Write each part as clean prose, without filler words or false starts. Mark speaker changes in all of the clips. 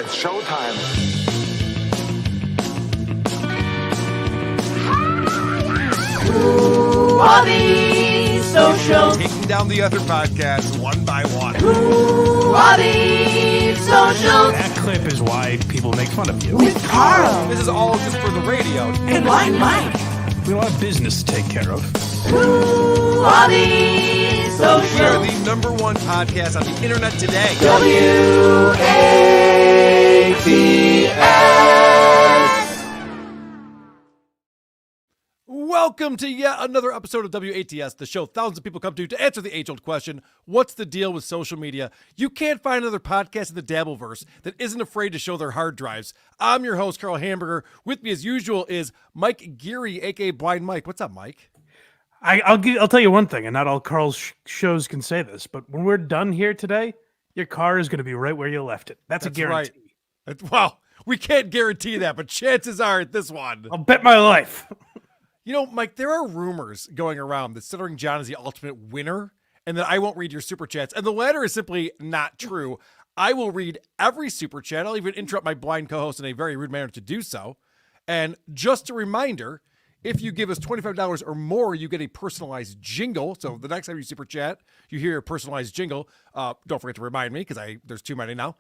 Speaker 1: It's showtime.
Speaker 2: Who are these socials?
Speaker 3: Taking down the other podcasts one by one.
Speaker 2: Who are these socials?
Speaker 4: That clip is why people make fun of you.
Speaker 2: With Carl
Speaker 3: This is all just for the radio.
Speaker 2: and Blind Mike.
Speaker 4: We have a lot of business to take care of.
Speaker 2: Who are these
Speaker 3: We are
Speaker 2: socials?
Speaker 3: the number one podcast on the internet today.
Speaker 2: W-A-T-S.
Speaker 5: Welcome to yet another episode of WATS, the show thousands of people come to answer the age-old question, what's the deal with social media? You can't find another podcast in the Dabbleverse that isn't afraid to show their hard drives. I'm your host, Carl Hamburger. With me, as usual, is Mike Geary, a.k.a. Blind Mike. What's up, Mike?
Speaker 4: I'll tell you one thing, and not all Carl's shows can say this, but when we're done here today, your car is going to be right where you left it. That's a guarantee.
Speaker 5: Right. Well, we can't guarantee that, but chances are at this one.
Speaker 4: I'll bet my life.
Speaker 5: You know, Mike, there are rumors going around that Stuttering John is the ultimate winner and that I won't read your super chats. And the latter is simply not true. I will read every super chat. I'll even interrupt my blind co-host in a very rude manner to do so. And just a reminder, if you give us $25 or more, you get a personalized jingle. So the next time you super chat, you hear a personalized jingle. Don't forget to remind me because there's too many now.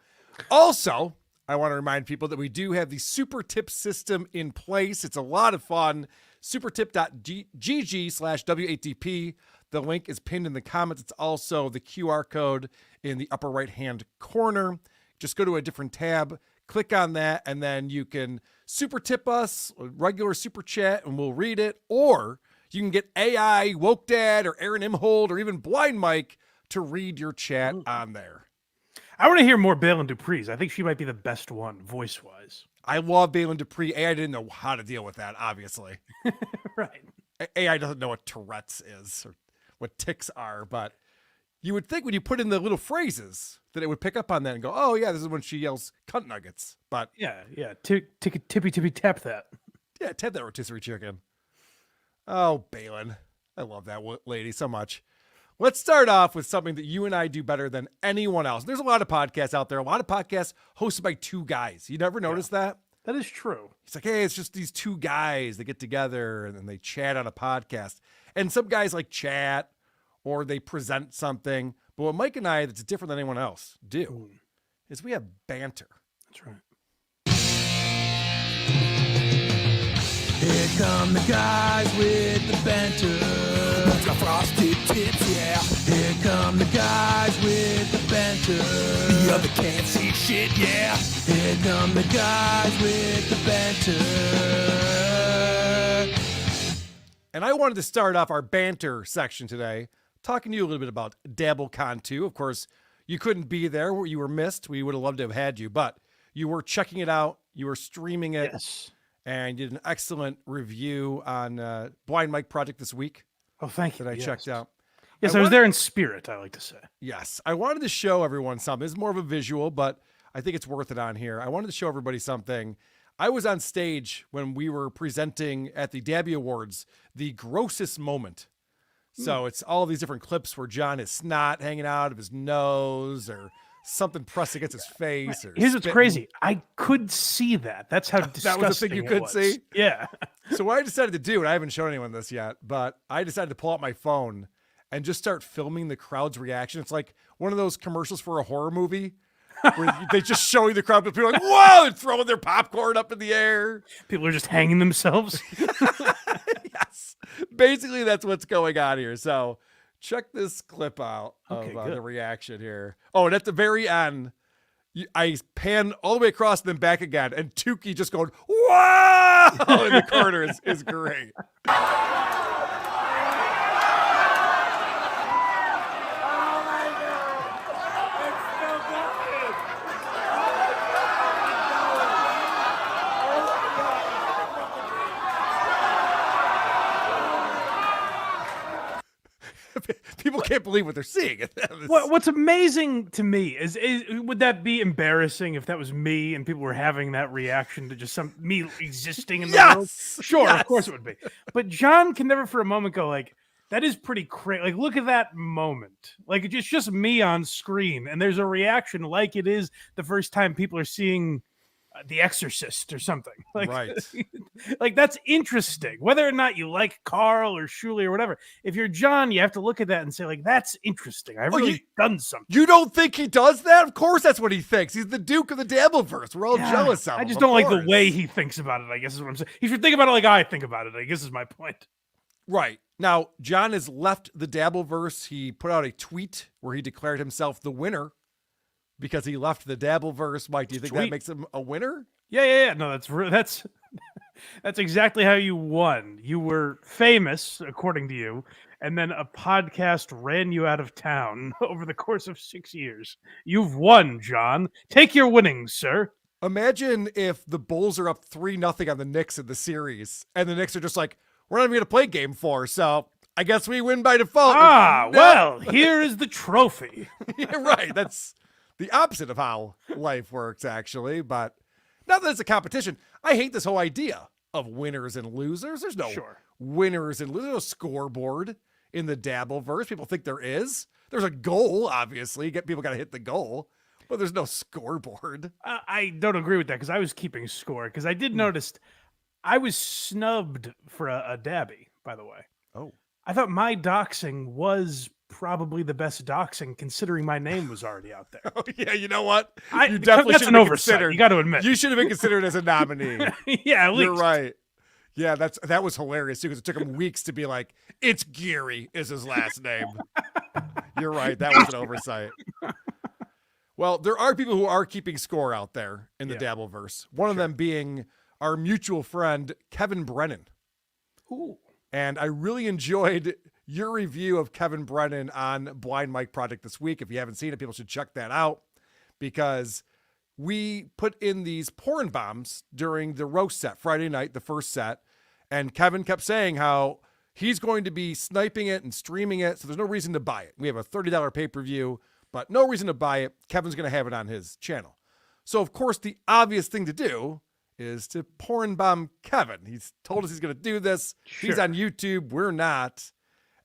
Speaker 5: Also, I want to remind people that we do have the super tip system in place. It's a lot of fun. supertip.gg/WATP. The link is pinned in the comments. It's also the QR code in the upper right-hand corner. Just go to a different tab, click on that, and then you can super tip us, a regular super chat, and we'll read it. Or you can get AI, Woke Dad, or Aaron Imhold, or even Blind Mike to read your chat on there.
Speaker 4: I want to hear more Balin Dupree's. I think she might be the best one, voice-wise.
Speaker 5: I love Balin Dupree. AI didn't know how to deal with that, obviously.
Speaker 4: Right.
Speaker 5: AI doesn't know what Tourette's is or what tics are, but you would think when you put in the little phrases that it would pick up on that and go, oh, yeah, this is when she yells cunt nuggets. But
Speaker 4: Yeah. Tippy tap that.
Speaker 5: yeah, tap that rotisserie chicken. Oh, Balin. I love that lady so much. Let's start off with something that you and I do better than anyone else. There's a lot of podcasts out there, a lot of podcasts hosted by two guys. You never noticed that?
Speaker 4: That is true.
Speaker 5: It's like, hey, it's just these two guys that get together and then they chat on a podcast. And some guys like chat or they present something. But what Mike and I, that's different than anyone else, do is we have banter.
Speaker 4: That's right.
Speaker 6: Here come the guys with the banter. Got frosted tips, yeah. Here come the guys with the banter. The other can't see shit, yeah. Here come the guys with the banter.
Speaker 5: And I wanted to start off our banter section today talking to you a little bit about DabbleCon 2. Of course, you couldn't be there. You were missed. We would have loved to have had you, but you were checking it out. You were streaming it.
Speaker 4: Yes.
Speaker 5: And you did an excellent review on Blind Mike Project this week.
Speaker 4: Oh, thank you.
Speaker 5: That I checked out.
Speaker 4: Yes, I was there in spirit, I like to say.
Speaker 5: Yes. I wanted to show everyone something. It's more of a visual, but I think it's worth it on here. I wanted to show everybody something. I was on stage when we were presenting at the Dabby Awards, the grossest moment. So it's all these different clips where John has snot hanging out of his nose or something pressed against his face. Or
Speaker 4: Here's what's
Speaker 5: spitting.
Speaker 4: crazy. I could see that. That's how disgusting
Speaker 5: That was the thing you
Speaker 4: it
Speaker 5: could
Speaker 4: was.
Speaker 5: see?
Speaker 4: Yeah.
Speaker 5: So what I decided to do, and I haven't shown anyone this yet, but I decided to pull out my phone and just start filming the crowd's reaction. It's like one of those commercials for a horror movie where they just showing the crowd, but people are like, whoa, and throwing their popcorn up in the air.
Speaker 4: People are just hanging themselves.
Speaker 5: Yes. Basically, that's what's going on here. So check this clip out of
Speaker 4: Okay,
Speaker 5: the
Speaker 4: good.
Speaker 5: reaction here. Oh, and at the very end, I pan all the way across and then back again, and Tukey just going, wow, in the corner is great. People can't believe what they're seeing.
Speaker 4: What's amazing to me is would that be embarrassing if that was me and people were having that reaction to just me existing in the world?
Speaker 5: Yes!
Speaker 4: Sure,
Speaker 5: Yes!
Speaker 4: of course it would be. But John can never for a moment go like, That is pretty crazy. Like, look at that moment. Like, it's just me on screen, and there's a reaction like it is the first time people are seeing The Exorcist or something. Like,
Speaker 5: Right.
Speaker 4: like, that's interesting. Whether or not you like Carl or Shuli or whatever, if you're John, you have to look at that and say, like, that's interesting. I've really done something.
Speaker 5: You don't think he does that? Of course that's what he thinks. He's the Duke of the Dabbleverse. We're all jealous of him.
Speaker 4: I just don't like the way he thinks about it, I guess is what I'm saying. He should think about it like I think about it, I guess is my point.
Speaker 5: Right. Now, John has left the Dabbleverse. He put out a tweet where he declared himself the winner because he left the Dabbleverse. Mike, do you think that makes him a winner?
Speaker 4: Yeah. No, that's exactly how you won. You were famous, according to you, and then a podcast ran you out of town over the course of 6 years. You've won, John. Take your winnings, sir.
Speaker 5: Imagine if the Bulls are up 3-0 on the Knicks in the series, and the Knicks are just like, we're not even going to play game 4, so I guess we win by default.
Speaker 4: Well, here is the trophy.
Speaker 5: Yeah, right. That's the opposite of how life works, actually. But not that it's a competition. I hate this whole idea of winners and losers. There's no winners and losers. There's no scoreboard in the Dabbleverse. People think there is. There's a goal, obviously. People got to hit the goal. But there's no scoreboard.
Speaker 4: I don't agree with that because I was keeping score. Because I did notice I was snubbed for a dabby, by the way.
Speaker 5: Oh.
Speaker 4: I thought my doxing was probably the best doxing considering my name was already out there.
Speaker 5: Oh, yeah, you know what? You
Speaker 4: definitely that's an oversight. You got to admit.
Speaker 5: You should have been considered as a nominee.
Speaker 4: Yeah, at least.
Speaker 5: You're right. Yeah, that was hilarious too because it took him weeks to be like, it's Geary is his last name. You're right. That was an oversight. Well, there are people who are keeping score out there in the Dabbleverse. One of them being our mutual friend, Kevin Brennan.
Speaker 4: Ooh.
Speaker 5: And I really enjoyed your review of Kevin Brennan on Blind Mike Project this week. If you haven't seen it, people should check that out because we put in these porn bombs during the roast set Friday night, the first set. And Kevin kept saying how he's going to be sniping it and streaming it. So there's no reason to buy it. We have a $30 pay-per-view, but no reason to buy it. Kevin's going to have it on his channel. So of course, the obvious thing to do is to porn bomb Kevin. He's told us he's going to do this.
Speaker 4: Sure.
Speaker 5: He's on YouTube. We're not.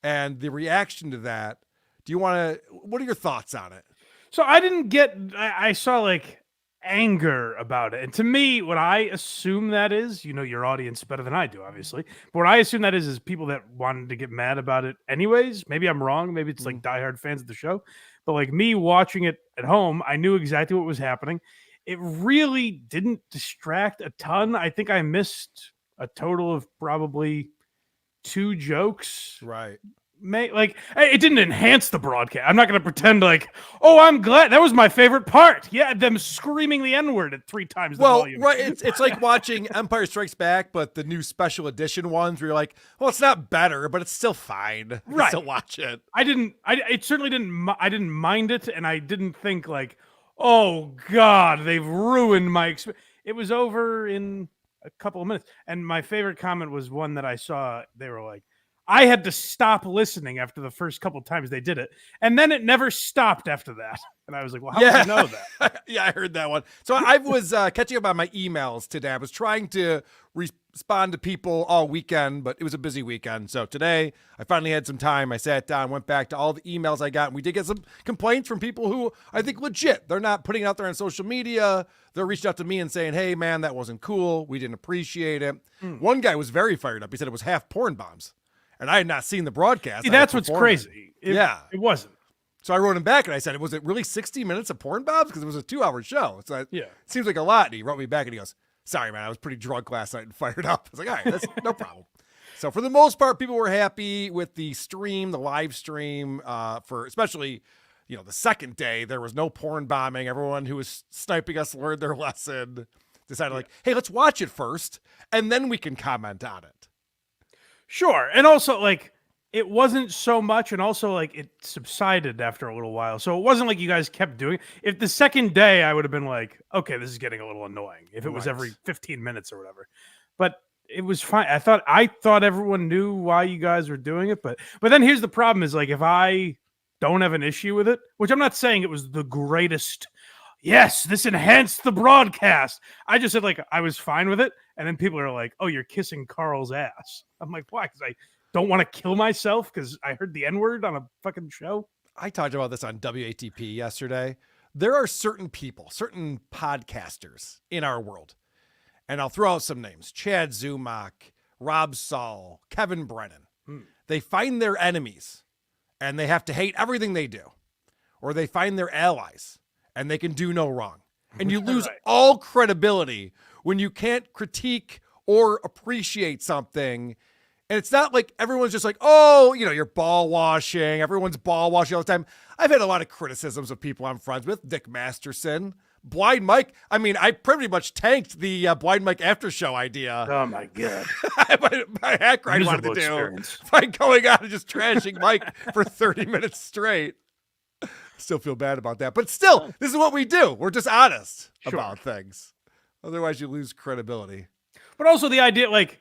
Speaker 5: And the reaction to that, what are your thoughts on it?
Speaker 4: So I saw like anger about it. And to me, what I assume that is, you know your audience better than I do, obviously. But what I assume that is people that wanted to get mad about it anyways. Maybe I'm wrong. Maybe it's like diehard fans of the show. But like me watching it at home, I knew exactly what was happening. It really didn't distract a ton. I think I missed a total of probably 2 jokes.
Speaker 5: Right.
Speaker 4: Like it didn't enhance the broadcast. I'm not going to pretend like, oh, I'm glad that was my favorite part. Yeah, them screaming the N-word at 3 times the volume.
Speaker 5: Right. It's like watching Empire Strikes Back, but the new special edition ones where you're like, well, it's not better, but it's still fine. You can still watch it. I didn't mind it, and I didn't think like, oh God, they've ruined my experience. It was over in a couple of minutes. And my favorite comment was one that I saw. They were like, I had to stop listening after the first couple of times they did it. And then it never stopped after that. And I was like, well, how did I know that? Yeah, I heard that one. So I was catching up on my emails today. I was trying to respond to people all weekend, but it was a busy weekend. So today I finally had some time. I sat down, went back to all the emails I got, and we did get some complaints from people who I think legit. They're not putting it out there on social media. They're reaching out to me and saying, hey, man, that wasn't cool. We didn't appreciate it. One guy was very fired up. He said it was half porn bombs. And I had not seen the broadcast.
Speaker 4: See, that's what's crazy. It wasn't.
Speaker 5: So I wrote him back and I said, was it really 60 minutes of porn bombs? Because it was a 2-hour show. So it seems like a lot. And he wrote me back and he goes, sorry, man, I was pretty drunk last night and fired up. I was like, all right, that's no problem. So for the most part, people were happy with the stream, the live stream, for especially, the second day. There was no porn bombing. Everyone who was sniping us learned their lesson. Decided like, hey, let's watch it first, and then we can comment on it.
Speaker 4: Sure. And also, like, it wasn't so much, and also, like, it subsided after a little while. So it wasn't like you guys kept doing it. If the second day, I would have been like, okay, this is getting a little annoying if it was every 15 minutes or whatever. But it was fine. I thought everyone knew why you guys were doing it. But then here's the problem is, like, if I don't have an issue with it, which I'm not saying it was the greatest, yes, this enhanced the broadcast. I just said, like, I was fine with it. And then people are like, oh, you're kissing Carl's ass. I'm like, why? Because don't want to kill myself because I heard the N-word on a fucking show.
Speaker 5: I talked about this on WATP yesterday. There are certain people, certain podcasters in our world, and I'll throw out some names: Chad Zumach, Rob Saul, Kevin Brennan. They find their enemies and they have to hate everything they do, or they find their allies and they can do no wrong. And you lose all credibility when you can't critique or appreciate something. And it's not like everyone's just like, oh, you're ball washing. Everyone's ball washing all the time. I've had a lot of criticisms of people I'm friends with. Dick Masterson, Blind Mike. I mean, I pretty much tanked the Blind Mike after show idea.
Speaker 4: Oh my God.
Speaker 5: my hacker I wanted to do by going out and just trashing Mike for 30 minutes straight. Still feel bad about that. But still, this is what we do. We're just honest about things. Otherwise, you lose credibility.
Speaker 4: But also the idea, like,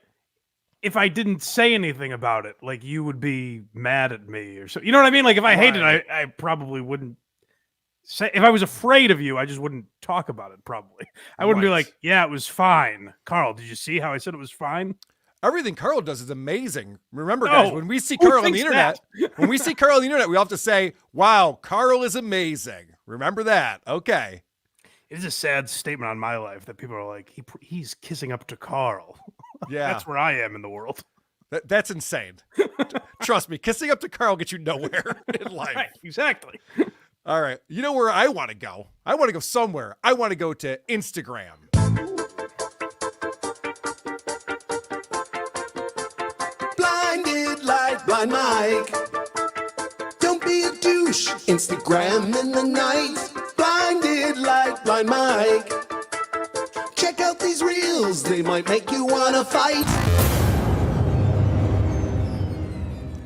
Speaker 4: if I didn't say anything about it, like, you would be mad at me or so. You know what I mean? Like, if I hated it, I probably wouldn't say. If I was afraid of you, I just wouldn't talk about it, probably. I wouldn't be like, yeah, it was fine. Carl, did you see how I said it was fine?
Speaker 5: Everything Carl does is amazing. Remember, guys, when we see Carl on the internet, we all have to say, wow, Carl is amazing. Remember that. Okay.
Speaker 4: It is a sad statement on my life that people are like, he's kissing up to Carl.
Speaker 5: Yeah.
Speaker 4: That's where I am in the world.
Speaker 5: That's insane. Trust me, kissing up to Carl gets you nowhere in life.
Speaker 4: Right, exactly.
Speaker 5: All right. You know where I want to go? I want to go somewhere. I want to go to Instagram.
Speaker 6: Blinded like Blind Mike. Don't be a douche. Instagram in the night. Blinded like Blind Mike. Check out these reels. They might make you want to fight.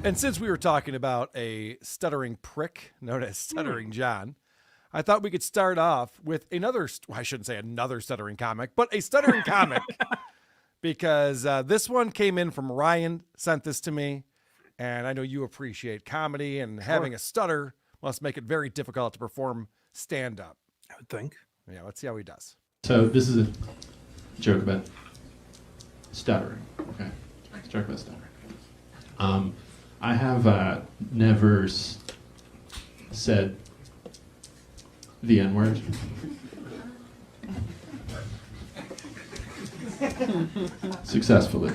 Speaker 5: And since we were talking about a stuttering prick known as Stuttering John, I thought we could start off with I shouldn't say another stuttering comic, but a stuttering comic. Because this one came in from Ryan, sent this to me, and I know you appreciate comedy, and having a stutter must make it very difficult to perform stand-up.
Speaker 4: I would think.
Speaker 5: Yeah, let's see how he does.
Speaker 1: So this is a joke about stuttering. Okay, it's a joke about stuttering. I have never said the N-word. Successfully.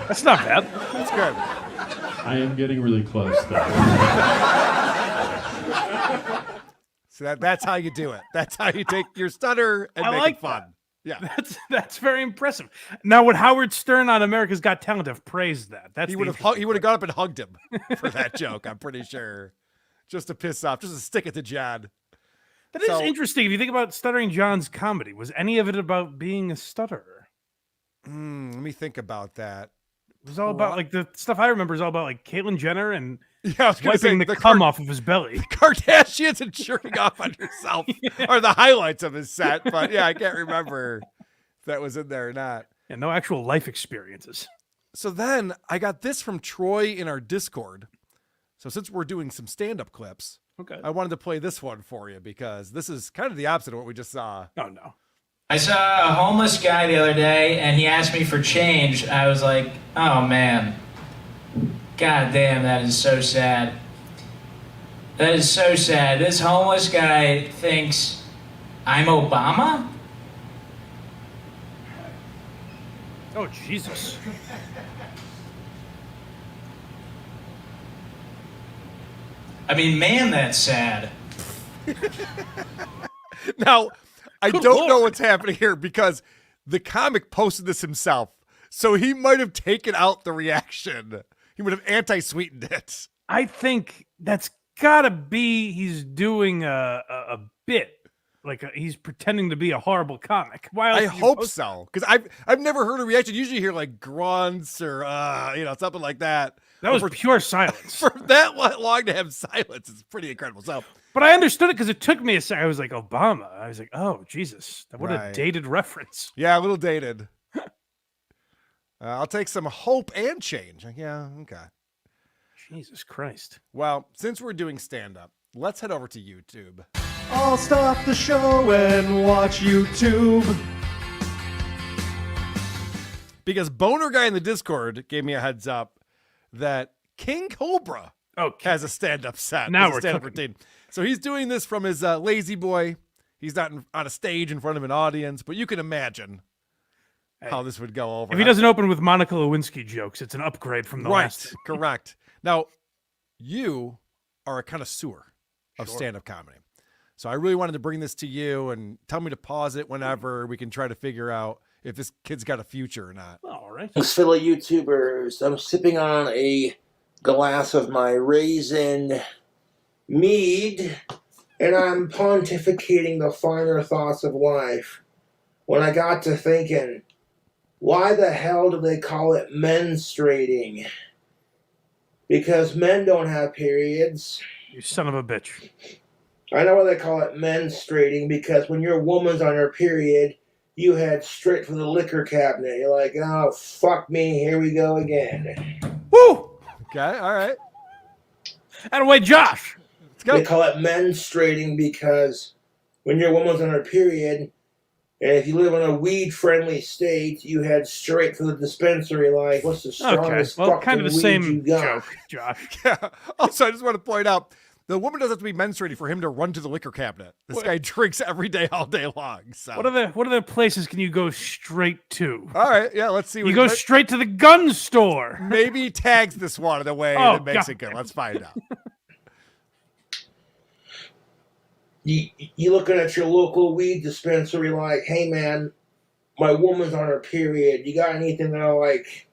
Speaker 4: That's not bad.
Speaker 5: That's good.
Speaker 1: I am getting really close, though.
Speaker 5: So that's how you do it. That's how you take your stutter and make it fun. Yeah,
Speaker 4: that's very impressive. Now, would Howard Stern on America's Got Talent have praised that?
Speaker 5: He would have gone up and hugged him for that joke. I'm pretty sure, just to piss off, just to stick it to John.
Speaker 4: That is interesting. If you think about Stuttering John's comedy, was any of it about being a stutterer?
Speaker 5: Let me think about that.
Speaker 4: It was all about, like, the stuff I remember is all about, like, Caitlyn Jenner and
Speaker 5: wiping
Speaker 4: the cum off of his belly.
Speaker 5: Kardashians and jerking off on yourself are the highlights of his set. But yeah, I can't remember if that was in there or not.
Speaker 4: And no actual life experiences.
Speaker 5: So then I got this from Troy in our Discord. So since we're doing some stand-up clips,
Speaker 4: okay,
Speaker 5: I wanted to play this one for you because this is kind of the opposite of what we just saw.
Speaker 4: Oh, no.
Speaker 7: I saw a homeless guy the other day, and he asked me for change. I was like, oh, man. God damn, that is so sad. That is so sad. This homeless guy thinks I'm Obama?
Speaker 4: Oh, Jesus.
Speaker 7: I mean, man, that's sad.
Speaker 5: Now, I don't know what's happening here because the comic posted this himself. So he might have taken out the reaction. He would have anti-sweetened it. I
Speaker 4: think that's gotta be he's doing a bit. Like he's pretending to be a horrible comic. Why else
Speaker 5: I hope so. Because I've never heard a reaction. Usually you hear like grunts or something like that.
Speaker 4: That was pure silence.
Speaker 5: For that long to have silence is pretty incredible. So,
Speaker 4: but I understood it because it took me a second. I was like, Obama. I was like, oh, Jesus. What a dated reference.
Speaker 5: Yeah, a little dated. I'll take some hope and change. Yeah, okay.
Speaker 4: Jesus Christ.
Speaker 5: Well, since we're doing stand-up, let's head over to YouTube.
Speaker 1: I'll stop the show and watch YouTube.
Speaker 5: Because Boner Guy in the Discord gave me a heads up that King Cobra has a stand-up set.
Speaker 4: Now
Speaker 5: has a
Speaker 4: we're
Speaker 5: stand-up
Speaker 4: cooking.
Speaker 5: routine. So he's doing this from his Lazy Boy. He's not on a stage in front of an audience, but you can imagine how this would go over.
Speaker 4: If he doesn't open with Monica Lewinsky jokes, it's an upgrade from the last.
Speaker 5: Correct. Now, you are a connoisseur of stand-up comedy. So I really wanted to bring this to you and tell me to pause it whenever we can try to figure out if this kid's got a future or not.
Speaker 4: All right.
Speaker 8: Thanks, fellow YouTubers. I'm sipping on a glass of my raisin mead, and I'm pontificating the finer thoughts of life. When I got to thinking, why the hell do they call it menstruating? Because men don't have periods.
Speaker 4: You son of a bitch.
Speaker 8: I know why they call it menstruating, because when your woman's on her period, you head straight for the liquor cabinet. You're like, oh, fuck me, here we go again.
Speaker 4: Woo!
Speaker 5: Okay, all right.
Speaker 4: Anyway, Josh.
Speaker 5: Let's go.
Speaker 8: They call it menstruating because when your woman's on her period, and if you live in a weed-friendly state, you head straight for the dispensary like, what's the strongest
Speaker 4: Well,
Speaker 8: fucking
Speaker 4: kind of the
Speaker 8: weed
Speaker 4: same
Speaker 8: you got?
Speaker 4: joke, Josh.
Speaker 5: Yeah. Also, I just want to point out, the woman doesn't have to be menstruating for him to run to the liquor cabinet. This guy drinks every day, all day long. So.
Speaker 4: What other places can you go straight to?
Speaker 5: All right, yeah, let's see.
Speaker 4: You go straight to the gun store.
Speaker 5: Maybe he tags this one in a way that makes it good. Let's find out.
Speaker 8: You looking at your local weed dispensary like, hey man, my woman's on her period. You got anything that'll like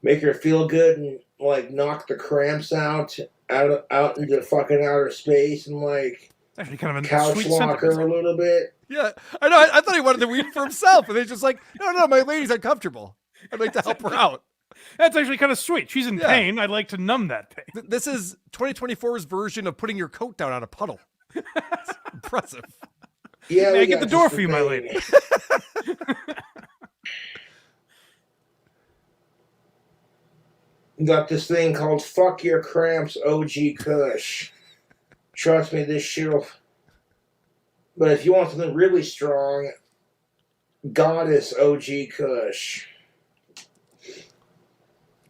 Speaker 8: make her feel good and like knock the cramps out into fucking outer space and like
Speaker 4: actually kind of a
Speaker 8: couch
Speaker 4: sweet
Speaker 8: lock her a little bit?
Speaker 5: Yeah, I know. I thought he wanted the weed for himself, and they're just like, no, my lady's uncomfortable. I'd like to help her out.
Speaker 4: That's actually kind of sweet. She's in pain. I'd like to numb that pain.
Speaker 5: This is 2024's version of putting your coat down on a puddle. It's impressive.
Speaker 8: Yeah,
Speaker 4: May I get the door for you, my lady?
Speaker 8: You got this thing called Fuck Your Cramps OG Kush. Trust me, this shit'll... But if you want something really strong, Goddess OG Kush.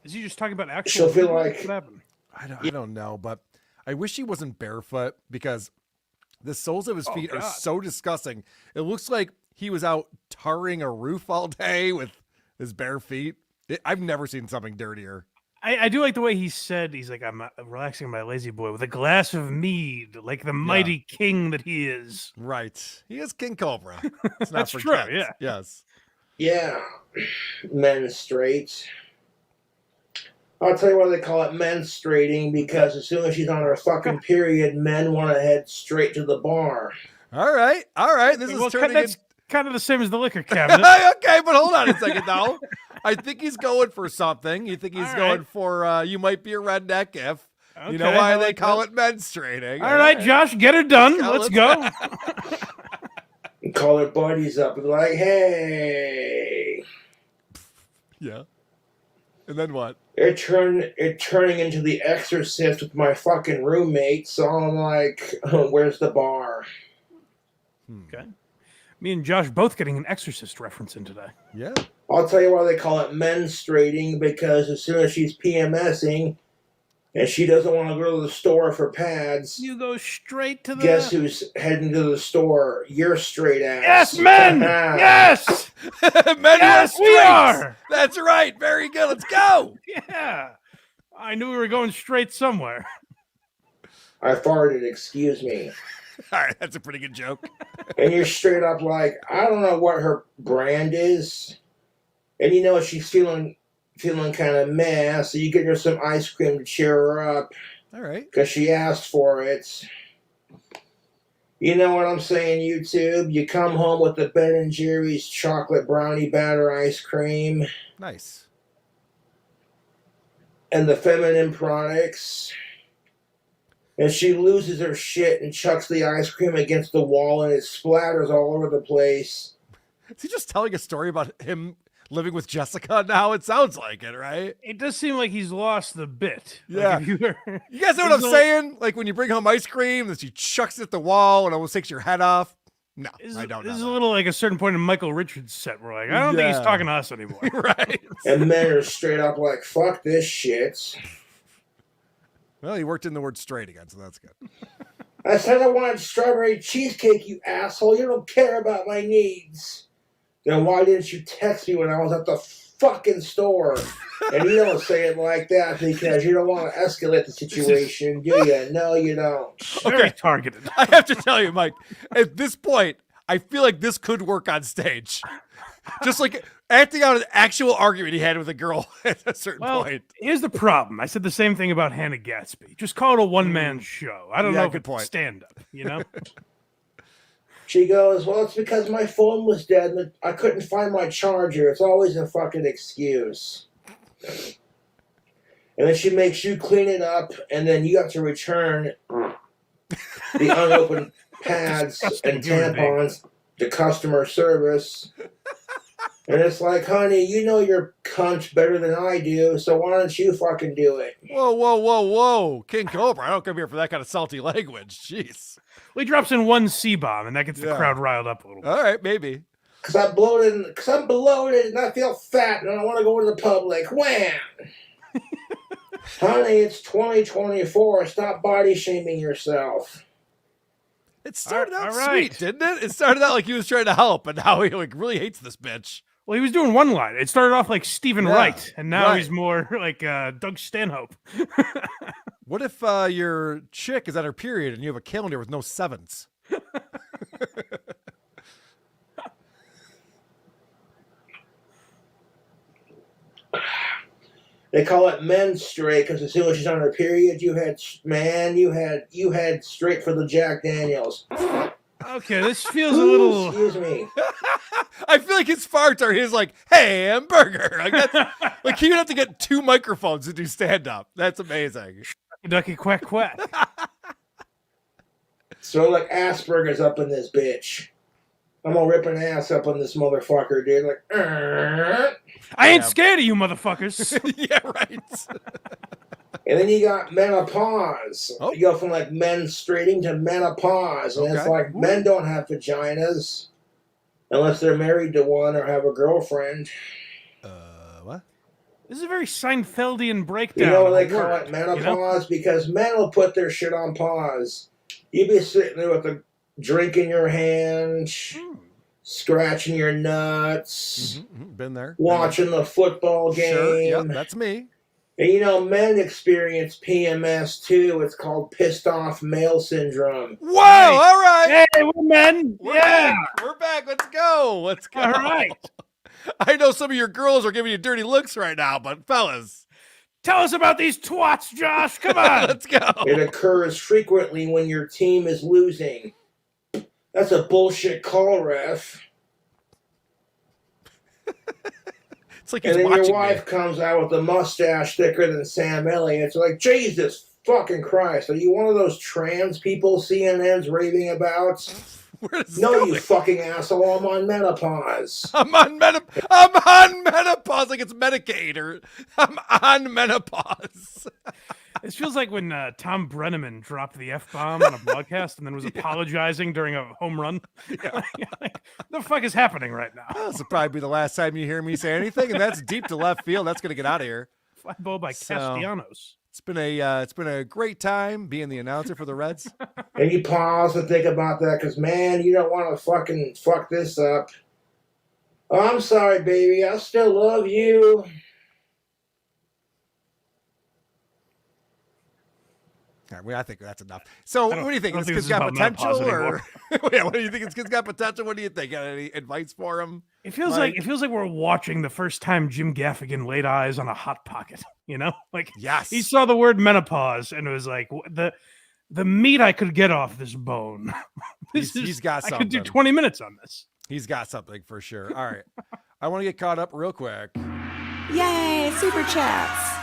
Speaker 4: Is he just talking about actual...
Speaker 8: She'll feel
Speaker 4: what
Speaker 8: like...
Speaker 4: happened?
Speaker 5: I don't know, but I wish he wasn't barefoot because the soles of his feet are so disgusting. It looks like he was out tarring a roof all day with his bare feet. I've never seen something dirtier.
Speaker 4: I do like the way he said, he's like, I'm relaxing my lazy boy with a glass of mead, like the mighty king that he is.
Speaker 5: Right. He is King Cobra. It's not
Speaker 4: That's
Speaker 5: for
Speaker 4: true,
Speaker 5: kids.
Speaker 4: yeah.
Speaker 5: Yes.
Speaker 8: Yeah. Menstruate. I'll tell you why they call it menstruating, because as soon as she's on her fucking period, men want to head straight to the bar.
Speaker 5: All right. This is turning
Speaker 4: that's kind of the same as the liquor cabinet.
Speaker 5: Okay, but hold on a second now. I think he's going for something. You think he's going for you might be a redneck if. You know why they call it menstruating.
Speaker 4: All right, Josh, get her done. Let's go.
Speaker 8: Call her buddies up and be like, hey.
Speaker 5: Yeah. And then what?
Speaker 8: It turning into The Exorcist with my fucking roommate, so I'm like, where's the bar?
Speaker 4: Okay. Me and Josh both getting an Exorcist reference in today.
Speaker 5: Yeah.
Speaker 8: I'll tell you why they call it menstruating, because as soon as she's PMSing and she doesn't want to go to the store for pads,
Speaker 4: you go straight to the...
Speaker 8: Guess who's heading to the store? Your straight ass.
Speaker 4: Yes, men! Yes!
Speaker 5: Men
Speaker 4: yes, we are!
Speaker 5: That's right. Very good. Let's go.
Speaker 4: Yeah. I knew we were going straight somewhere.
Speaker 8: I farted, excuse me.
Speaker 5: All right, that's a pretty good joke.
Speaker 8: And you're straight up like, I don't know what her brand is. And you know she's feeling kind of meh, so you get her some ice cream to cheer her up.
Speaker 5: All right.
Speaker 8: Because she asked for it. You know what I'm saying, YouTube? You come home with the Ben & Jerry's chocolate brownie batter ice cream.
Speaker 5: Nice.
Speaker 8: And the feminine products. And she loses her shit and chucks the ice cream against the wall and it splatters all over the place.
Speaker 5: Is he just telling a story about him living with Jessica now. It sounds like it, right?
Speaker 4: It does seem like he's lost the bit.
Speaker 5: Yeah.
Speaker 4: Like, if you
Speaker 5: You guys know what I'm saying? Like when you bring home ice cream, that she chucks it at the wall and almost takes your head off. No, I don't know.
Speaker 4: This is a little like a certain point in Michael Richards' set. We're like, I don't think he's talking to us anymore.
Speaker 5: Right.
Speaker 8: And men are straight up like, fuck this shit.
Speaker 5: Well, he worked in the word straight again, so that's good.
Speaker 8: I said I wanted strawberry cheesecake, you asshole. You don't care about my needs. Then why didn't you text me when I was at the fucking store? And you don't say it like that because you don't want to escalate the situation, do you? No, you don't.
Speaker 4: Very targeted.
Speaker 5: I have to tell you, Mike, at this point, I feel like this could work on stage. Just like acting out an actual argument he had with a girl at a certain point.
Speaker 4: Here's the problem. I said the same thing about Hannah Gatsby. Just call it a one-man show. I don't know if it's stand-up, you know?
Speaker 8: She goes, well, it's because my phone was dead and I couldn't find my charger. It's always a fucking excuse. And then she makes you clean it up, and then you have to return the unopened pads and tampons to customer service. And it's like, honey, you know your cunt better than I do, so why don't you fucking do it?
Speaker 5: Whoa, whoa, whoa, whoa. King Cobra, I don't come here for that kind of salty language. Jeez.
Speaker 4: Well, he drops in one C-bomb, and that gets the crowd riled up a little bit.
Speaker 5: All right, maybe.
Speaker 8: Because I'm bloated and I feel fat and I want to go to the public. Wham! Honey, it's 2024. Stop body shaming yourself.
Speaker 5: It started out sweet, didn't it? It started out like he was trying to help, and now he like really hates this bitch.
Speaker 4: Well, he was doing one line. It started off like Stephen Wright, and now he's more like Doug Stanhope.
Speaker 5: What if your chick is at her period and you have a calendar with no sevens?
Speaker 8: They call it menstruate because as soon as she's on her period, you had straight for the Jack Daniels.
Speaker 4: Okay, this feels a little.
Speaker 8: Excuse me.
Speaker 5: I feel like his farts are his like hamburger. Like that's like he would have to get 2 microphones to do stand up. That's amazing.
Speaker 4: Ducky quack quack.
Speaker 8: So like Asperger's up in this bitch. I'm gonna rip an ass up on this motherfucker, dude. Like,
Speaker 4: I ain't scared of you, motherfuckers.
Speaker 5: Yeah, right.
Speaker 8: And then you got menopause. Oh. You go from like menstruating to menopause, and it's like men don't have vaginas unless they're married to one or have a girlfriend.
Speaker 5: What?
Speaker 4: This is a very Seinfeldian breakdown.
Speaker 8: You know what they call it, menopause? You know? Because men will put their shit on pause. You'd be sitting there with a drink in your hand, scratching your nuts,
Speaker 5: been there,
Speaker 8: watching the football game.
Speaker 5: Sure, yep, that's me.
Speaker 8: And you know, men experience PMS too. It's called pissed off male syndrome.
Speaker 5: Whoa! All right.
Speaker 4: Hey, we're men.
Speaker 5: We're back. Let's go. Let's go.
Speaker 4: All right.
Speaker 5: I know some of your girls are giving you dirty looks right now, but fellas,
Speaker 4: tell us about these twats, Josh. Come on.
Speaker 5: Let's go.
Speaker 8: It occurs frequently when your team is losing. That's a bullshit call, ref.
Speaker 5: It's like
Speaker 8: and then your wife comes out with a mustache thicker than Sam Elliott. It's like, Jesus fucking Christ. Are you one of those trans people CNN's raving about? No, you fucking asshole. I'm on menopause.
Speaker 5: I'm on menopause like it's Medicaid or I'm on menopause.
Speaker 4: This feels like when Tom Brenneman dropped the F-bomb on a broadcast and then was apologizing during a home run. Like, the fuck is happening right now?
Speaker 5: This will probably be the last time you hear me say anything, and that's deep to left field. That's going to get out of here.
Speaker 4: Fly ball by Castellanos.
Speaker 5: It's been a great time being the announcer for the Reds.
Speaker 8: And you pause and think about that because, man, you don't want to fucking fuck this up. Oh, I'm sorry, baby. I still love you.
Speaker 5: I think that's enough. So, what do you think? This kid's got potential, or yeah, what do you think? This kid's got potential. What do you think? Got any advice for him?
Speaker 4: It feels like we're watching the first time Jim Gaffigan laid eyes on a hot pocket. You know, like
Speaker 5: yes,
Speaker 4: he saw the word menopause and it was like the meat I could get off this bone.
Speaker 5: He's got something.
Speaker 4: I could do 20 minutes on this.
Speaker 5: He's got something for sure. All right, I want to get caught up real quick.
Speaker 2: Yay! Super chats.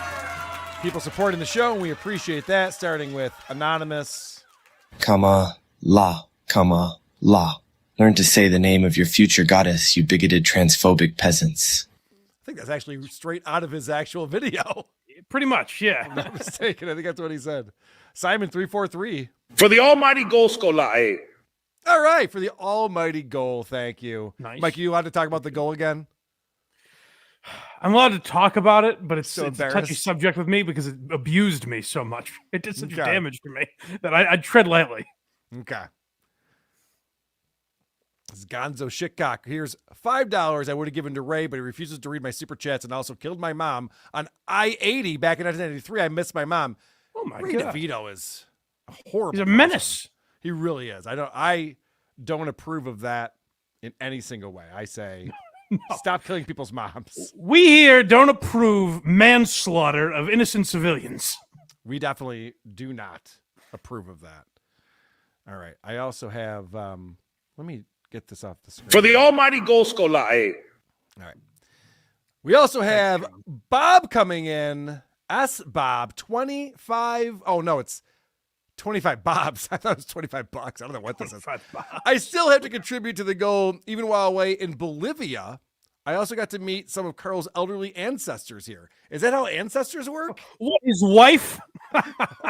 Speaker 5: People supporting the show, and we appreciate that, starting with Anonymous.
Speaker 9: La. Learn to say the name of your future goddess, you bigoted transphobic peasants.
Speaker 5: think that's actually straight out of his actual video.
Speaker 4: Pretty much, yeah.
Speaker 5: I'm not mistaken. I think that's what he said. Simon 343.
Speaker 1: For the almighty goal scola.
Speaker 5: All right, for the almighty goal. Thank you.
Speaker 4: Nice.
Speaker 5: Mike, you allowed to talk about the goal again?
Speaker 4: I'm allowed to talk about it, but it's
Speaker 5: So
Speaker 4: a touchy
Speaker 5: embarrassed.
Speaker 4: subject with me because it abused me so much. It did such
Speaker 5: Okay.
Speaker 4: damage to me that I tread lightly.
Speaker 5: Okay. This is Gonzo Shitcock. Here's $5 I would have given to Ray, but he refuses to read my super chats and also killed my mom on I-80 back in 1993. I miss my mom.
Speaker 4: Oh my
Speaker 5: Ray
Speaker 4: god,
Speaker 5: DeVito is a horrible.
Speaker 4: he's a
Speaker 5: person.
Speaker 4: menace.
Speaker 5: He really is. I don't approve of that in any single way. I say stop killing people's moms.
Speaker 4: We here don't approve manslaughter of innocent civilians.
Speaker 5: We definitely do not approve of that. All right. I also have let me get this off the screen.
Speaker 1: For the almighty goal scola.
Speaker 5: All right. We also have Bob coming in. S Bob 25. Oh no, it's 25 bobs. I thought it was 25 bucks. I don't know what this is. I still have to contribute to the goal even while away in Bolivia. I also got to meet some of Carl's elderly ancestors here. Is that how ancestors work?
Speaker 4: What, his wife?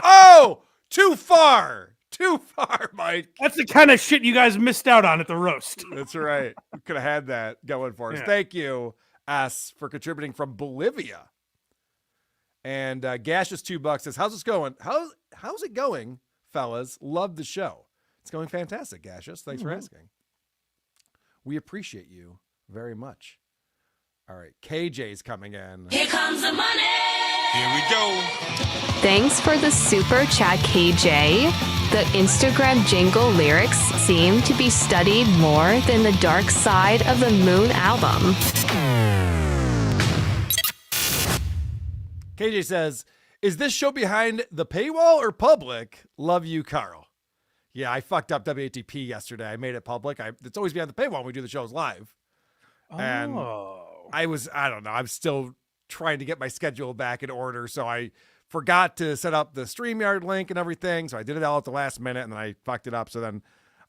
Speaker 5: Oh, too far. Too far, Mike.
Speaker 4: That's the kind of shit you guys missed out on at the roast.
Speaker 5: That's right. We could have had that going for us.
Speaker 4: Yeah.
Speaker 5: Thank you, S, for contributing from Bolivia. And Gash is $2 says, how's this going? How's it going, fellas? Love the show. It's going fantastic, Gaseous. Thanks for asking. We appreciate you very much. All right, KJ's coming in.
Speaker 9: Here comes the money.
Speaker 3: Here we go.
Speaker 10: Thanks for the super chat, KJ. The Instagram jingle lyrics seem to be studied more than the Dark Side of the Moon album.
Speaker 5: KJ says, is this show behind the paywall or public? Love you, Carl. Yeah, I fucked up WATP yesterday. I made it public. It's always behind the paywall when we do the shows live. And I don't know. I'm still trying to get my schedule back in order. So I forgot to set up the StreamYard link and everything. So I did it all at the last minute and then I fucked it up. So then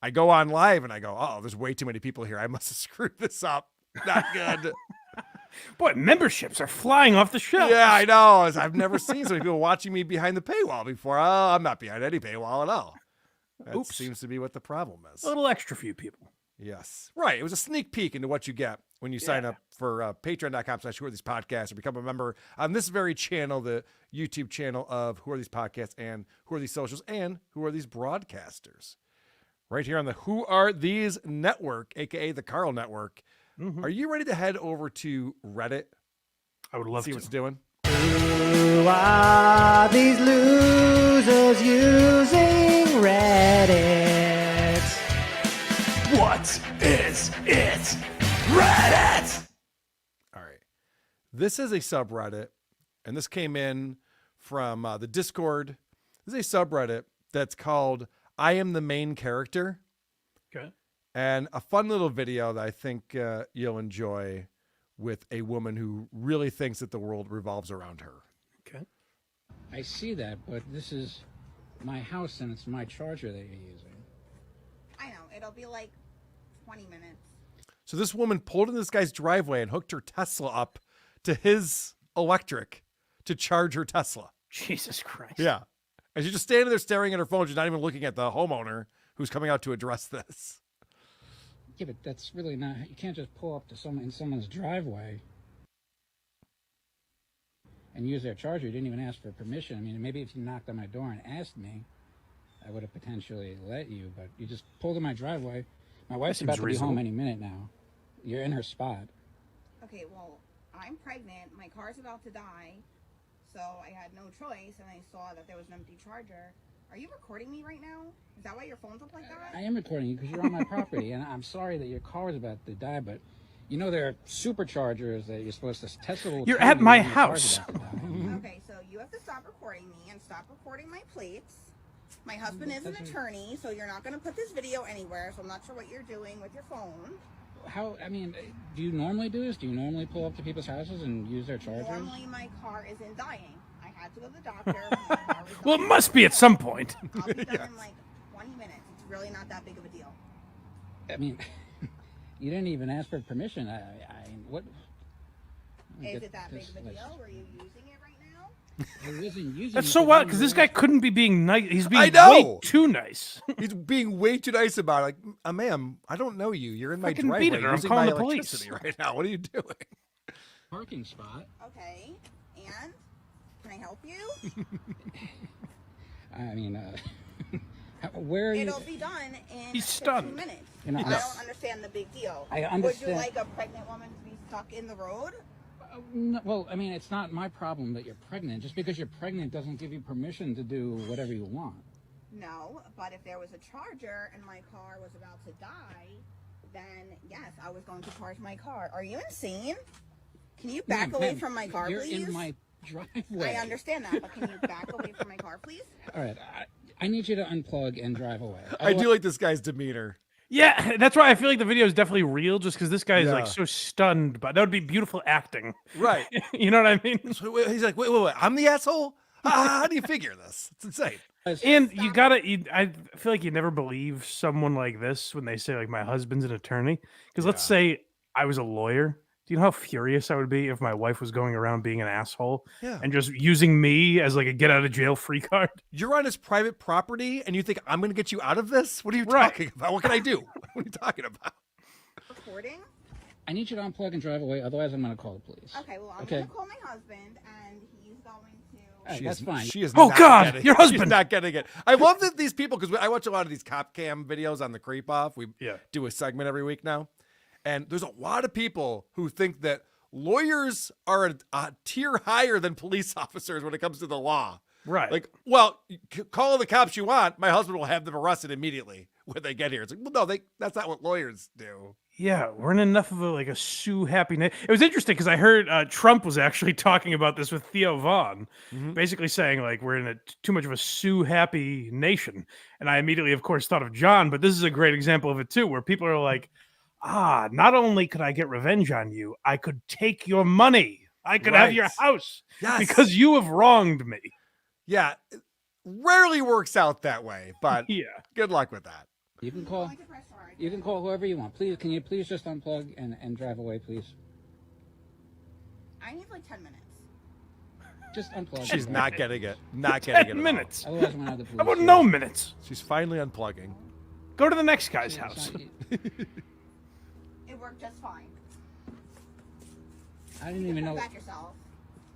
Speaker 5: I go on live and I go, oh, there's way too many people here. I must have screwed this up. Not good.
Speaker 4: Boy, memberships are flying off the shelf.
Speaker 5: Yeah, I know. I've never seen so many people watching me behind the paywall before. Oh, I'm not behind any paywall at all. That seems to be what the problem is.
Speaker 4: A little extra for you people.
Speaker 5: Yes. Right. It was a sneak peek into what you get when you sign up for patreon.com/Who Are These Podcasts or become a member on this very channel, the YouTube channel of Who Are These Podcasts and Who Are These Socials and Who Are These Broadcasters. Right here on the Who Are These Network, a.k.a. the Carl Network. Are you ready to head over to Reddit?
Speaker 4: I would love
Speaker 5: see
Speaker 4: to.
Speaker 5: what's doing.
Speaker 11: Who are these losers using Reddit?
Speaker 6: What is it? Reddit!
Speaker 5: All right. This is a subreddit, and this came in from the Discord. This is a subreddit that's called I Am the Main Character.
Speaker 4: Okay.
Speaker 5: And a fun little video that I think you'll enjoy with a woman who really thinks that the world revolves around her.
Speaker 4: Okay.
Speaker 12: I see that, but this is my house and it's my charger that you're using.
Speaker 2: I know, it'll be like 20 minutes.
Speaker 5: So this woman pulled in this guy's driveway and hooked her Tesla up to his electric to charge her Tesla.
Speaker 4: Jesus Christ.
Speaker 5: Yeah. And she's just standing there staring at her phone. She's not even looking at the homeowner who's coming out to address this.
Speaker 12: Yeah, but that's really not. You can't just pull up to someone in someone's driveway and use their charger. You didn't even ask for permission. I mean, maybe if you knocked on my door and asked me, I would have potentially let you. But you just pulled in my driveway. My wife's about to be home any minute now. You're in her spot.
Speaker 2: Okay, well, I'm pregnant. My car's about to die. So I had no choice, and I saw that there was an empty charger. Are you recording me right now? Is that why your phone's up like that?
Speaker 12: I am recording you because you're on my property, and I'm sorry that your car is about to die, but you know there are superchargers that you're supposed to test.
Speaker 4: You're at my house.
Speaker 2: Okay, so you have to stop recording me and stop recording my plates. My husband is an attorney, so you're not going to put this video anywhere, so I'm not sure what you're doing with your phone.
Speaker 12: How, I mean, do you normally do this? Do you normally pull up to people's houses and use their chargers?
Speaker 2: Normally my car isn't dying. I had to go to the doctor.
Speaker 4: Well, it must be at some point.
Speaker 2: I'll be done in like 20 minutes. It's really not that big of a deal.
Speaker 12: I mean, you didn't even ask for permission. What?
Speaker 2: Is it that big of a deal? Were you using it right now?
Speaker 12: I wasn't using
Speaker 4: That's
Speaker 12: it
Speaker 4: so
Speaker 12: because
Speaker 4: wild
Speaker 12: I'm
Speaker 4: because this
Speaker 12: aware-
Speaker 4: guy couldn't be being nice. He's
Speaker 5: I
Speaker 4: being
Speaker 5: know.
Speaker 4: way too nice.
Speaker 5: He's being way too nice about it. Like, ma'am, I don't know you. You're in my
Speaker 4: Fucking
Speaker 5: driveway
Speaker 4: beat it, or I'm
Speaker 5: using
Speaker 4: calling
Speaker 5: my
Speaker 4: the police.
Speaker 5: electricity right now. What are you doing?
Speaker 12: Parking spot.
Speaker 2: Okay. And can I help you?
Speaker 12: I mean, where are you?
Speaker 2: It'll be done in
Speaker 4: He's
Speaker 2: 15
Speaker 4: stunned.
Speaker 2: minutes.
Speaker 12: You know,
Speaker 2: I don't understand the big deal.
Speaker 12: I
Speaker 2: Would
Speaker 12: understand.
Speaker 2: you like a pregnant woman to be stuck in the road?
Speaker 12: No, well, I mean, it's not my problem that you're pregnant. Just because you're pregnant doesn't give you permission to do whatever you want.
Speaker 2: No, but if there was a charger and my car was about to die, then yes, I was going to charge my car. Are you insane? Can you back away from my car,
Speaker 12: you're
Speaker 2: please?
Speaker 12: in my driveway.
Speaker 2: I understand that, but can you back away from my car, please?
Speaker 12: All right, I need you to unplug and drive away.
Speaker 5: I do like this guy's demeanor.
Speaker 4: Yeah, that's why I feel like the video is definitely real, just because this guy is like
Speaker 5: Yeah.
Speaker 4: so stunned. But that would be beautiful acting,
Speaker 5: Right.
Speaker 4: you know what I mean?
Speaker 5: So he's like, wait, I'm the asshole? How do you figure this? It's insane.
Speaker 4: And you gotta, I feel like you never believe someone like this when they say like my husband's an attorney. Because let's say I was a lawyer. Do you know how furious I would be if my wife was going around being an asshole
Speaker 5: Yeah.
Speaker 4: and just using me as like a get out of jail free card?
Speaker 5: You're on his private property and you think I'm going to get you out of this? What are you
Speaker 4: Right.
Speaker 5: talking about? What can I do? What are you talking about?
Speaker 2: Recording?
Speaker 12: I need you to unplug and drive away. Otherwise, I'm going to call the police.
Speaker 2: Okay, well, I'm
Speaker 12: Okay.
Speaker 2: going to call my husband, and he's going to...
Speaker 12: All right, that's fine.
Speaker 5: She is
Speaker 4: Oh,
Speaker 5: not
Speaker 4: God,
Speaker 5: getting
Speaker 4: your
Speaker 5: it. She's
Speaker 4: husband.
Speaker 5: not getting it. I love that these people, because I watch a lot of these cop cam videos on the Creep Off. We do a segment every week now. And there's a lot of people who think that lawyers are a tier higher than police officers when it comes to the law.
Speaker 4: Right.
Speaker 5: Like, well, call the cops you want. My husband will have them arrested immediately when they get here. It's like, well, no, that's not what lawyers do.
Speaker 4: Yeah, we're in enough of a sue happy night. It was interesting because I heard Trump was actually talking about this with Theo Vaughn, basically saying like we're in too much of a sue happy nation. And I immediately, of course, thought of John, but this is a great example of it too, where people are like, not only could I get revenge on you, I could take your money. I could have your house because you have wronged me.
Speaker 5: Yeah, it rarely works out that way, but
Speaker 4: yeah,
Speaker 5: good luck with that.
Speaker 12: You can call. You can call whoever you want. Please, can you please just unplug and drive away, please?
Speaker 2: I need like 10 minutes.
Speaker 12: Just unplug.
Speaker 5: She's not getting it. Not getting it.
Speaker 4: 10 minutes.
Speaker 12: Otherwise, I'm gonna have the police.
Speaker 4: How about
Speaker 12: here.
Speaker 4: no minutes?
Speaker 5: She's finally unplugging.
Speaker 4: Go to the next guy's house.
Speaker 2: It worked just fine.
Speaker 12: I didn't
Speaker 2: You
Speaker 12: even
Speaker 2: can put
Speaker 12: know.
Speaker 2: it back yourself.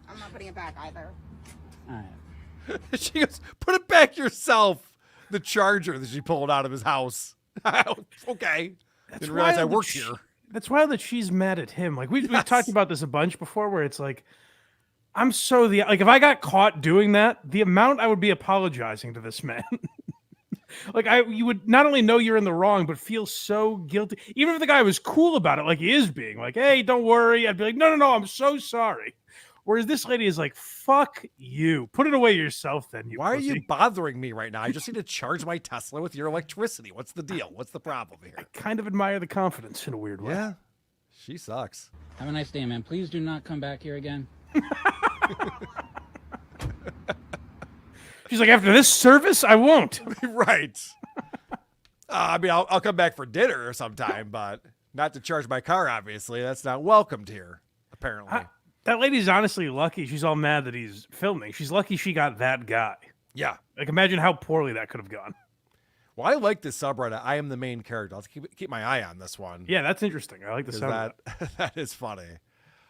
Speaker 2: I'm not putting it back either.
Speaker 12: All right.
Speaker 5: She goes, put it back yourself. The charger that she pulled out of his house. Okay. Didn't realize I
Speaker 4: wild that
Speaker 5: worked
Speaker 4: she-
Speaker 5: here.
Speaker 4: That's wild that she's mad at him. Like we've talked about this a bunch before, where it's like, I'm so like if I got caught doing that, the amount I would be apologizing to this man. Like you would not only know you're in the wrong, but feel so guilty. Even if the guy was cool about it, like he is being, like, hey, don't worry. I'd be like, no, I'm so sorry. Whereas this lady is like, fuck you. Put it away yourself then, you
Speaker 5: Why are
Speaker 4: pussy.
Speaker 5: you bothering me right now? I just need to charge my Tesla with your electricity. What's the deal? What's the problem here?
Speaker 4: Kind of admire the confidence in a weird way.
Speaker 5: Yeah, she sucks.
Speaker 12: Have a nice day, man. Please do not come back here again.
Speaker 4: She's like, after this service, I won't.
Speaker 5: Right. I mean, I'll come back for dinner sometime, but not to charge my car, obviously. That's not welcomed here, apparently.
Speaker 4: That lady's honestly lucky. She's all mad that he's filming. She's lucky she got that guy.
Speaker 5: Yeah.
Speaker 4: Like, imagine how poorly that could have gone.
Speaker 5: Well, I like this subreddit. I am the main character. I'll keep my eye on this one.
Speaker 4: Yeah, that's interesting. I like the sound of
Speaker 5: that. That is funny.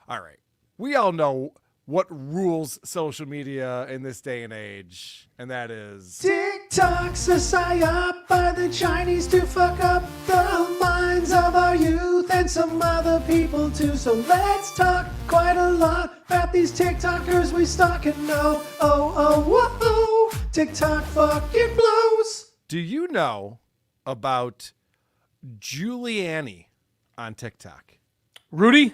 Speaker 5: All right. We all know what rules social media in this day and age, and that is
Speaker 11: TikTok's a psyop by the Chinese to fuck up the minds of our youth and some other people too. So let's talk quite a lot about these TikTokers we stalk and know. Oh, TikTok fucking blows.
Speaker 5: Do you know about Giuliani on TikTok?
Speaker 4: Rudy?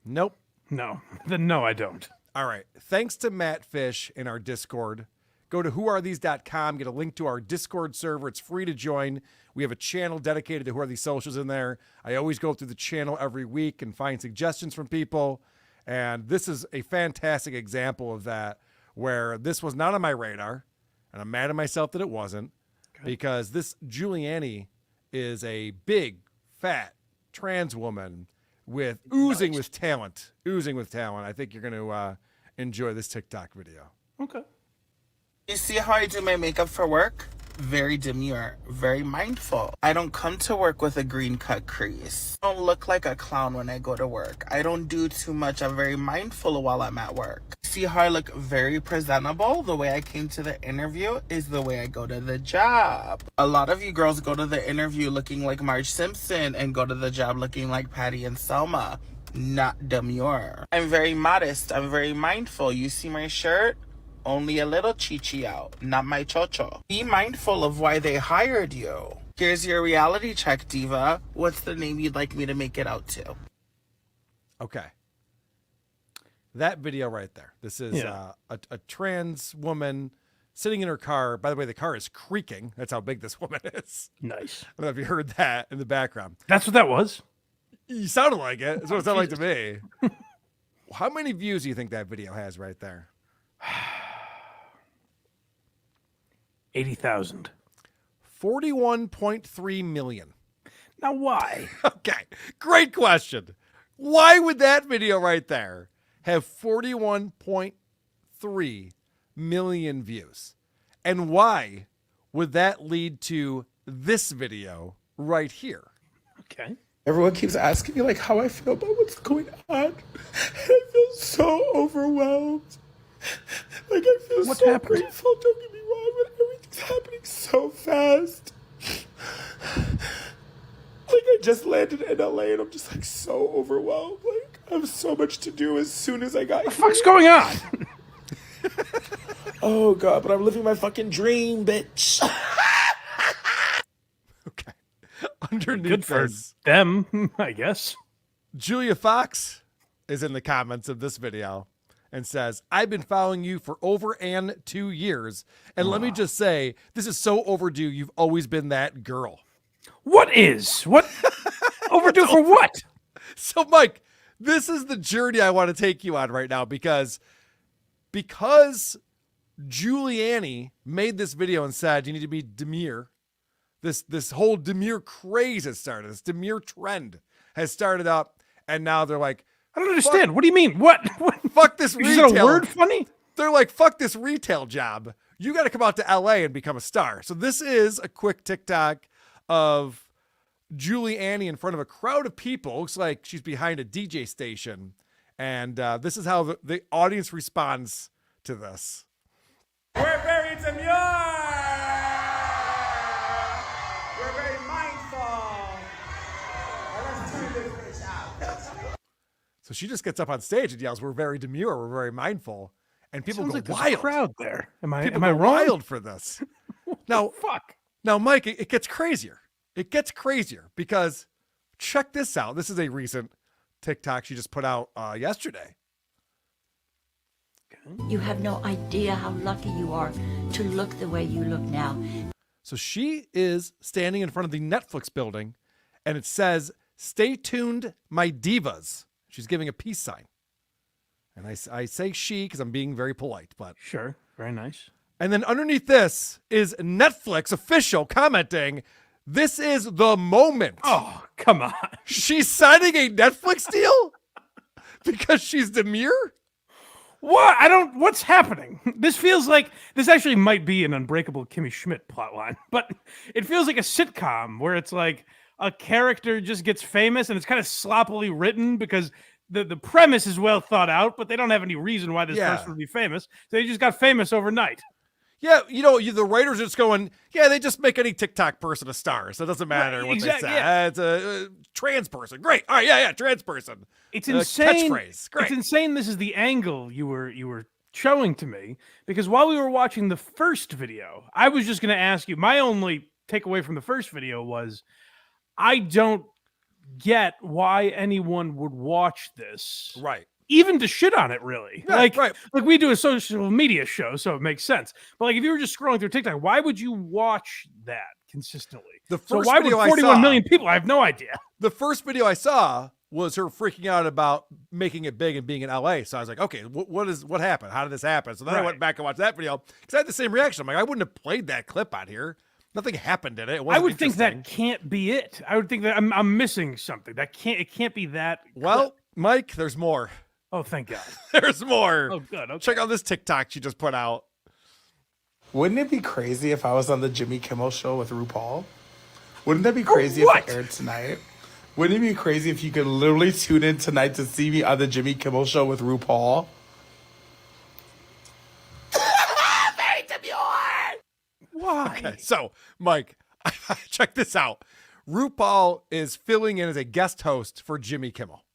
Speaker 5: Nope.
Speaker 4: No. Then no, I don't.
Speaker 5: All right. Thanks to Matt Fish in our Discord. Go to whoarethese.com, get a link to our Discord server. It's free to join. We have a channel dedicated to Who Are These Socials in there. I always go through the channel every week and find suggestions from people. And this is a fantastic example of that, where this was not on my radar. And I'm mad at myself that it wasn't, because this Giuliani is a big, fat, trans woman with oozing with talent. Oozing with talent. I think you're going to enjoy this TikTok video.
Speaker 4: Okay.
Speaker 9: You see how I do my makeup for work? Very demure, very mindful. I don't come to work with a green cut crease. I don't look like a clown when I go to work. I don't do too much. I'm very mindful while I'm at work. See how I look very presentable? The way I came to the interview is the way I go to the job. A lot of you girls go to the interview looking like Marge Simpson and go to the job looking like Patty and Selma. Not demure. I'm very modest. I'm very mindful. You see my shirt? Only a little chichi out, not my chocho. Be mindful of why they hired you. Here's your reality check, diva. What's the name you'd like me to make it out to?
Speaker 5: Okay. That video right there. This is a trans woman sitting in her car. By the way, the car is creaking. That's how big this woman is.
Speaker 4: Nice.
Speaker 5: I don't know if you heard that in the background.
Speaker 4: That's what that was?
Speaker 5: You sounded like it. That's what it sounded like to me. How many views do you think that video has right there?
Speaker 4: 80,000.
Speaker 5: 41.3 million.
Speaker 4: Now why?
Speaker 5: Okay, great question. Why would that video right there have 41.3 million views? And why would that lead to this video right here?
Speaker 4: Okay.
Speaker 9: Everyone keeps asking me like how I feel about what's going on. And I feel so overwhelmed. Like I feel
Speaker 4: What's
Speaker 9: so
Speaker 4: happened?
Speaker 9: grateful, don't get me wrong, but everything's happening so fast. Like I just landed in LA and I'm just like so overwhelmed. Like I have so much to do as soon as I got here.
Speaker 4: What the fuck's going on?
Speaker 9: Oh God, but I'm living my fucking dream, bitch.
Speaker 5: Okay. Underneath
Speaker 4: Good for
Speaker 5: this,
Speaker 4: them, I guess.
Speaker 5: Julia Fox is in the comments of this video and says, I've been following you for over 2 years. And let me just say, this is so overdue. You've always been that girl.
Speaker 4: What is? What? Overdue for what?
Speaker 5: So, Mike, this is the journey I want to take you on right now because Giuliani made this video and said you need to be demure. This whole demure craze has started. This demure trend has started up, and now they're like,
Speaker 4: I don't understand. What do you mean? What?
Speaker 5: Fuck this retail.
Speaker 4: Is it a word funny?
Speaker 5: They're like, fuck this retail job. You got to come out to LA and become a star. So this is a quick TikTok of Giuliani in front of a crowd of people. Looks like she's behind a DJ station. And this is how the audience responds to this.
Speaker 13: We're very demure. We're very mindful. Let's turn this bitch out.
Speaker 5: So she just gets up on stage and yells, we're very demure, we're very mindful. And people
Speaker 4: Sounds
Speaker 5: go
Speaker 4: like there's a
Speaker 5: wild.
Speaker 4: crowd there. Am I
Speaker 5: People
Speaker 4: wrong?
Speaker 5: wild for this. Now,
Speaker 4: fuck.
Speaker 5: Now, Mike, it gets crazier. It gets crazier because check this out. This is a recent TikTok she just put out yesterday.
Speaker 14: You have no idea how lucky you are to look the way you look now.
Speaker 5: So she is standing in front of the Netflix building and it says, stay tuned, my divas. She's giving a peace sign. And I say she because I'm being very polite, but
Speaker 4: sure, very nice.
Speaker 5: And then underneath this is Netflix official commenting, this is the moment.
Speaker 4: Oh, come on.
Speaker 5: She's signing a Netflix deal because she's demure?
Speaker 4: What? What's happening? This feels like, this actually might be an Unbreakable Kimmy Schmidt plotline, but it feels like a sitcom where it's like a character just gets famous and it's kind of sloppily written because the premise is well thought out, but they don't have any reason why this person would be famous. So they just got famous overnight.
Speaker 5: Yeah, the writers are just going, they just make any TikTok person a star, so it doesn't matter what they say.
Speaker 4: Yeah.
Speaker 5: It's a trans person. Great. All right, trans person.
Speaker 4: It's insane.
Speaker 5: Catchphrase. Great.
Speaker 4: It's insane this is the angle you were showing to me, because while we were watching the first video, I was just going to ask you, my only takeaway from the first video was, I don't get why anyone would watch this.
Speaker 5: Right.
Speaker 4: Even to shit on it, really.
Speaker 5: Yeah,
Speaker 4: like
Speaker 5: right.
Speaker 4: we do a social media show, so it makes sense. But like, if you were just scrolling through TikTok, why would you watch that consistently?
Speaker 5: So
Speaker 4: why would 41 million people? I have no idea.
Speaker 5: The first video I saw was her freaking out about making it big and being in LA. So I was like, okay, what happened? How did this happen? So then I went back and watched that video because I had the same reaction. I'm like, I wouldn't have played that clip out here. Nothing happened in it. It
Speaker 4: I
Speaker 5: wasn't
Speaker 4: would think
Speaker 5: interesting.
Speaker 4: that can't be it. I would think that I'm missing something. It can't be that.
Speaker 5: Well, Mike, there's more.
Speaker 4: Oh, thank God.
Speaker 5: There's more.
Speaker 4: Oh, good. Okay.
Speaker 5: Check out this TikTok she just put out.
Speaker 15: Wouldn't it be crazy if I was on the Jimmy Kimmel show with RuPaul? Wouldn't that be crazy if it aired tonight? Wouldn't it be crazy if you could literally tune in tonight to see me on the Jimmy Kimmel show with RuPaul?
Speaker 9: Very demure.
Speaker 4: Why?
Speaker 5: Okay, so, Mike, check this out. RuPaul is filling in as a guest host for Jimmy Kimmel.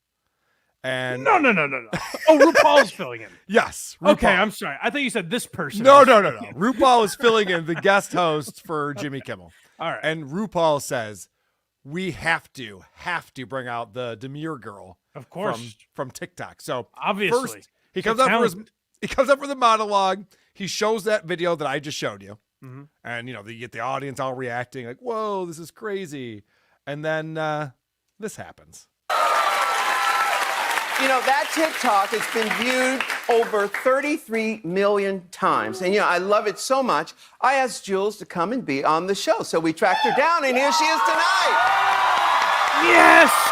Speaker 5: And
Speaker 4: No. Oh, RuPaul's filling in.
Speaker 5: Yes.
Speaker 4: Okay,
Speaker 5: RuPaul.
Speaker 4: I'm sorry. I thought you said this person.
Speaker 5: No. RuPaul is filling in the guest host for Jimmy Kimmel.
Speaker 4: All right.
Speaker 5: And RuPaul says, we have to bring out the demure girl.
Speaker 4: Of course.
Speaker 5: From TikTok. So
Speaker 4: Obviously.
Speaker 5: first, he comes up for the monologue. He shows that video that I just showed you.
Speaker 4: Mm-hmm.
Speaker 5: And, you get the audience all reacting like, whoa, this is crazy. And then this happens.
Speaker 16: That TikTok has been viewed over 33 million times. And, I love it so much. I asked Jules to come and be on the show. So we tracked her down, and here she is tonight.
Speaker 4: Yes!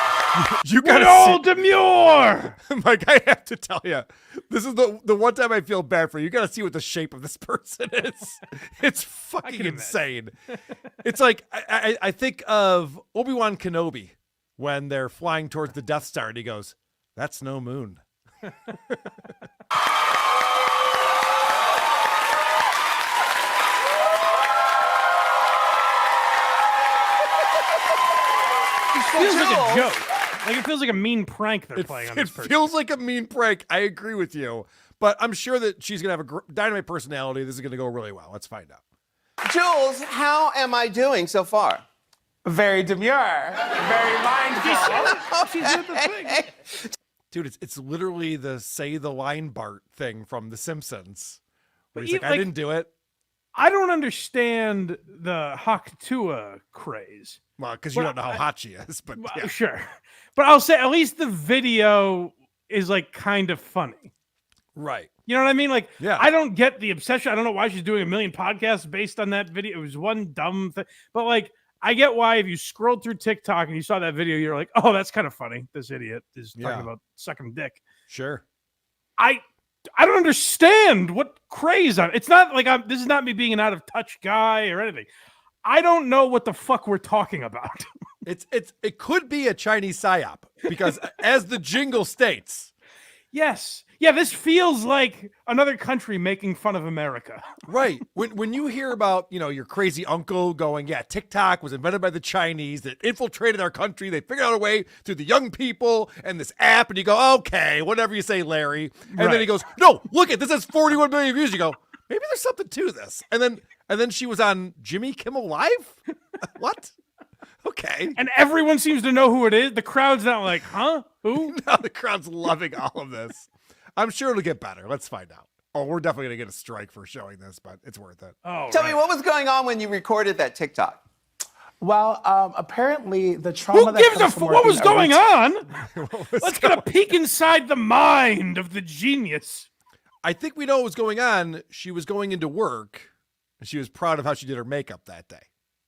Speaker 5: You gotta
Speaker 4: old demure!
Speaker 5: Mike, I have to tell you, this is the one time I feel bad for you. You got to see what the shape of this person is. It's fucking insane. It's like, I think of Obi-Wan Kenobi when they're flying towards the Death Star, and he goes, "That's no moon."
Speaker 4: It feels like a joke. Like it feels like a mean prank they're playing on this person.
Speaker 5: It feels like a mean prank. I agree with you. But I'm sure that she's going to have a dynamite personality. This is going to go really well. Let's find out.
Speaker 16: Jules, how am I doing so far?
Speaker 15: Very demure. Very mindful.
Speaker 4: She's doing the thing.
Speaker 5: Dude, it's literally the say the line Bart thing from The Simpsons. Where
Speaker 4: But
Speaker 5: he's like, I didn't do it.
Speaker 4: I don't understand the Haktua craze.
Speaker 5: Well, because you don't know how hot she is. But yeah.
Speaker 4: Sure. But I'll say at least the video is like kind of funny.
Speaker 5: Right.
Speaker 4: You know what I mean? Like,
Speaker 5: yeah.
Speaker 4: I don't get the obsession. I don't know why she's doing a million podcasts based on that video. It was one dumb thing. But like, I get why if you scrolled through TikTok and you saw that video, you're like, oh, that's kind of funny. This idiot is talking about sucking dick.
Speaker 5: Sure.
Speaker 4: I don't understand what craze on. It's not like this is not me being an out of touch guy or anything. I don't know what the fuck we're talking about.
Speaker 5: It could be a Chinese psyop because as the jingle states.
Speaker 4: Yes. Yeah, this feels like another country making fun of America.
Speaker 5: Right. When you hear about, your crazy uncle going, yeah, TikTok was invented by the Chinese that infiltrated our country. They figured out a way through the young people and this app. And you go, okay, whatever you say, Larry. And then he goes, no, look this has 41 million views. You go, maybe there's something to this. And then she was on Jimmy Kimmel Live? What? Okay.
Speaker 4: And everyone seems to know who it is. The crowd's not like, huh? Who?
Speaker 5: No, the crowd's loving all of this. I'm sure it'll get better. Let's find out. Oh, we're definitely going to get a strike for showing this, but it's worth it.
Speaker 4: Oh,
Speaker 16: Tell me, what was going on when you recorded that TikTok?
Speaker 15: Well, apparently the trauma
Speaker 4: Who
Speaker 15: that
Speaker 4: gives a
Speaker 15: comes from
Speaker 4: what was
Speaker 15: working
Speaker 4: going on?
Speaker 5: What was
Speaker 4: Let's get a peek inside the mind of the genius.
Speaker 5: I think we know what was going on. She was going into work, and she was proud of how she did her makeup that day.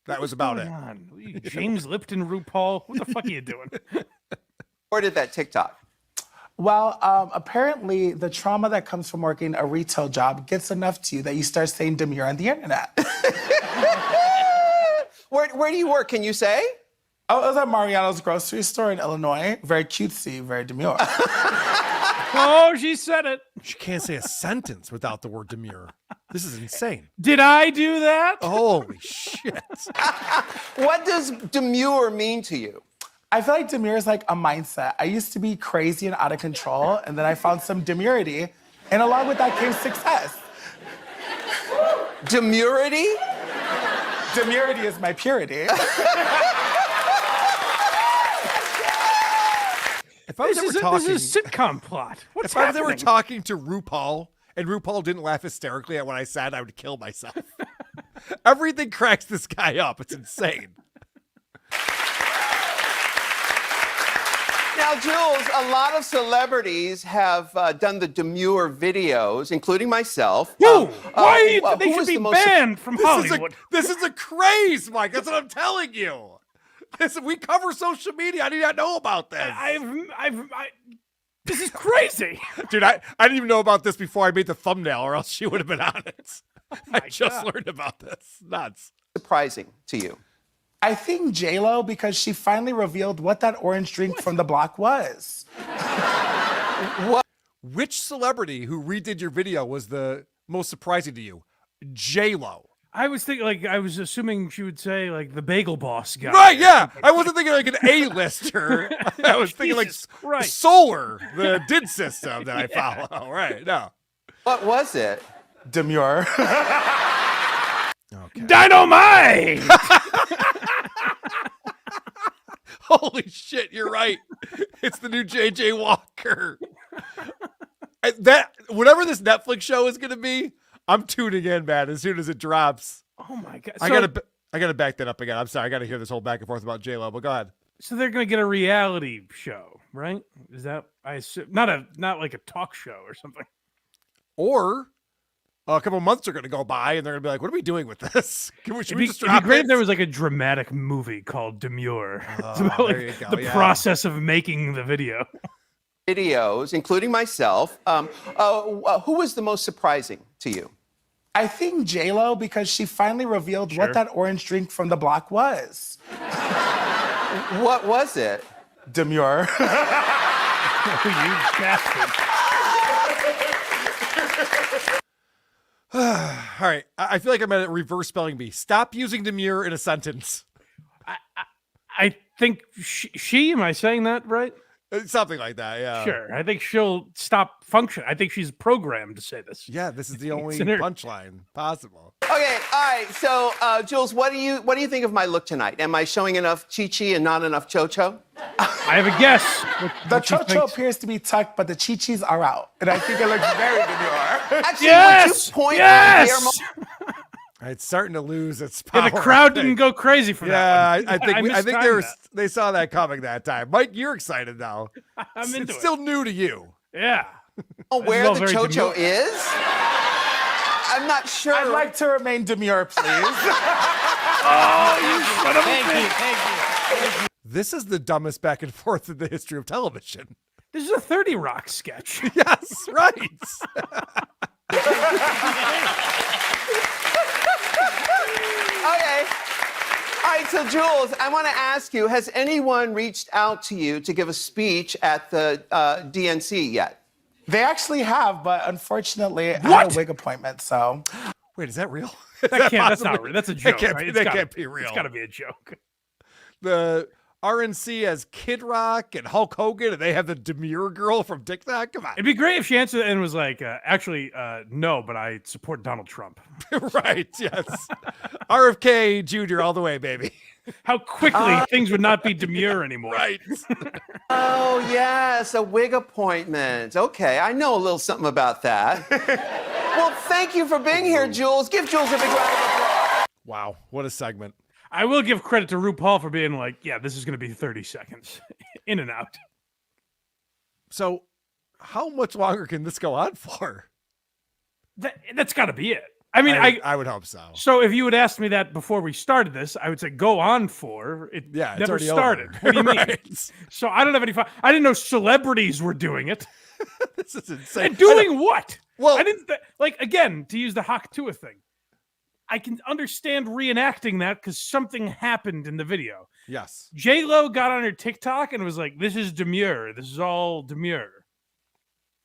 Speaker 5: That was about it.
Speaker 4: On? James Lipton, RuPaul. What the fuck are you doing?
Speaker 16: Recorded that TikTok.
Speaker 15: Well, apparently the trauma that comes from working a retail job gets enough to you that you start saying demure on the internet.
Speaker 16: Where do you work? Can you say?
Speaker 15: Oh, it was at Mariano's grocery store in Illinois. Very cutesy, very demure.
Speaker 4: Oh, she said it.
Speaker 5: She can't say a sentence without the word demure. This is insane.
Speaker 4: Did I do that?
Speaker 5: Holy shit.
Speaker 16: What does demure mean to you?
Speaker 15: I feel like demure is like a mindset. I used to be crazy and out of control, and then I found some demurity, and along with that came success.
Speaker 16: Demurity?
Speaker 15: Demurity is my purity.
Speaker 5: If I was
Speaker 4: This is a sitcom plot. What's
Speaker 5: if I was
Speaker 4: happening?
Speaker 5: ever talking to RuPaul and RuPaul didn't laugh hysterically at what I said, I would kill myself. Everything cracks this guy up. It's insane.
Speaker 16: Now, Jules, a lot of celebrities have done the demure videos, including myself.
Speaker 4: Who? Why? They
Speaker 16: who
Speaker 4: should
Speaker 16: was
Speaker 4: be
Speaker 16: the most
Speaker 4: banned from Hollywood.
Speaker 5: This is a craze, Mike. That's what I'm telling you. We cover social media. I did not know about this.
Speaker 4: This is crazy.
Speaker 5: Dude, I didn't even know about this before I made the thumbnail, or else she would have been on it. I just learned about this. Nuts.
Speaker 16: Surprising to you?
Speaker 15: I think J-Lo, because she finally revealed what that orange drink from the block was.
Speaker 5: Which celebrity who redid your video was the most surprising to you? J-Lo.
Speaker 4: I was thinking, I was assuming she would say, the Bagel Boss guy.
Speaker 5: Right, yeah. I wasn't thinking like an A-lister. I was thinking like Solar, the DID system that I follow. Right, no.
Speaker 16: What was it?
Speaker 15: Demure.
Speaker 5: Okay.
Speaker 4: Dynamite!
Speaker 5: Holy shit, you're right. It's the new JJ Walker. Whatever this Netflix show is going to be, I'm tuning in, man, as soon as it drops.
Speaker 4: Oh my God.
Speaker 5: I gotta back that up again. I'm sorry. I gotta hear this whole back and forth about J-Lo, but go ahead.
Speaker 4: So they're going to get a reality show, right? Is that, I assume, not like a talk show or something.
Speaker 5: Or a couple months are going to go by and they're going to be like, what are we doing with this?
Speaker 4: It'd be great if there was like a dramatic movie called Demure. It's about the process of making the video.
Speaker 16: Videos, including myself. Who was the most surprising to you?
Speaker 15: I think J-Lo, because she finally revealed what that orange drink from the block was.
Speaker 16: What was it?
Speaker 15: Demure.
Speaker 4: You bastard.
Speaker 5: All right. I feel like I'm at reverse spelling bee. Stop using demure in a sentence.
Speaker 4: I think she, am I saying that right?
Speaker 5: Something like that, yeah.
Speaker 4: Sure. I think she'll stop function. I think she's programmed to say this.
Speaker 5: Yeah, this is the only punchline possible.
Speaker 16: Okay, all right. So, Jules, what do you think of my look tonight? Am I showing enough chi-chi and not enough cho-cho?
Speaker 4: I have a guess.
Speaker 15: The cho-cho appears to be tucked, but the chi-chis are out. And I think it looks very demure.
Speaker 16: Actually, would you point
Speaker 5: It's starting to lose its power.
Speaker 4: Yeah, the crowd didn't go crazy for that one.
Speaker 5: I think they saw that coming that time. Mike, you're excited now.
Speaker 4: I'm into it.
Speaker 5: It's still new to you.
Speaker 4: Yeah.
Speaker 16: Oh, where the cho-cho is? I'm not sure.
Speaker 15: I'd like to remain demure, please.
Speaker 4: Oh, you son of a bitch.
Speaker 6: Thank you.
Speaker 5: This is the dumbest back and forth in the history of television.
Speaker 4: This is a 30 Rock sketch.
Speaker 5: Yes, right.
Speaker 16: Okay. All right, so Jules, I want to ask you, has anyone reached out to you to give a speech at the DNC yet?
Speaker 15: They actually have, but unfortunately, I had a wig appointment, so.
Speaker 5: Wait, is that real?
Speaker 4: That's not real. That's a joke.
Speaker 5: That can't be real.
Speaker 4: It's got to be a joke.
Speaker 5: The RNC has Kid Rock and Hulk Hogan, and they have the demure girl from TikTok. Come on.
Speaker 4: It'd be great if she answered and was like, actually, no, but I support Donald Trump.
Speaker 5: Right, yes. RFK Jr. all the way, baby.
Speaker 4: How quickly things would not be demure anymore.
Speaker 5: Right.
Speaker 16: Oh, yes, a wig appointment. Okay, I know a little something about that. Well, thank you for being here, Jules. Give Jules a big round of applause.
Speaker 5: Wow, what a segment.
Speaker 4: I will give credit to RuPaul for being like, yeah, this is going to be 30 seconds. In and out.
Speaker 5: So how much longer can this go on for?
Speaker 4: That's got to be it. I mean,
Speaker 5: I would hope so.
Speaker 4: So if you had asked me that before we started this, I would say go on for. It never started.
Speaker 5: Over.
Speaker 4: What do you mean?
Speaker 5: Right.
Speaker 4: So I don't have any fun. I didn't know celebrities were doing it.
Speaker 5: This is insane.
Speaker 4: And doing what?
Speaker 5: Well,
Speaker 4: I didn't again, to use the Hawk Tua thing. I can understand reenacting that because something happened in the video.
Speaker 5: Yes.
Speaker 4: J-Lo got on her TikTok and was like, this is demure. This is all demure.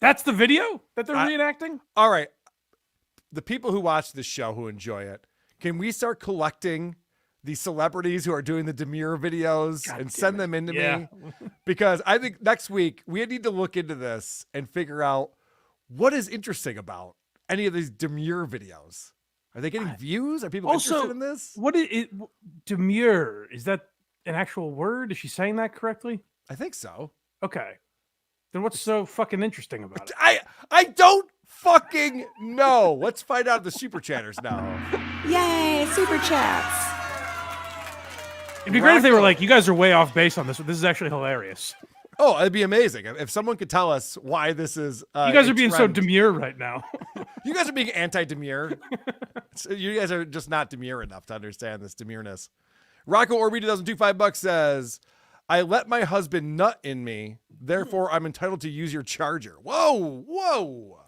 Speaker 4: That's the video that they're reenacting?
Speaker 5: All right. The people who watch this show, who enjoy it, can we start collecting the celebrities who are doing the demure videos and send them into me? Because I think next week we need to look into this and figure out what is interesting about any of these demure videos. Are they getting views? Are people interested in this?
Speaker 4: What is it? Demure? Is that an actual word? Is she saying that correctly?
Speaker 5: I think so.
Speaker 4: Okay. Then what's so fucking interesting about it?
Speaker 5: I don't fucking know. Let's find out the super chatters now.
Speaker 17: Yay, super chats.
Speaker 4: It'd be great if they were like, you guys are way off base on this. This is actually hilarious.
Speaker 5: Oh, it'd be amazing if someone could tell us why this is.
Speaker 4: You guys
Speaker 5: a
Speaker 4: are being
Speaker 5: trend.
Speaker 4: so demure right now.
Speaker 5: You guys are being anti-demure. You guys are just not demure enough to understand this demureness. Rocco Orby 2002 $5 says, "I let my husband nut in me, therefore I'm entitled to use your charger." Whoa!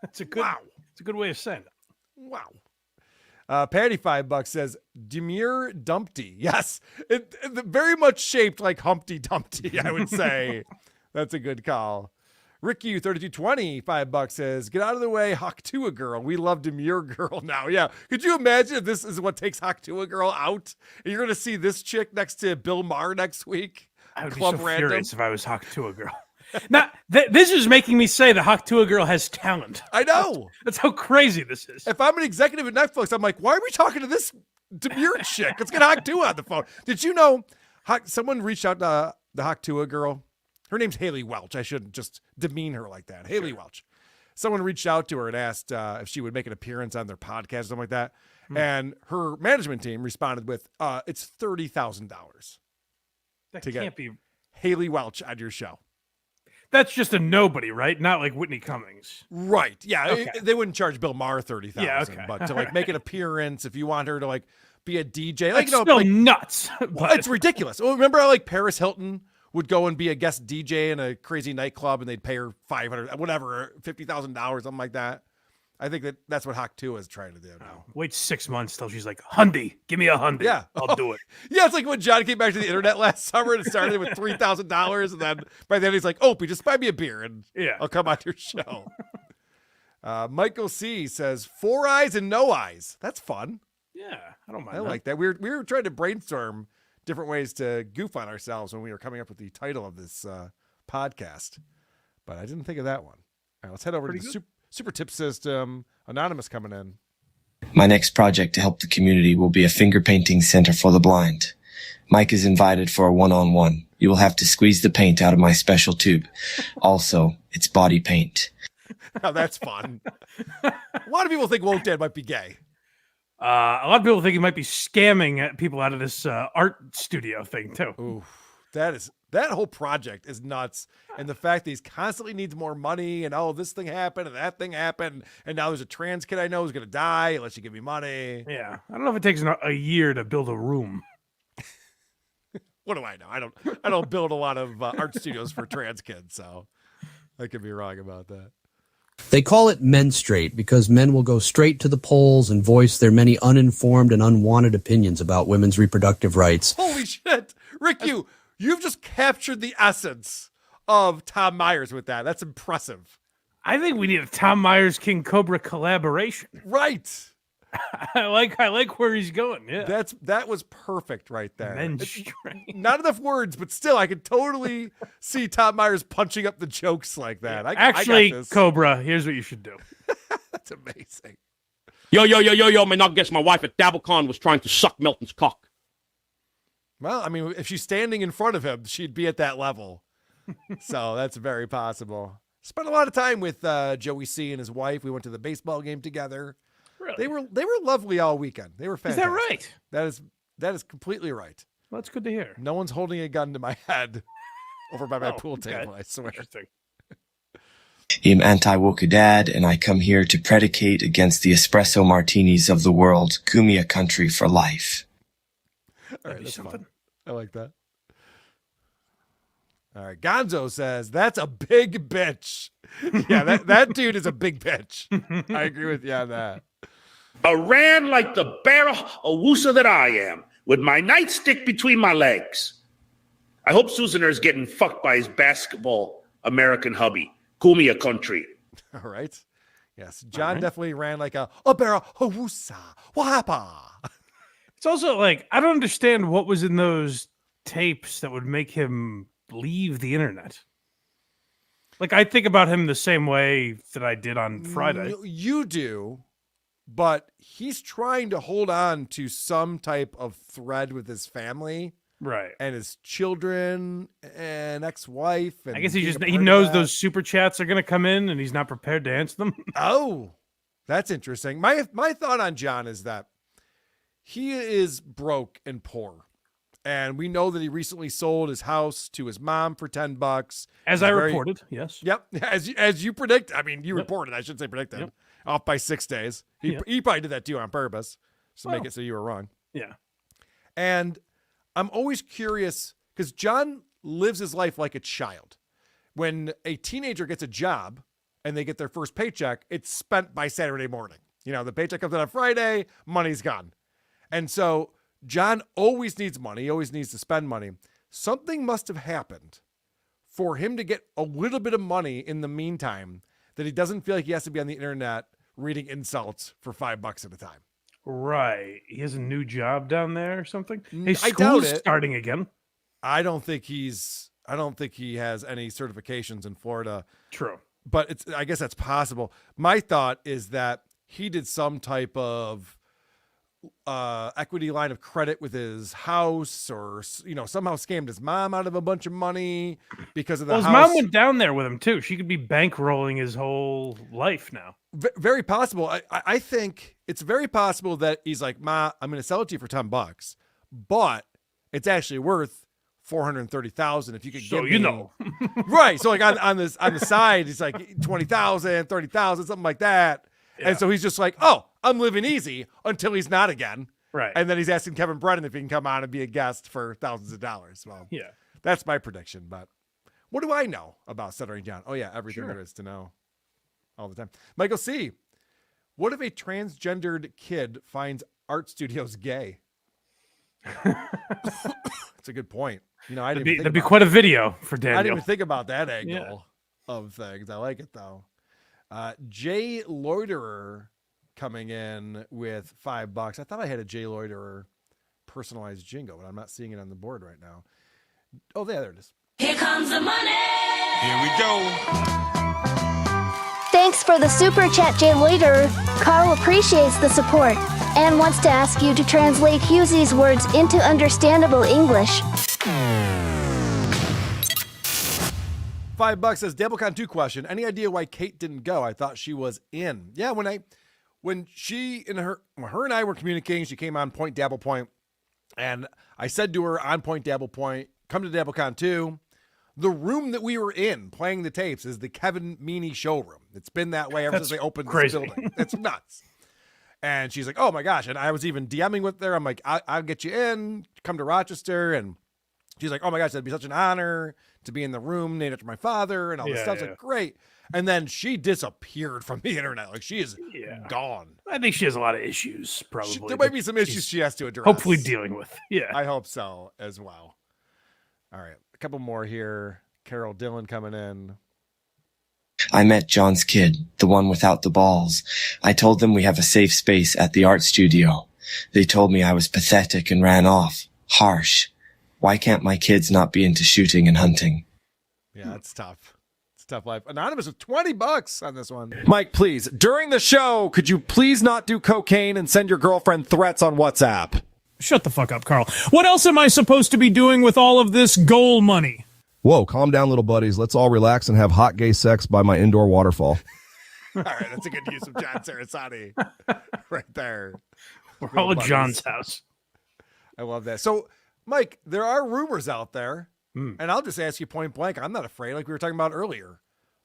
Speaker 4: That's a good. Wow. It's a good way of saying it.
Speaker 5: Wow. Patty $5 says, "Demure Dumpty." Yes, it very much shaped like Humpty Dumpty. I would say that's a good call. Rick U 3220 $5 says, "Get out of the way, Haktua girl. We love Demure girl now." Yeah, could you imagine if this is what takes Haktua girl out? And you're going to see this chick next to Bill Maher next week.
Speaker 4: I would
Speaker 5: Club
Speaker 4: be so
Speaker 5: Random.
Speaker 4: furious if I was Haktua girl. Now, this is making me say the Haktua girl has talent.
Speaker 5: I know.
Speaker 4: That's how crazy this is.
Speaker 5: If I'm an executive at Netflix, I'm like, why are we talking to this Demure chick? Let's get Haktua on the phone. Did you know someone reached out to the Haktua girl? Her name's Haley Welch. I shouldn't just demean her like that. Haley Welch. Someone reached out to her and asked if she would make an appearance on their podcast or something like that. And her management team responded with, it's $30,000
Speaker 4: That
Speaker 5: to
Speaker 4: can't
Speaker 5: get
Speaker 4: be.
Speaker 5: Haley Welch on your show.
Speaker 4: That's just a nobody, right? Not like Whitney Cummings.
Speaker 5: Right. Yeah.
Speaker 4: Okay.
Speaker 5: They wouldn't charge Bill Maher $30,000.
Speaker 4: Yeah, okay.
Speaker 5: But to like make an appearance, if you want her to like be a DJ,
Speaker 4: That's
Speaker 5: like, you know,
Speaker 4: still
Speaker 5: like,
Speaker 4: nuts.
Speaker 5: Well, it's ridiculous. Well, remember how like Paris Hilton would go and be a guest DJ in a crazy nightclub and they'd pay her $500, whatever, $50,000, something like that. I think that's what Haktua is trying to do now.
Speaker 4: Wait 6 months till she's like, "Hundy, give me a hundy."
Speaker 5: Yeah.
Speaker 4: I'll do it.
Speaker 5: Yeah, it's like when John came back to the internet last summer and started with $3,000, and then by then he's like, "Opie, just buy me a beer and I'll come on your show." Michael C says, "4 eyes and no eyes." That's fun.
Speaker 4: Yeah, I don't mind.
Speaker 5: I like that. We were trying to brainstorm different ways to goof on ourselves when we were coming up with the title of this podcast, but I didn't think of that one. All right, let's head over to the super tip system. Anonymous coming in.
Speaker 18: My next project to help the community will be a finger painting center for the blind. Mike is invited for a one-on-one. You will have to squeeze the paint out of my special tube. Also, it's body paint.
Speaker 5: Now that's fun. A lot of people think Woke Dad might be gay.
Speaker 4: A lot of people think he might be scamming people out of this art studio thing too.
Speaker 5: Ooh, that whole project is nuts. And the fact that he constantly needs more money and this thing happened and that thing happened. And now there's a trans kid I know who's going to die unless you give me money.
Speaker 4: Yeah. I don't know if it takes a year to build a room.
Speaker 5: What do I know? I don't build a lot of art studios for trans kids. So I could be wrong about that.
Speaker 19: They call it menstrate because men will go straight to the polls and voice their many uninformed and unwanted opinions about women's reproductive rights.
Speaker 5: Holy shit. Rick, you've just captured the essence of Tom Myers with that. That's impressive.
Speaker 4: I think we need a Tom Myers King Cobra collaboration.
Speaker 5: Right.
Speaker 4: I like where he's going. Yeah.
Speaker 5: That was perfect right there.
Speaker 4: Menstrate.
Speaker 5: Not enough words, but still I could totally see Tom Myers punching up the jokes like that.
Speaker 4: Yeah.
Speaker 5: I got this.
Speaker 4: Cobra, here's what you should do.
Speaker 5: That's amazing.
Speaker 20: Yo, guess my wife at DabbleCon was trying to suck Milton's cock.
Speaker 5: Well, I mean, if she's standing in front of him, she'd be at that level. So that's very possible. Spent a lot of time with Joey C and his wife. We went to the baseball game together.
Speaker 4: Really?
Speaker 5: They were lovely all weekend. They were fantastic.
Speaker 4: Is that right?
Speaker 5: That is completely right.
Speaker 4: Well, that's good to hear.
Speaker 5: No one's holding a gun to my head over by my pool table, I swear.
Speaker 4: Interesting.
Speaker 18: I'm anti-woke dad, and I come here to predicate against the espresso martinis of the world. Kumia country for life.
Speaker 5: All right, that's fun. I like that. All right, Gonzo says, "That's a big bitch." Yeah, that dude is a big bitch. I agree with you on that.
Speaker 20: I ran like the bear awoosa that I am, with my nightstick between my legs. I hope Susaner's getting fucked by his basketball American hubby. Kumia country.
Speaker 5: All right. Yes, John definitely ran like a bear awoosa. Wahapa.
Speaker 4: It's also like, I don't understand what was in those tapes that would make him leave the internet. Like, I think about him the same way that I did on Friday.
Speaker 5: You do, but he's trying to hold on to some type of thread with his family.
Speaker 4: Right.
Speaker 5: And his children and ex-wife. And
Speaker 4: I guess he knows those super chats are going to come in and he's not prepared to answer them.
Speaker 5: Oh, that's interesting. My thought on John is that he is broke and poor. And we know that he recently sold his house to his mom for $10.
Speaker 4: As I reported, yes.
Speaker 5: Yep. As you predict. I mean, you reported. I should say predicted.
Speaker 4: Yep.
Speaker 5: Off by 6 days. He probably did that too on purpose, to make it so you were wrong.
Speaker 4: Yeah.
Speaker 5: And I'm always curious because John lives his life like a child. When a teenager gets a job and they get their first paycheck, it's spent by Saturday morning. You know, the paycheck comes in on Friday, money's gone. And so John always needs money. He always needs to spend money. Something must have happened for him to get a little bit of money in the meantime that he doesn't feel like he has to be on the internet reading insults for $5 at a time.
Speaker 4: Right. He has a new job down there or something. Hey,
Speaker 5: I doubt
Speaker 4: school's
Speaker 5: it.
Speaker 4: starting again.
Speaker 5: I don't think he has any certifications in Florida.
Speaker 4: True.
Speaker 5: But I guess that's possible. My thought is that he did some type of equity line of credit with his house, or somehow scammed his mom out of a bunch of money because of the
Speaker 4: his
Speaker 5: house.
Speaker 4: mom went down there with him too. She could be bankrolling his whole life now.
Speaker 5: Very possible. I think it's very possible that he's like, Ma, I'm going to sell it to you for $10, but it's actually worth $430,000 if you could
Speaker 4: So
Speaker 5: give
Speaker 4: you
Speaker 5: me.
Speaker 4: know.
Speaker 5: Right. So like on the side, he's like 20,000, 30,000, something like that.
Speaker 4: Yeah.
Speaker 5: And so he's just like, oh, I'm living easy until he's not again.
Speaker 4: Right.
Speaker 5: And then he's asking Kevin Brennan if he can come on and be a guest for thousands of dollars. Well,
Speaker 4: Yeah.
Speaker 5: that's my prediction. But what do I know about Stuttering John? Oh yeah, everything
Speaker 4: Sure.
Speaker 5: there is to know all the time. Michael C., what if a transgendered kid finds art studios gay? That's a good point. I didn't
Speaker 4: That'd be quite a video for Daniel.
Speaker 5: I didn't even think about that angle of things. I like it though. Jay Loiterer coming in with $5. I thought I had a Jay Loiterer personalized jingle, but I'm not seeing it on the board right now. Oh, there it is.
Speaker 17: Here comes the money.
Speaker 3: Here we go.
Speaker 21: Thanks for the super chat, Jay Loiterer. Carl appreciates the support and wants to ask you to translate Hughesy's words into understandable English.
Speaker 5: $5 says DabbleCon 2 question. Any idea why Kate didn't go? I thought she was in. Yeah, when her and I were communicating, she came on Point Dabble Point, and I said to her on Point Dabble Point, come to DabbleCon 2. The room that we were in playing the tapes is the Kevin Meaney showroom. It's been that way ever since they opened this building. It's nuts. And she's like, oh my gosh. And I was even DMing with her. I'm like, I'll get you in, come to Rochester. And she's like, oh my gosh, that'd be such an honor to be in the room named after my father and all this stuff. It's like, great. And then she disappeared from the internet. Like she is gone.
Speaker 4: I think she has a lot of issues, probably.
Speaker 5: There might be some issues she has to address.
Speaker 4: Hopefully dealing with. Yeah.
Speaker 5: I hope so as well. All right. A couple more here. Carol Dillon coming in.
Speaker 18: I met John's kid, the one without the balls. I told them we have a safe space at the art studio. They told me I was pathetic and ran off. Harsh. Why can't my kids not be into shooting and hunting?
Speaker 5: Yeah, it's tough. It's a tough life. Anonymous with $20 on this one. Mike, please, during the show, could you please not do cocaine and send your girlfriend threats on WhatsApp?
Speaker 22: Shut the fuck up, Carl. What else am I supposed to be doing with all of this goal money?
Speaker 1: Whoa, calm down, little buddies. Let's all relax and have hot gay sex by my indoor waterfall.
Speaker 5: All right, that's a good use of John Sarasani right there.
Speaker 4: We're all at John's house.
Speaker 5: I love that. So, Mike, there are rumors out there, and I'll just ask you point blank. I'm not afraid, like we were talking about earlier. I'm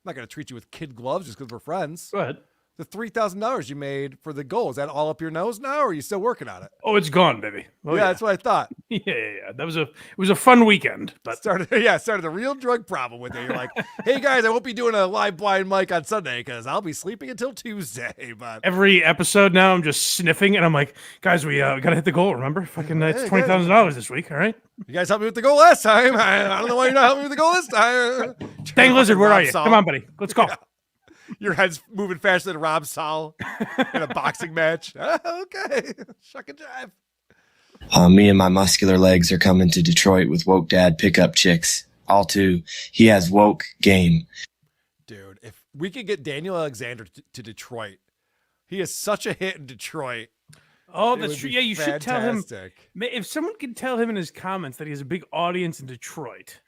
Speaker 5: not going to treat you with kid gloves just because we're friends.
Speaker 4: Go ahead.
Speaker 5: The $3,000 you made for the goal, is that all up your nose now, or are you still working on it?
Speaker 4: Oh, it's gone, baby. Oh,
Speaker 5: yeah, that's what I thought.
Speaker 4: Yeah. It was a fun weekend, but
Speaker 5: started a real drug problem with it. You're like, hey guys, I won't be doing a live blind mic on Sunday because I'll be sleeping until Tuesday. But
Speaker 4: every episode now I'm just sniffing and I'm like, guys, we gotta hit the goal. Remember, fucking it's $20,000 this week. All right.
Speaker 5: You guys helped me with the goal last time. I don't know why you're not helping me with the goal this time.
Speaker 4: Dang lizard, where are you? Come on, buddy. Let's go.
Speaker 5: Yeah. Your head's moving faster than Rob Saul in a boxing match. Okay. Shuck and jive.
Speaker 18: Me and my muscular legs are coming to Detroit with woke dad pickup chicks. All two. He has woke game.
Speaker 5: Dude, if we could get Daniel Alexander to Detroit, he is such a hit in Detroit.
Speaker 4: Oh, that's true. Yeah, you should tell him.
Speaker 5: Fantastic.
Speaker 4: If someone could tell him in his comments that he has a big audience in Detroit,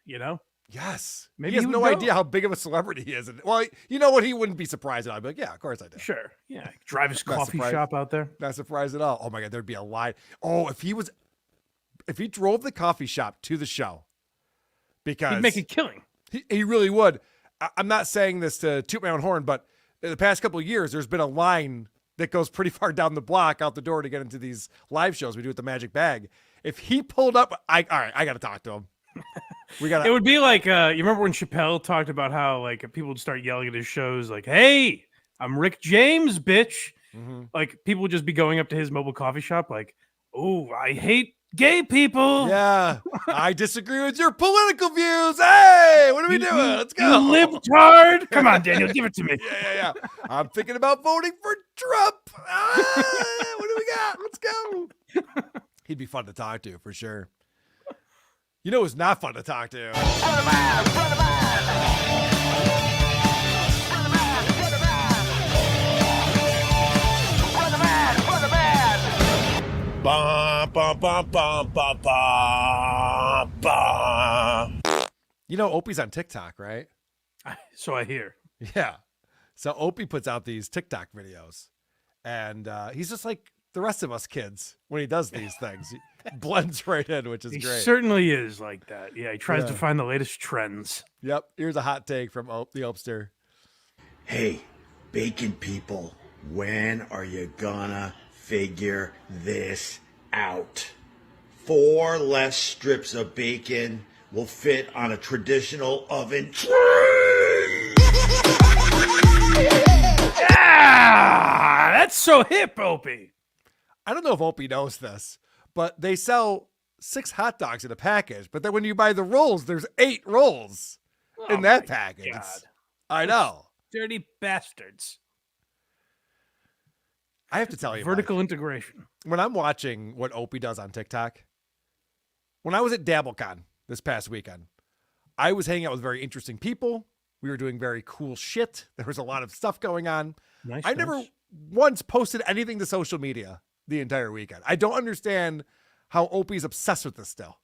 Speaker 5: Yes.
Speaker 4: Maybe
Speaker 5: he has
Speaker 4: he would
Speaker 5: no
Speaker 4: go.
Speaker 5: idea how big of a celebrity he is. Well, you know what? He wouldn't be surprised at all. I'd be like, yeah, of course I do.
Speaker 4: Sure. Yeah. Drive his
Speaker 5: Not
Speaker 4: coffee
Speaker 5: surprised.
Speaker 4: shop out there.
Speaker 5: Not surprised at all. Oh my God, there'd be a line. Oh, if he was, if he drove the coffee shop to the show, because
Speaker 4: he'd make a killing.
Speaker 5: He really would. I'm not saying this to toot my own horn, but in the past couple of years, there's been a line that goes pretty far down the block out the door to get into these live shows we do with the Magic Bag. If he pulled up, all right, I got to talk to him.
Speaker 4: It would be like, you remember when Chappelle talked about how like people would start yelling at his shows like, "Hey, I'm Rick James, bitch."
Speaker 5: Mm-hmm.
Speaker 4: Like people would just be going up to his mobile coffee shop like, "Oh, I hate gay people."
Speaker 5: Yeah, I disagree with your political views. Hey, what are we doing? Let's go.
Speaker 4: You libtard. Come on, Daniel, give it to me.
Speaker 5: Yeah. I'm thinking about voting for Trump. What do we got? Let's go. He'd be fun to talk to for sure. You know who's not fun to talk to?
Speaker 20: Ba, ba, ba, ba, ba, ba, ba.
Speaker 5: You know Opie's on TikTok, right?
Speaker 4: So I hear.
Speaker 5: Yeah. So Opie puts out these TikTok videos, and he's just like the rest of us kids when he does these things. He blends right in, which is
Speaker 4: He
Speaker 5: great.
Speaker 4: certainly is like that. Yeah, he tries to find the latest trends.
Speaker 5: Yep. Here's a hot take from the Opster.
Speaker 7: Hey, bacon people, when are you gonna figure this out? 4 less strips of bacon will fit on a traditional oven tray.
Speaker 4: Ah, that's so hip, Opie.
Speaker 5: I don't know if Opie knows this, but they sell 6 hot dogs in a package. But then when you buy the rolls, there's 8 rolls in that package.
Speaker 4: God.
Speaker 5: I know.
Speaker 4: Dirty bastards.
Speaker 5: I have to tell you,
Speaker 4: Vertical
Speaker 5: Mike,
Speaker 4: integration.
Speaker 5: when I'm watching what Opie does on TikTok, when I was at DabbleCon this past weekend, I was hanging out with very interesting people. We were doing very cool shit. There was a lot of stuff going on. I never once posted anything to social media the entire weekend. I don't understand how Opie's obsessed with this still.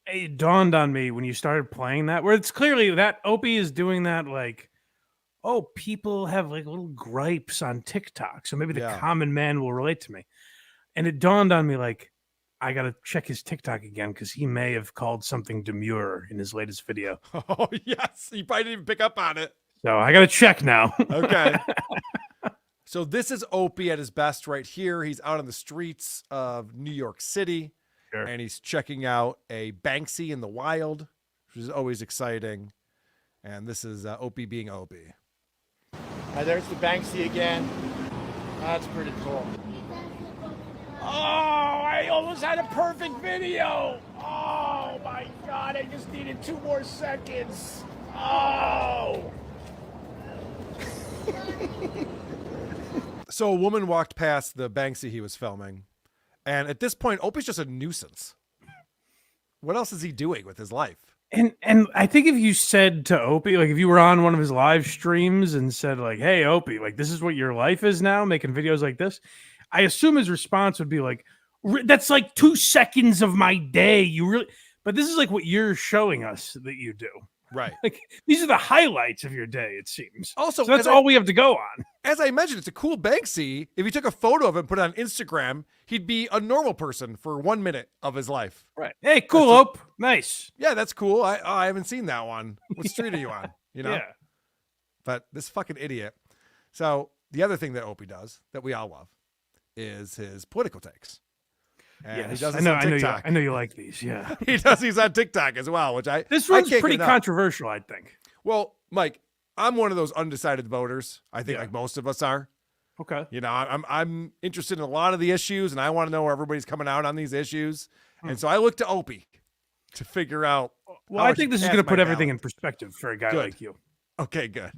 Speaker 4: It dawned on me when you started playing that, where it's clearly that Opie is doing that like, oh, people have like little gripes on TikTok, so maybe the common man will relate to me. And it dawned on me like, I got to check his TikTok again because he may have called something demure in his latest video.
Speaker 5: Oh, yes. You probably didn't even pick up on it.
Speaker 4: So I got to check now.
Speaker 5: Okay. So this is Opie at his best right here. He's out on the streets of New York City, and he's checking out a Banksy in the wild, which is always exciting. And this is Opie being Opie.
Speaker 8: There's the Banksy again. That's pretty cool. Oh, I almost had a perfect video. Oh my God, I just needed 2 more seconds. Oh.
Speaker 5: So a woman walked past the Banksy he was filming, and at this point, Opie's just a nuisance. What else is he doing with his life?
Speaker 4: And I think if you said to Opie, like if you were on one of his live streams and said like, "Hey Opie, like this is what your life is now, making videos like this," I assume his response would be like, "That's like 2 seconds of my day. You really," but this is like what you're showing us that you do.
Speaker 5: Right.
Speaker 4: Like these are the highlights of your day, it seems.
Speaker 5: Also,
Speaker 4: so that's all we have to go on.
Speaker 5: As I mentioned, it's a cool Banksy. If you took a photo of him, put it on Instagram, he'd be a normal person for 1 minute of his life.
Speaker 4: Right. Hey, cool, Ope. Nice.
Speaker 5: Yeah, that's cool. I haven't seen that one. What street are you on? You know?
Speaker 4: Yeah.
Speaker 5: But this fucking idiot. So the other thing that Opie does that we all love is his political takes. And
Speaker 4: Yes,
Speaker 5: he does
Speaker 4: I
Speaker 5: this
Speaker 4: know,
Speaker 5: on TikTok.
Speaker 4: I know you like these. Yeah.
Speaker 5: He does these on TikTok as well, which
Speaker 4: This
Speaker 5: I
Speaker 4: one's
Speaker 5: can't
Speaker 4: pretty
Speaker 5: get enough.
Speaker 4: controversial, I think.
Speaker 5: Well, Mike, I'm one of those undecided voters. I think like most of us are.
Speaker 4: Okay.
Speaker 5: You know, I'm interested in a lot of the issues, and I want to know where everybody's coming out on these issues. And so I look to Opie to figure out.
Speaker 4: Well, I think this is going to put everything in perspective for a guy like you.
Speaker 5: Okay, good.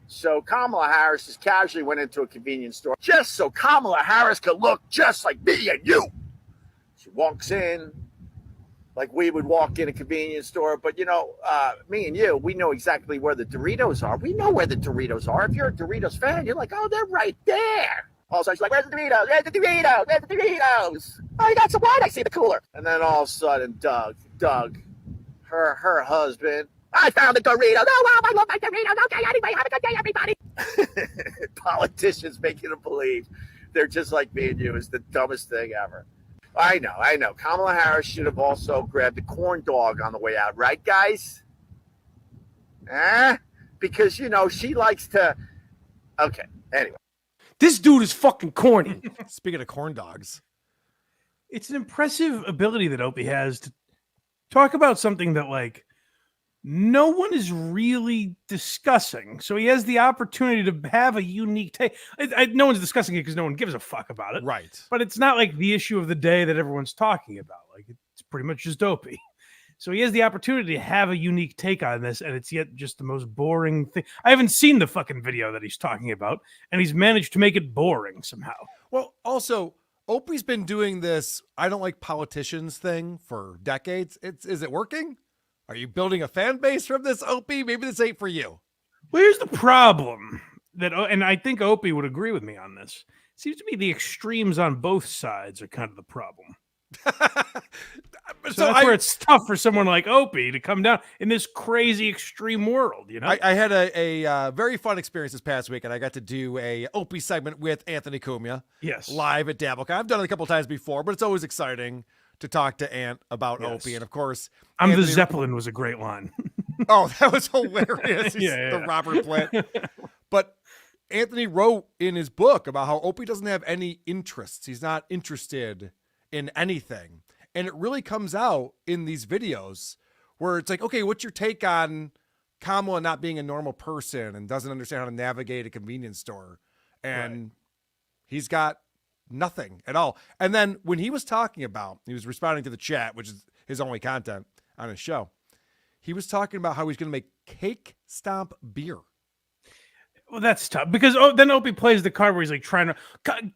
Speaker 8: So Kamala Harris just casually went into a convenience store just so Kamala Harris could look just like me and you. She walks in like we would walk in a convenience store. But, you know, me and you, we know exactly where the Doritos are. We know where the Doritos are. If you're a Doritos fan, you're like, oh, they're right there. All of a sudden, she's like, where's the Doritos? Where's the Doritos? Where's the Doritos? Oh, you got some wine? I see the cooler. And then all of a sudden, Doug, her husband, I found the Doritos. Oh, wow, I love my Doritos. Okay, anyway, have a good day, everybody. Politicians making them believe they're just like me and you is the dumbest thing ever. I know. Kamala Harris should have also grabbed a corn dog on the way out, right, guys? Because, she likes to... Okay, anyway.
Speaker 2: This dude is fucking corny.
Speaker 5: Speaking of corn dogs.
Speaker 4: It's an impressive ability that Opie has to talk about something that, like, no one is really discussing. So he has the opportunity to have a unique take. No one's discussing it because no one gives a fuck about it.
Speaker 5: Right.
Speaker 4: But it's not like the issue of the day that everyone's talking about. Like, it's pretty much just Opie. So he has the opportunity to have a unique take on this, and it's yet just the most boring thing. I haven't seen the fucking video that he's talking about, and he's managed to make it boring somehow.
Speaker 5: Well, also, Opie's been doing this I don't like politicians thing for decades. Is it working? Are you building a fan base from this, Opie? Maybe this ain't for you.
Speaker 4: Well, here's the problem and I think Opie would agree with me on this. It seems to me the extremes on both sides are kind of the problem. So that's where it's tough for someone like Opie to come down in this crazy extreme world,
Speaker 5: I had a very fun experience this past week, and I got to do a Opie segment with Anthony Cumia.
Speaker 4: Yes.
Speaker 5: Live at DabbleCon. I've done it a couple times before, but it's always exciting to talk to Ant about Opie. And of course,
Speaker 4: the Zeppelin was a great line.
Speaker 5: Oh, that was hilarious.
Speaker 4: Yeah.
Speaker 5: The Robert Plant. But Anthony wrote in his book about how Opie doesn't have any interests. He's not interested in anything. And it really comes out in these videos where it's like, okay, what's your take on Kamala not being a normal person and doesn't understand how to navigate a convenience store? And he's got nothing at all. And then when he was responding to the chat, which is his only content on his show, he was talking about how he's going to make cake stomp beer.
Speaker 4: Well, that's tough because then Opie plays the card where he's like trying to,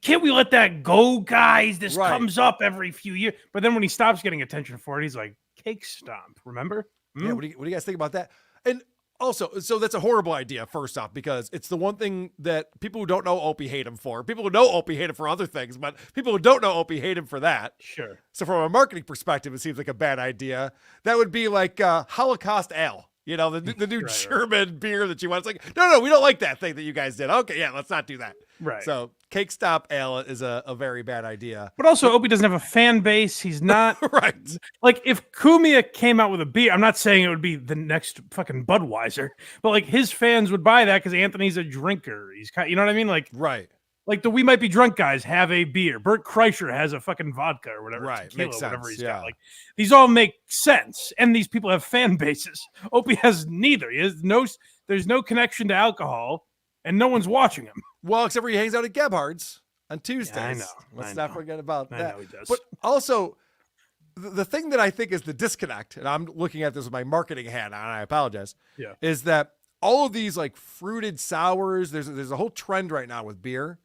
Speaker 4: can't we let that go, guys? This comes up every few years. But then when he stops getting attention for it, he's like, cake stomp, remember?
Speaker 5: Yeah, what do you guys think about that? And also, so that's a horrible idea, first off, because it's the one thing that people who don't know Opie hate him for. People who know Opie hate him for other things, but people who don't know Opie hate him for that.
Speaker 4: Sure.
Speaker 5: So from a marketing perspective, it seems like a bad idea. That would be like Holocaust Ale. The new German beer that you want. It's like, no, we don't like that thing that you guys did. Okay, yeah, let's not do that.
Speaker 4: Right.
Speaker 5: So cake stop ale is a very bad idea.
Speaker 4: But also, Opie doesn't have a fan base. He's not
Speaker 5: right.
Speaker 4: Like if Cumia came out with a beer, I'm not saying it would be the next fucking Budweiser, but like his fans would buy that because Anthony's a drinker. He's kind, you know what I mean? Like
Speaker 5: right.
Speaker 4: Like the We Might Be Drunk guys have a beer. Bert Kreischer has a fucking vodka or whatever.
Speaker 5: Right.
Speaker 4: Tequila,
Speaker 5: Makes sense.
Speaker 4: whatever he's
Speaker 5: yeah.
Speaker 4: got. Like these all make sense. And these people have fan bases. Opie has neither. There's no connection to alcohol and no one's watching him.
Speaker 5: Well, except for he hangs out at Gebhard's on Tuesdays.
Speaker 4: Yeah, I know.
Speaker 5: Let's not forget about that.
Speaker 4: I know he does.
Speaker 5: But also, the thing that I think is the disconnect, and I'm looking at this with my marketing hat on, I apologize, is that all of these like fruited sours, there's a whole trend right now with beer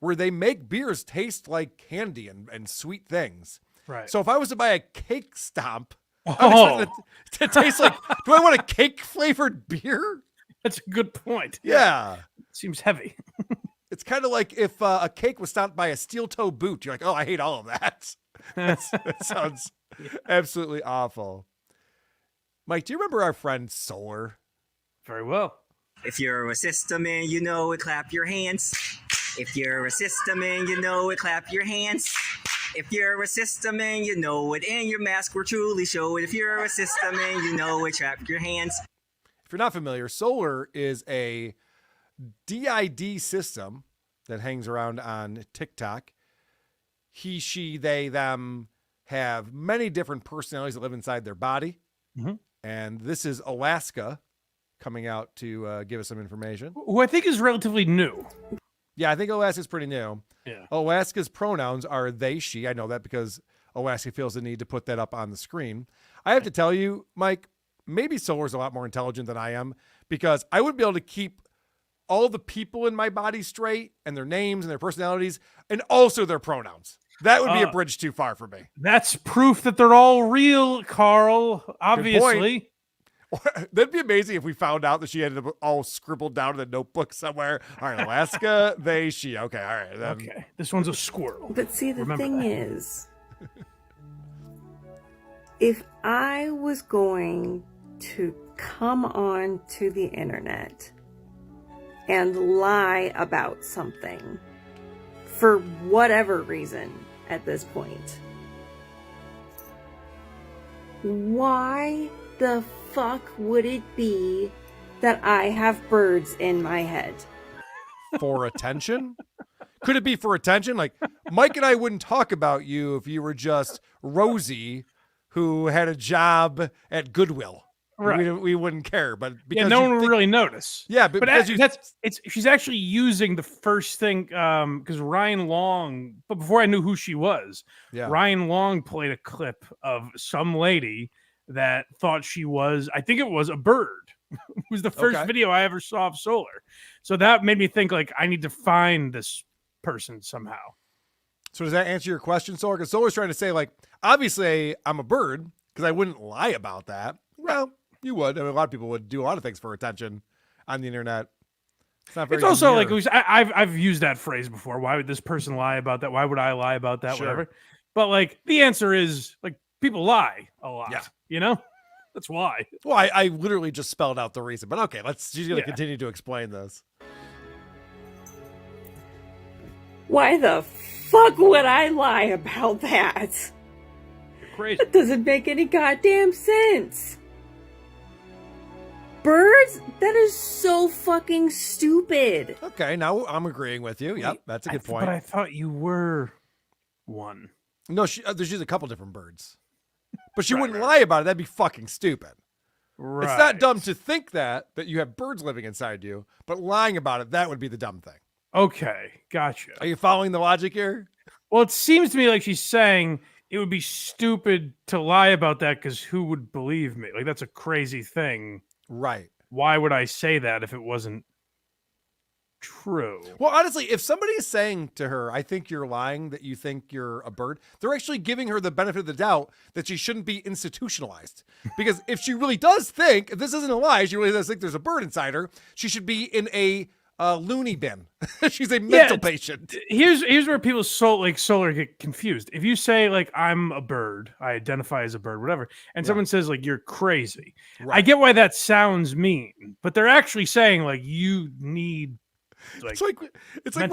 Speaker 5: where they make beers taste like candy and sweet things.
Speaker 4: Right.
Speaker 5: So if I was to buy a cake stomp, I'm expecting it to taste like, do I want a cake flavored beer?
Speaker 4: That's a good point.
Speaker 5: Yeah.
Speaker 4: Seems heavy.
Speaker 5: It's kind of like if a cake was stomped by a steel toe boot. You're like, oh, I hate all of that. That sounds absolutely awful. Mike, do you remember our friend Solar?
Speaker 4: Very well.
Speaker 10: If you're a sister man, you know it, clap your hands. If you're a sister man, you know it, clap your hands. If you're a sister man, you know it, and your mask will truly show it. If you're a sister man, you know it, clap your hands.
Speaker 5: If you're not familiar, Solar is a DID system that hangs around on TikTok. He, she, they, them have many different personalities that live inside their body.
Speaker 4: Mm-hmm.
Speaker 5: And this is Alaska coming out to give us some information.
Speaker 4: Who I think is relatively new.
Speaker 5: Yeah, I think Alaska's pretty new.
Speaker 4: Yeah.
Speaker 5: Alaska's pronouns are they, she. I know that because Alaska feels the need to put that up on the screen. I have to tell you, Mike, maybe Solar's a lot more intelligent than I am because I would be able to keep all the people in my body straight and their names and their personalities and also their pronouns. That would be a bridge too far for me.
Speaker 4: That's proof that they're all real, Carl. Obviously.
Speaker 5: That'd be amazing if we found out that she had it all scribbled down in a notebook somewhere. All right, Alaska, they, she. Okay, all right. Then.
Speaker 4: Okay, this one's a squirrel.
Speaker 23: But see, the
Speaker 4: Remember
Speaker 23: thing
Speaker 4: that.
Speaker 23: is, if I was going to come on to the internet and lie about something for whatever reason at this point, Why the fuck would it be that I have birds in my head?
Speaker 5: For attention? Could it be for attention? Like, Mike and I wouldn't talk about you if you were just Rosie who had a job at Goodwill.
Speaker 4: Right.
Speaker 5: We wouldn't care, but because
Speaker 4: yeah, no one would really notice.
Speaker 5: Yeah, but because
Speaker 4: she's actually using the first thing because Ryan Long, but before I knew who she was, Ryan Long played a clip of some lady that thought she was, I think it was a bird. It was the first video I ever saw of Solar. So that made me think like I need to find this person somehow.
Speaker 5: So does that answer your question, Solar? Because Solar's trying to say like, obviously I'm a bird because I wouldn't lie about that. Well, you would. I mean, a lot of people would do a lot of things for attention on the internet. It's not very.
Speaker 4: It's also
Speaker 5: demure.
Speaker 4: like I've used that phrase before. Why would this person lie about that? Why would I lie about that?
Speaker 5: Sure.
Speaker 4: Whatever. But like the answer is like people lie a lot.
Speaker 5: Yeah.
Speaker 4: You know, that's why.
Speaker 5: Well, I literally just spelled out the reason, but okay, she's going to continue to explain this.
Speaker 23: Why the fuck would I lie about that?
Speaker 4: You're crazy.
Speaker 23: That doesn't make any goddamn sense. Birds? That is so fucking stupid.
Speaker 5: Okay, now I'm agreeing with you. Yep, that's a good point.
Speaker 4: But I thought you were one.
Speaker 5: No, there's a couple different birds. But she wouldn't lie about it. That'd be fucking stupid.
Speaker 4: Right.
Speaker 5: It's not dumb to think that you have birds living inside you, but lying about it, that would be the dumb thing.
Speaker 4: Okay, gotcha.
Speaker 5: Are you following the logic here?
Speaker 4: Well, it seems to me like she's saying it would be stupid to lie about that because who would believe me? Like, that's a crazy thing.
Speaker 5: Right.
Speaker 4: Why would I say that if it wasn't true?
Speaker 5: Well, honestly, if somebody is saying to her, I think you're lying, that you think you're a bird, they're actually giving her the benefit of the doubt that she shouldn't be institutionalized. Because if she really does think, if this isn't a lie, she really does think there's a bird inside her, she should be in a loony bin. She's a mental patient.
Speaker 4: Here's where people solar get confused. If you say like I'm a bird, I identify as a bird, whatever, and someone says like you're crazy, I get why that so mean, but they're actually saying like you need. Like,
Speaker 5: it's like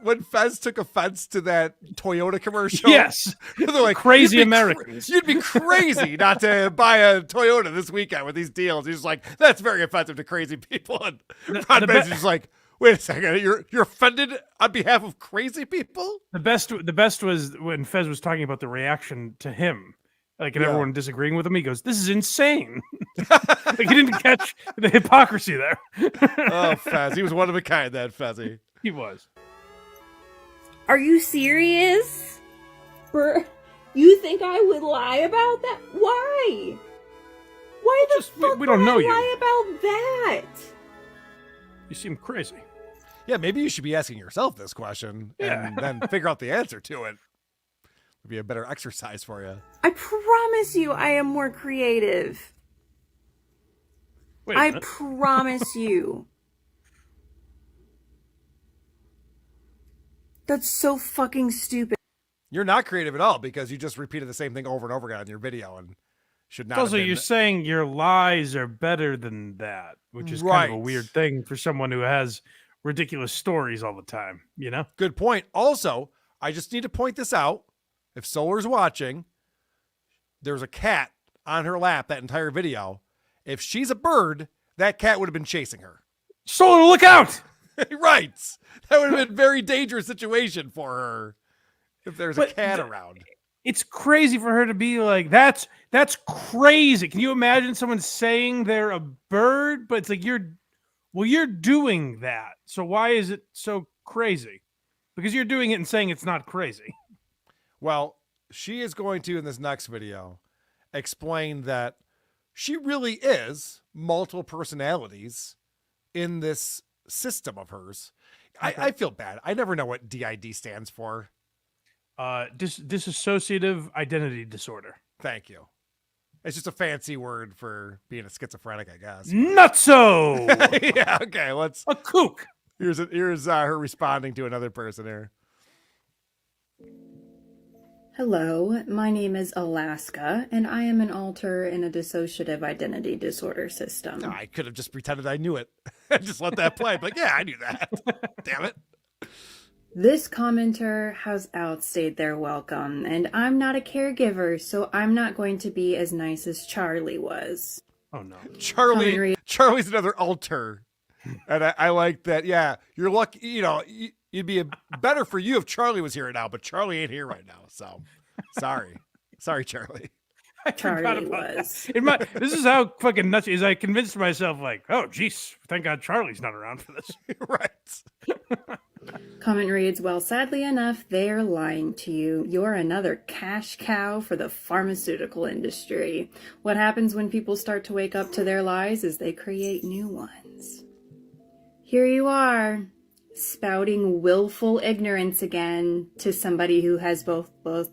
Speaker 5: when Fez took offense to that Toyota commercial.
Speaker 4: Yes,
Speaker 5: they're like
Speaker 4: crazy Americans.
Speaker 5: You'd be crazy not to buy a Toyota this weekend with these deals. He's like, that's very offensive to crazy people. And Ron Ben's just like, wait a second, you're offended on behalf of crazy people.
Speaker 4: The best was when Fez was talking about the reaction to him. Like, and everyone disagreeing with him, he goes, "This is insane." Like, he didn't catch the hypocrisy there.
Speaker 5: Oh, Fez. He was one of a kind, that Fezzy.
Speaker 4: He was.
Speaker 23: Are you serious? You think I would lie about that? Why? Why the fuck
Speaker 4: we don't
Speaker 23: would
Speaker 4: know
Speaker 23: I
Speaker 4: you.
Speaker 23: lie about that?
Speaker 4: You seem crazy.
Speaker 5: Yeah, maybe you should be asking yourself this question and then figure out the answer to it. Would be a better exercise for you.
Speaker 23: I promise you I am more creative.
Speaker 4: Wait a minute.
Speaker 23: Promise you. That's so fucking stupid.
Speaker 5: You're not creative at all because you just repeated the same thing over and over again in your video and should not.
Speaker 4: Also, you're saying your lies are better than that, which is kind of a weird thing for someone who has ridiculous stories all the time, you know?
Speaker 5: Good point. Also, I just need to point this out. If Solar's watching, there's a cat on her lap that entire video. If she's a bird, that cat would have been chasing her.
Speaker 4: Solar, look out!
Speaker 5: Right. That would have been a very dangerous situation for her if there's a cat around.
Speaker 4: It's crazy for her to be like, that's crazy. Can you imagine someone saying they're a bird? But it's like, you're doing that. So why is it so crazy? Because you're doing it and saying it's not crazy.
Speaker 5: Well, she is going to, in this next video, explain that she really is multiple personalities in this system of hers. Okay. I feel bad. I never know what DID stands for.
Speaker 4: Dissociative identity disorder.
Speaker 5: Thank you. It's just a fancy word for being a schizophrenic, I guess.
Speaker 4: Nutso!
Speaker 5: Yeah, okay.
Speaker 4: A kook.
Speaker 5: Here's her responding to another person here.
Speaker 11: Hello, my name is Alaska, and I am an alter in a dissociative identity disorder system.
Speaker 5: No, I could have just pretended I knew it. Just let that play. But yeah, I knew that. Damn it.
Speaker 11: This commenter has outstayed their welcome, and I'm not a caregiver, so I'm not going to be as nice as Charlie was.
Speaker 4: Oh no.
Speaker 5: Charlie's another alter. And I like that. Yeah, you're lucky. You know, you'd be better for you if Charlie was here right now, but Charlie ain't here right now. So sorry. Sorry, Charlie.
Speaker 11: Charlie was.
Speaker 4: This is how fucking nuts is. I convinced myself, like, oh, geez, thank God Charlie's not around for this.
Speaker 5: Right.
Speaker 11: Comment reads, well, sadly enough, they're lying to you. You're another cash cow for the pharmaceutical industry. What happens when people start to wake up to their lies is they create new ones. Here you are, spouting willful ignorance again to somebody who has both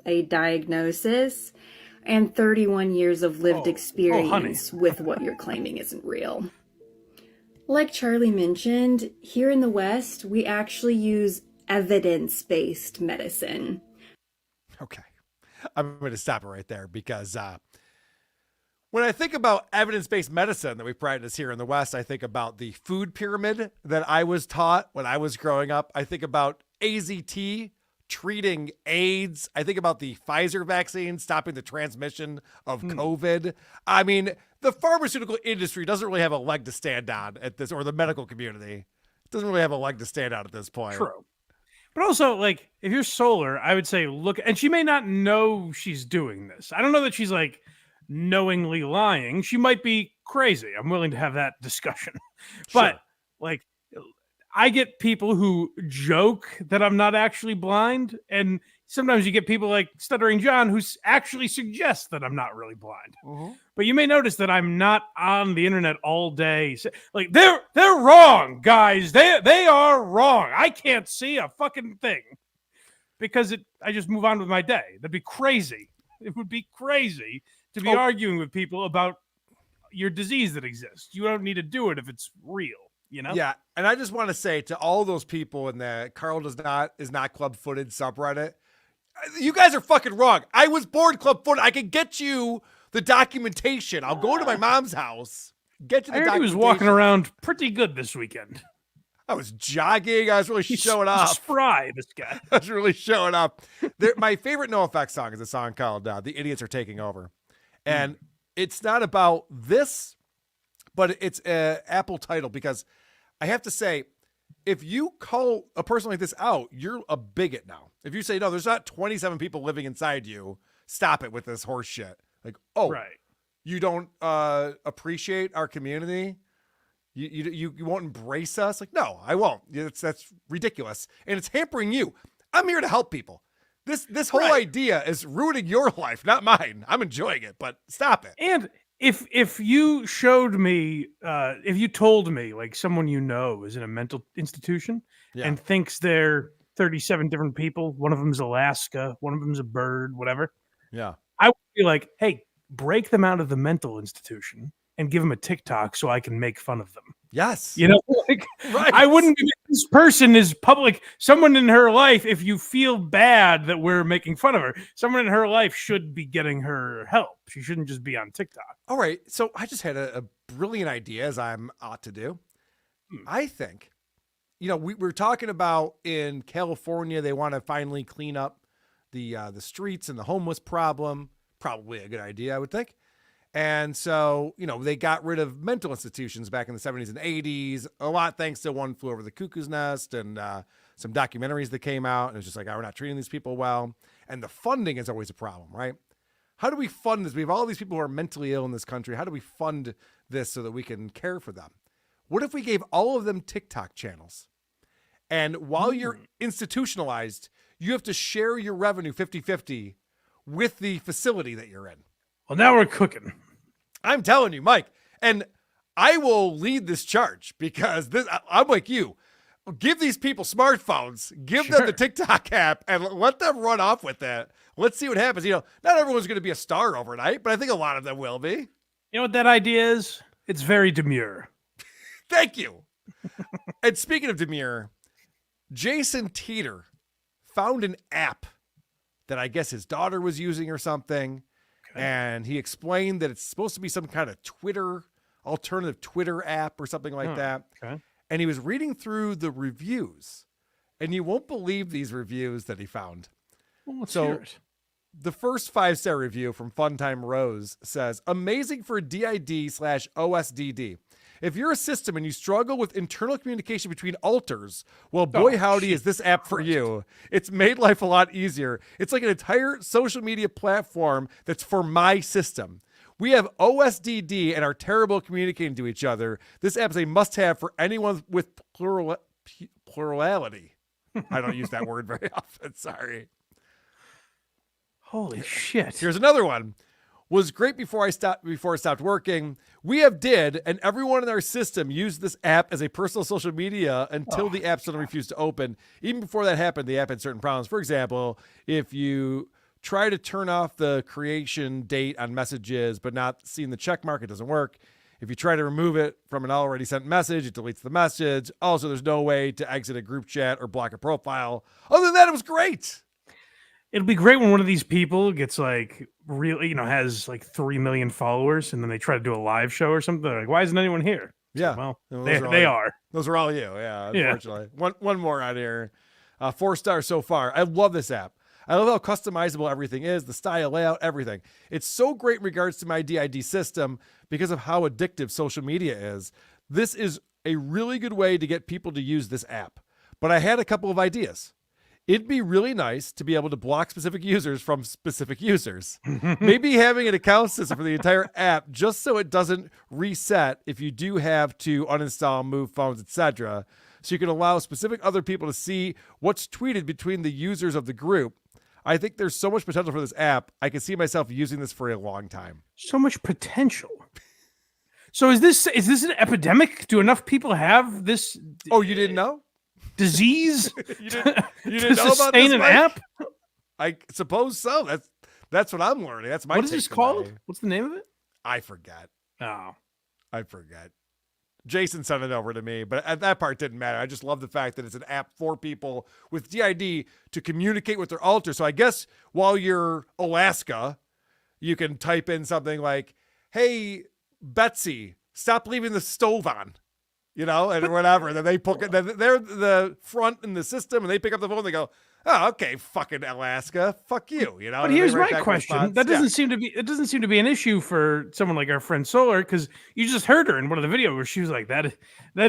Speaker 11: a diagnosis and 31 years of lived experience with what you're claiming isn't real. Like Charlie mentioned, here in the West, we actually use evidence-based medicine.
Speaker 5: Okay. I'm going to stop it right there because when I think about evidence-based medicine that we practice here in the West, I think about the food pyramid that I was taught when I was growing up. I think about AZT treating AIDS. I think about the Pfizer vaccine stopping the transmission of COVID. I mean, the pharmaceutical industry doesn't really have a leg to stand on at this, or the medical community doesn't really have a leg to stand on at this point.
Speaker 4: True. But also, like, if you're Solar, I would say look, and she may not know she's doing this. I don't know that she's like knowingly lying. She might be crazy. I'm willing to have that discussion. But like, I get people who joke that I'm not actually blind, and sometimes you get people like Stuttering John who actually suggest that I'm not really blind. But you may notice that I'm not on the internet all day. Like they're wrong, guys. They are wrong. I can't see a fucking thing because I just move on with my day. That'd be crazy. It would be crazy to be arguing with people about your disease that exists. You don't need to do it if it's real. You know?
Speaker 5: Yeah, and I just want to say to all those people in the Carl is not club-footed subreddit, you guys are fucking wrong. I was born club-footed. I can get you the documentation. I'll go to my mom's house, get you the
Speaker 4: I heard
Speaker 5: documentation.
Speaker 4: he was walking around pretty good this weekend.
Speaker 5: I was jogging. I was really showing up.
Speaker 4: Spry, this guy.
Speaker 5: I was really showing up. My favorite NoFX song is a song called "The Idiots Are Taking Over," and it's not about this, but it's an Apple title because. I have to say, if you call a person like this out, you're a bigot now. If you say, no, there's not 27 people living inside you, stop it with this horse shit. Like, you don't appreciate our community? You won't embrace us? Like, no, I won't. That's ridiculous. And it's hampering you. I'm here to help people. This whole idea is ruining your life, not mine. I'm enjoying it, but stop it.
Speaker 4: And if you showed me, if you told me like someone you know is in a mental institution and thinks they're 37 different people, one of them's Alaska, one of them's a bird, whatever.
Speaker 5: Yeah. I
Speaker 4: would be like, hey, break them out of the mental institution and give them a TikTok so I can make fun of them.
Speaker 5: Yes.
Speaker 4: You know, like, I wouldn't be, this person is public, someone in her life, if you feel bad that we're making fun of her, someone in her life should be getting her help. She shouldn't just be on TikTok.
Speaker 5: All right. So I just had a brilliant idea, as I'm ought to do. I think, you know, we're talking about in California, they want to finally clean up the streets and the homeless problem. Probably a good idea, I would think. And so, you know, they got rid of mental institutions back in the 70s and 80s, a lot thanks to One Flew Over the Cuckoo's Nest and some documentaries that came out. And it was just like, we're not treating these people well. And the funding is always a problem, right? How do we fund this? We have all these people who are mentally ill in this country. How do we fund this so that we can care for them? What if we gave all of them TikTok channels? And while you're institutionalized, you have to share your revenue 50-50 with the facility that you're in.
Speaker 4: Well, now we're cooking.
Speaker 5: I'm telling you, Mike, and I will lead this charge because I'm like you. Give these people smartphones, give them the TikTok app, and let them run off with that. Let's see what happens. You know, not everyone's going to be a star overnight, but I think a lot of them will be.
Speaker 4: You know what that idea is? It's very demure.
Speaker 5: Thank you. And speaking of demure, Jason Teeter found an app that I guess his daughter was using or something. And he explained that it's supposed to be some kind of alternative Twitter app or something like that. Okay. And he was reading through the reviews And you won't believe these reviews that he found.
Speaker 4: Well, let's
Speaker 5: So
Speaker 4: hear it.
Speaker 5: the first 5-star review from Funtime Rose says, amazing for DID/OSDD. If you're a system and you struggle with internal communication between alters, well, boy, howdy, is this app for you. It's made life a lot easier. It's like an entire social media platform that's for my system. We have OSDD and are terrible at communicating to each other. This app is a must-have for anyone with plurality. I don't use that word very often. Sorry.
Speaker 4: Holy shit.
Speaker 5: Here's another one. Was great before it stopped working. We have did, and everyone in our system used this app as a personal social media until the app suddenly refused to open. Even before that happened, the app had certain problems. For example, if you try to turn off the creation date on messages but not seeing the check mark, it doesn't work. If you try to remove it from an already sent message, it deletes the message. Also, there's no way to exit a group chat or block a profile. Other than that, it was great.
Speaker 4: It'll be great when one of these people gets like really, has like 3 million followers, and then they try to do a live show or something. They're like, why isn't anyone here?
Speaker 5: Yeah.
Speaker 4: So, well,
Speaker 5: Those
Speaker 4: they are.
Speaker 5: Those are all you. Yeah, unfortunately. One more out here. 4 stars so far. I love this app. I love how customizable everything is, the style, layout, everything. It's so great in regards to my DID system because of how addictive social media is. This is a really good way to get people to use this app. But I had a couple of ideas. It'd be really nice to be able to block specific users from specific users. Maybe having an account system for the entire app just so it doesn't reset if you do have to uninstall, move phones, etc. So you can allow specific other people to see what's tweeted between the users of the group. I think there's so much potential for this app. I can see myself using this for a long time.
Speaker 4: So much potential. So is this an epidemic? Do enough people have this?
Speaker 5: Oh, you didn't know?
Speaker 4: Disease?
Speaker 5: you didn't
Speaker 4: to
Speaker 5: know about
Speaker 4: sustain
Speaker 5: this,
Speaker 4: an
Speaker 5: Mike?
Speaker 4: app?
Speaker 5: I suppose so. That's what I'm learning. That's my
Speaker 4: What is
Speaker 5: take
Speaker 4: this
Speaker 5: today.
Speaker 4: called? What's the name of it?
Speaker 5: I forget.
Speaker 4: Oh.
Speaker 5: I forget. Jason sent it over to me, but that part didn't matter. I just love the fact that it's an app for people with DID to communicate with their alter. So I guess while you're Alaska, you can type in something like, hey, Betsy, stop leaving the stove on. And whatever. Then they they're the front in the system, and they pick up the phone and they go, oh, okay, fucking Alaska, fuck you.
Speaker 4: But here's my question: that doesn't seem to be an issue for someone like our friend Solar, because you just heard her in one of the videos where she was like, "That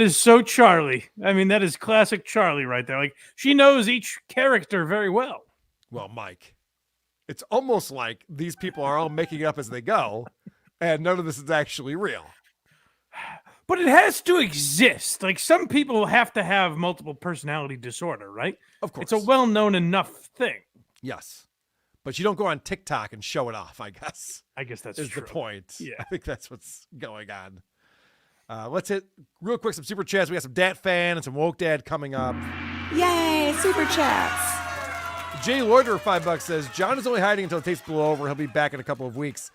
Speaker 4: is so Charlie." I mean, that is classic Charlie right there. Like, she knows each character very well.
Speaker 5: Well, Mike, it's almost like these people are all making it up as they go, and none of this is actually real.
Speaker 4: But it has to exist. Like, some people have to have multiple personality disorder, right?
Speaker 5: Of course.
Speaker 4: It's a well-known enough thing.
Speaker 5: Yes. But you don't go on TikTok and show it off, I guess.
Speaker 4: I guess that's
Speaker 5: is
Speaker 4: true.
Speaker 5: the point.
Speaker 4: Yeah.
Speaker 5: I think that's what's going on. Let's hit real quick some super chats. We got some Dat Fan and some Woke Dad coming up.
Speaker 17: Yay, super chats.
Speaker 5: Jay Loiter, $5 says, John is only hiding until the tapes blow over. He'll be back in a couple of weeks.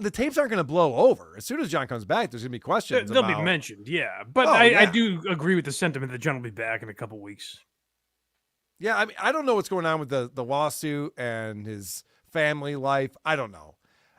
Speaker 5: The tapes aren't going to blow over. As soon as John comes back, there's going to be questions.
Speaker 4: They'll be mentioned, yeah. But
Speaker 5: yeah.
Speaker 4: I do agree with the sentiment that John will be back in a couple weeks.
Speaker 5: Yeah, I mean, I don't know what's going on with the lawsuit and his family life. I don't know.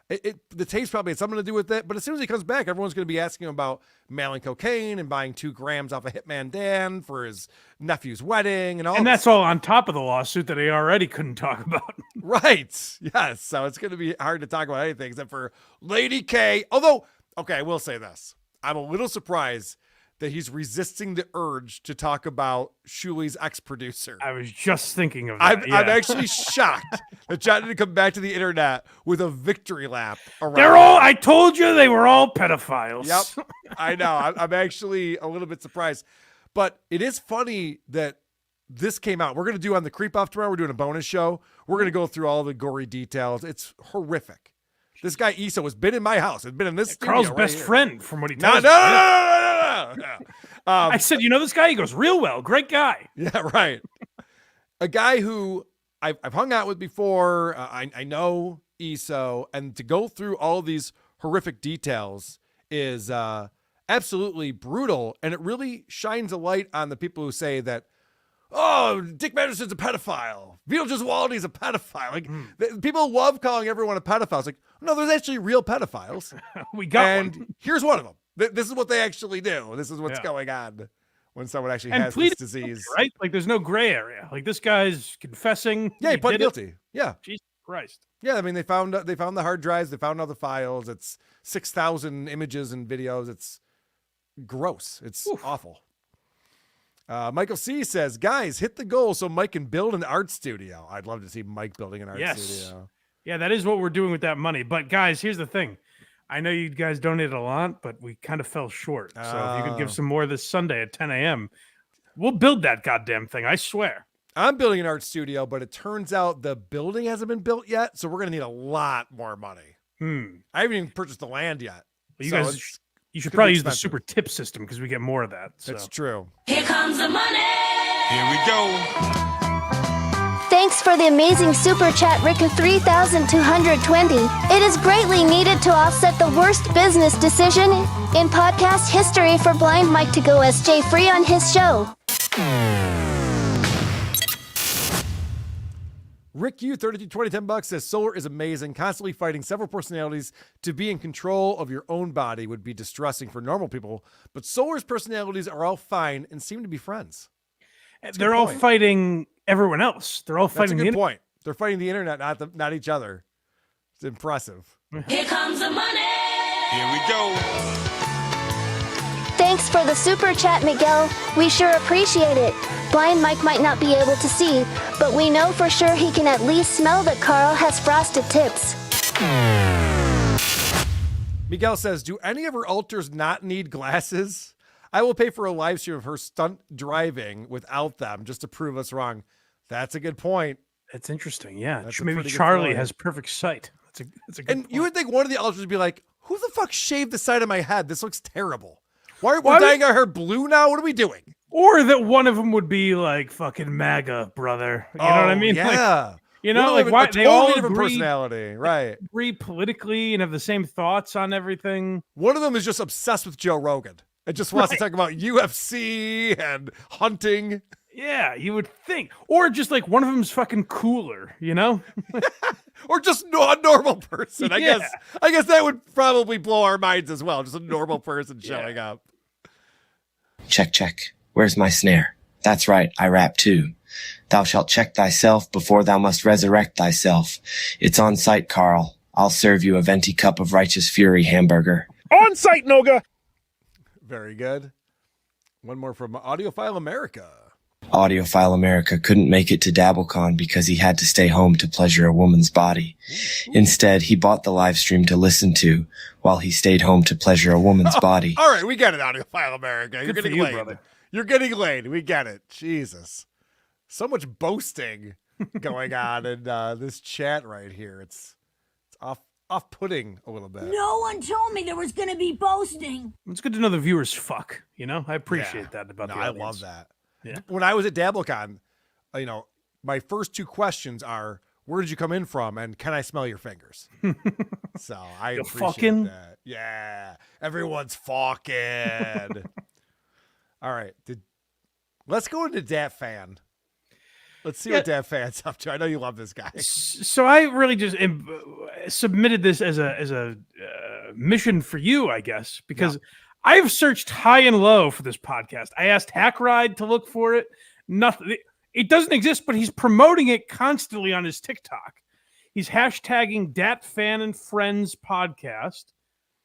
Speaker 5: The tapes probably had something to do with it, but as soon as he comes back, everyone's going to be asking him about mailing cocaine and buying 2 grams off of Hitman Dan for his nephew's wedding and all.
Speaker 4: And that's all on top of the lawsuit that he already couldn't talk about.
Speaker 5: Right. Yes. So it's going to be hard to talk about anything except for Lady K. Although, okay, I will say this. I'm a little surprised that he's resisting the urge to talk about Shuli's ex-producer.
Speaker 4: I was just thinking of that.
Speaker 5: I'm actually shocked that John didn't come back to the internet with a victory lap around.
Speaker 4: I told you they were all pedophiles.
Speaker 5: Yep. I know. I'm actually a little bit surprised. But it is funny that this came out. We're going to do on the Creep Off tomorrow. We're doing a bonus show. We're going to go through all the gory details. It's horrific. This guy, Issa, has been in my house. Has been in this studio
Speaker 4: Carl's
Speaker 5: right
Speaker 4: best
Speaker 5: here.
Speaker 4: friend, from what he tells me.
Speaker 5: No.
Speaker 4: I said, you know this guy? He goes, real well. Great guy.
Speaker 5: Yeah, right. A guy who I've hung out with before. I know Issa, and to go through all these horrific details is absolutely brutal, and it really shines a light on the people who say that, oh, Dick Manderson's a pedophile. Beetlejuice Waldy's a pedophile. Like people love calling everyone a pedophile. It's like, no, there's actually real pedophiles.
Speaker 4: We got
Speaker 5: and
Speaker 4: one.
Speaker 5: Here's one of them. This is what they actually do. This is what's going on. when someone actually
Speaker 4: And
Speaker 5: has this
Speaker 4: pleaded
Speaker 5: disease.
Speaker 4: guilty, right? Like, there's no gray area. Like, this guy's confessing.
Speaker 5: Yeah, he pled
Speaker 4: did it.
Speaker 5: guilty. Yeah.
Speaker 4: Jesus Christ.
Speaker 5: Yeah, I mean, they found the hard drives, they found all the files. It's 6,000 images and videos. It's gross. It's awful. Michael C says, guys, hit the goal so Mike can build an art studio. I'd love to see Mike building an art studio.
Speaker 4: Yeah, that is what we're doing with that money. But guys, here's the thing. I know you guys donated a lot, but we kind of fell short. So if you could give some more this Sunday at 10 a.m., we'll build that goddamn thing. I swear.
Speaker 5: I'm building an art studio, but it turns out the building hasn't been built yet. So we're going to need a lot more money. I haven't even purchased the land yet.
Speaker 4: Well, you should probably use the super tip system because we get more of that. So.
Speaker 5: That's true.
Speaker 21: Here comes the money.
Speaker 3: Here we go.
Speaker 21: Thanks for the amazing super chat, Rick of 3,220. It is greatly needed to offset the worst business decision in podcast history for Blind Mike to go SJ free on his show.
Speaker 5: Rick U 3220 $10 says solar is amazing. Constantly fighting several personalities to be in control of your own body would be distressing for normal people, but solar's personalities are all fine and seem to be friends.
Speaker 4: They're all fighting everyone else. They're all fighting.
Speaker 5: That's a good point. They're fighting the internet, not each other. It's impressive.
Speaker 21: Here comes the money.
Speaker 3: Here we go.
Speaker 21: Thanks for the super chat, Miguel. We sure appreciate it. Blind Mike might not be able to see, but we know for sure he can at least smell that Carl has frosted tips.
Speaker 5: Miguel says, do any of her alters not need glasses? I will pay for a live stream of her stunt driving without them just to prove us wrong. That's a good point.
Speaker 4: That's interesting. Yeah.
Speaker 5: That's a
Speaker 4: Maybe
Speaker 5: pretty good
Speaker 4: Charlie
Speaker 5: point.
Speaker 4: has perfect sight. That's a good
Speaker 5: And
Speaker 4: point.
Speaker 5: you would think one of the alters would be like, who the fuck shaved the side of my head? This looks terrible. Why are we dyeing our hair blue now? What are we doing?
Speaker 4: Or that one of them would be like fucking MAGA, brother. You know what I mean?
Speaker 5: Yeah.
Speaker 4: Like, you know,
Speaker 5: One of
Speaker 4: like
Speaker 5: them
Speaker 4: why
Speaker 5: a
Speaker 4: they
Speaker 5: totally
Speaker 4: all
Speaker 5: different
Speaker 4: agree,
Speaker 5: personality, right?
Speaker 4: agree politically and have the same thoughts on everything.
Speaker 5: One of them is just obsessed with Joe Rogan. It just wants to talk about UFC and hunting.
Speaker 4: Yeah, you would think. Or just like one of them's fucking cooler, you know?
Speaker 5: Or just a normal person. I
Speaker 4: Yeah.
Speaker 5: guess that would probably blow our minds as well. Just a normal person showing up.
Speaker 18: Check, check. Where's my snare? That's right, I rap too. Thou shalt check thyself before thou must resurrect thyself. It's on site, Carl. I'll serve you a venti cup of righteous fury hamburger.
Speaker 20: On site, Noga.
Speaker 5: Very good. One more from Audiophile America.
Speaker 18: Audiophile America couldn't make it to DabbleCon because he had to stay home to pleasure a woman's body. Instead, he bought the live stream to listen to while he stayed home to pleasure a woman's body.
Speaker 5: All right, we get it, Audiophile America. You're
Speaker 4: Good for
Speaker 5: getting
Speaker 4: you,
Speaker 5: laid.
Speaker 4: brother.
Speaker 5: You're getting laid. We get it. Jesus. So much boasting going on in this chat right here. It's off-putting a little bit.
Speaker 12: No one told me there was going to be boasting.
Speaker 4: It's good to know the viewers fuck, you know? I appreciate that about the
Speaker 5: I
Speaker 4: audience.
Speaker 5: love that.
Speaker 4: Yeah.
Speaker 5: When I was at DabbleCon, my first two questions are, where did you come in from? And can I smell your fingers? So I
Speaker 4: You're
Speaker 5: appreciate
Speaker 4: fucking?
Speaker 5: that. Yeah. Everyone's fucking. All right. Let's go into Dat Phan. Let's see what Dat Phan's up to. I know you love this guy.
Speaker 4: So I really just submitted this as a mission for you, I guess, because I've searched high and low for this podcast. I asked Hackride to look for it. Nothing. It doesn't exist, but he's promoting it constantly on his TikTok. He's hashtagging Dat Phan and Friends podcast,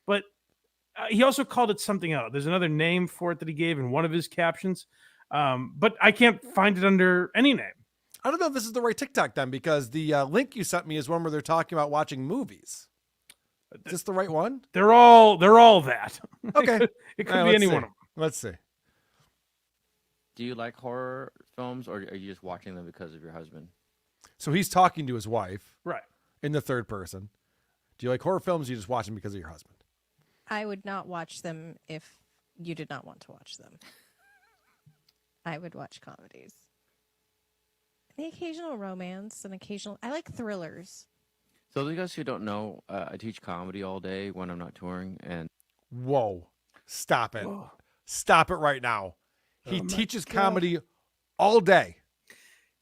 Speaker 4: but he also called it something else. There's another name for it that he gave in one of his captions, but I can't find it under any name.
Speaker 5: I don't know if this is the right TikTok then, because the link you sent me is one where they're talking about watching movies. Is this the right one?
Speaker 4: They're all that.
Speaker 5: Okay.
Speaker 4: It could be any one of them.
Speaker 5: Let's see.
Speaker 13: Do you like horror films, or are you just watching them because of your husband?
Speaker 5: So he's talking to his wife.
Speaker 4: Right.
Speaker 5: In the third person. Do you like horror films, or you just watch them because of your husband?
Speaker 14: I would not watch them if you did not want to watch them. I would watch comedies. The occasional romance, I like thrillers.
Speaker 13: So those guys who don't know, I teach comedy all day when I'm not touring, and
Speaker 5: Whoa. Stop it. Stop it right now. He teaches comedy all day.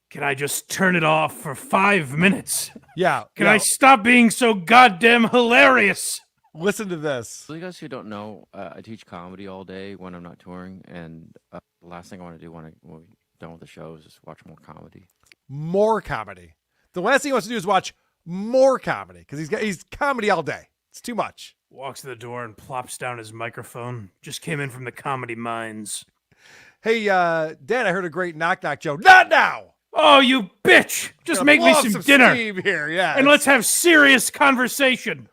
Speaker 4: Can I just turn it off for 5 minutes?
Speaker 5: Yeah.
Speaker 4: Can I stop being so goddamn hilarious?
Speaker 5: Listen to this.
Speaker 13: For you guys who don't know, I teach comedy all day when I'm not touring, and the last thing I want to do when we're done with the show is just watch more comedy.
Speaker 5: More comedy. The last thing he wants to do is watch more comedy because he's comedy all day. It's too much.
Speaker 4: Walks to the door and plops down his microphone. Just came in from the comedy mines.
Speaker 5: Hey, Dad, I heard a great knock-knock joke. Not now!
Speaker 4: Oh, you bitch! Just make me some dinner
Speaker 5: here, yeah.
Speaker 4: and let's have serious conversation.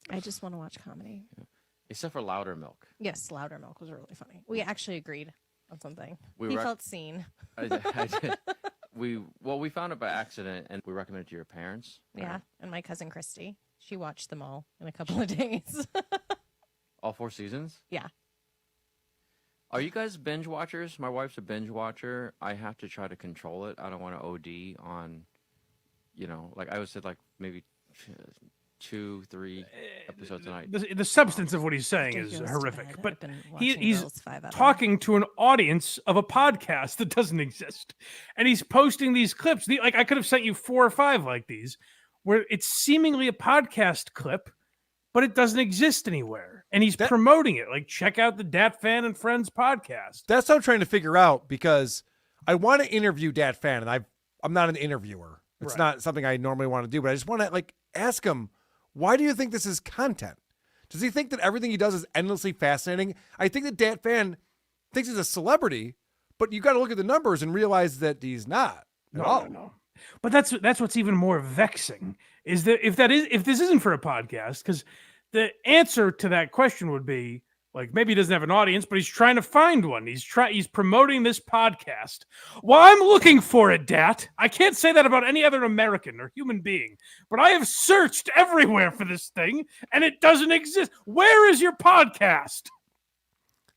Speaker 14: I just want to watch comedy.
Speaker 13: Except for Louder Milk.
Speaker 14: Yes, Louder Milk was really funny. We actually agreed on something.
Speaker 13: We
Speaker 14: He
Speaker 13: rec-
Speaker 14: felt seen.
Speaker 13: I did. We found it by accident, and we recommended it to your parents.
Speaker 14: Yeah, and my cousin Christy. She watched them all in a couple of days.
Speaker 13: All 4 seasons?
Speaker 14: Yeah.
Speaker 13: Are you guys binge watchers? My wife's a binge watcher. I have to try to control it. I don't want to OD on, like I would say, like maybe 2-3 episodes a night.
Speaker 4: The substance of what he's saying is horrific, but he's
Speaker 14: Girls 5 Hour.
Speaker 4: talking to an audience of a podcast that doesn't exist, and he's posting these clips. Like I could have sent you 4 or 5 like these, where it's seemingly a podcast clip, but it doesn't exist anywhere, and he's promoting it. Like, check out the Dat Phan and Friends podcast.
Speaker 5: That's what I'm trying to figure out because I want to interview Dat Phan, and I'm not an interviewer. It's not something I normally want to do, but I just want to ask him, why do you think this is content? Does he think that everything he does is endlessly fascinating? I think that Dat Phan thinks he's a celebrity, but you got to look at the numbers and realize that he's not at all.
Speaker 4: No. But that's what's even more vexing is that if this isn't for a podcast, because the answer to that question would be like maybe he doesn't have an audience, but he's trying to find one. He's promoting this podcast. Well, I'm looking for it, Dat. I can't say that about any other American or human being, but I have searched everywhere for this thing and it doesn't exist. Where is your podcast?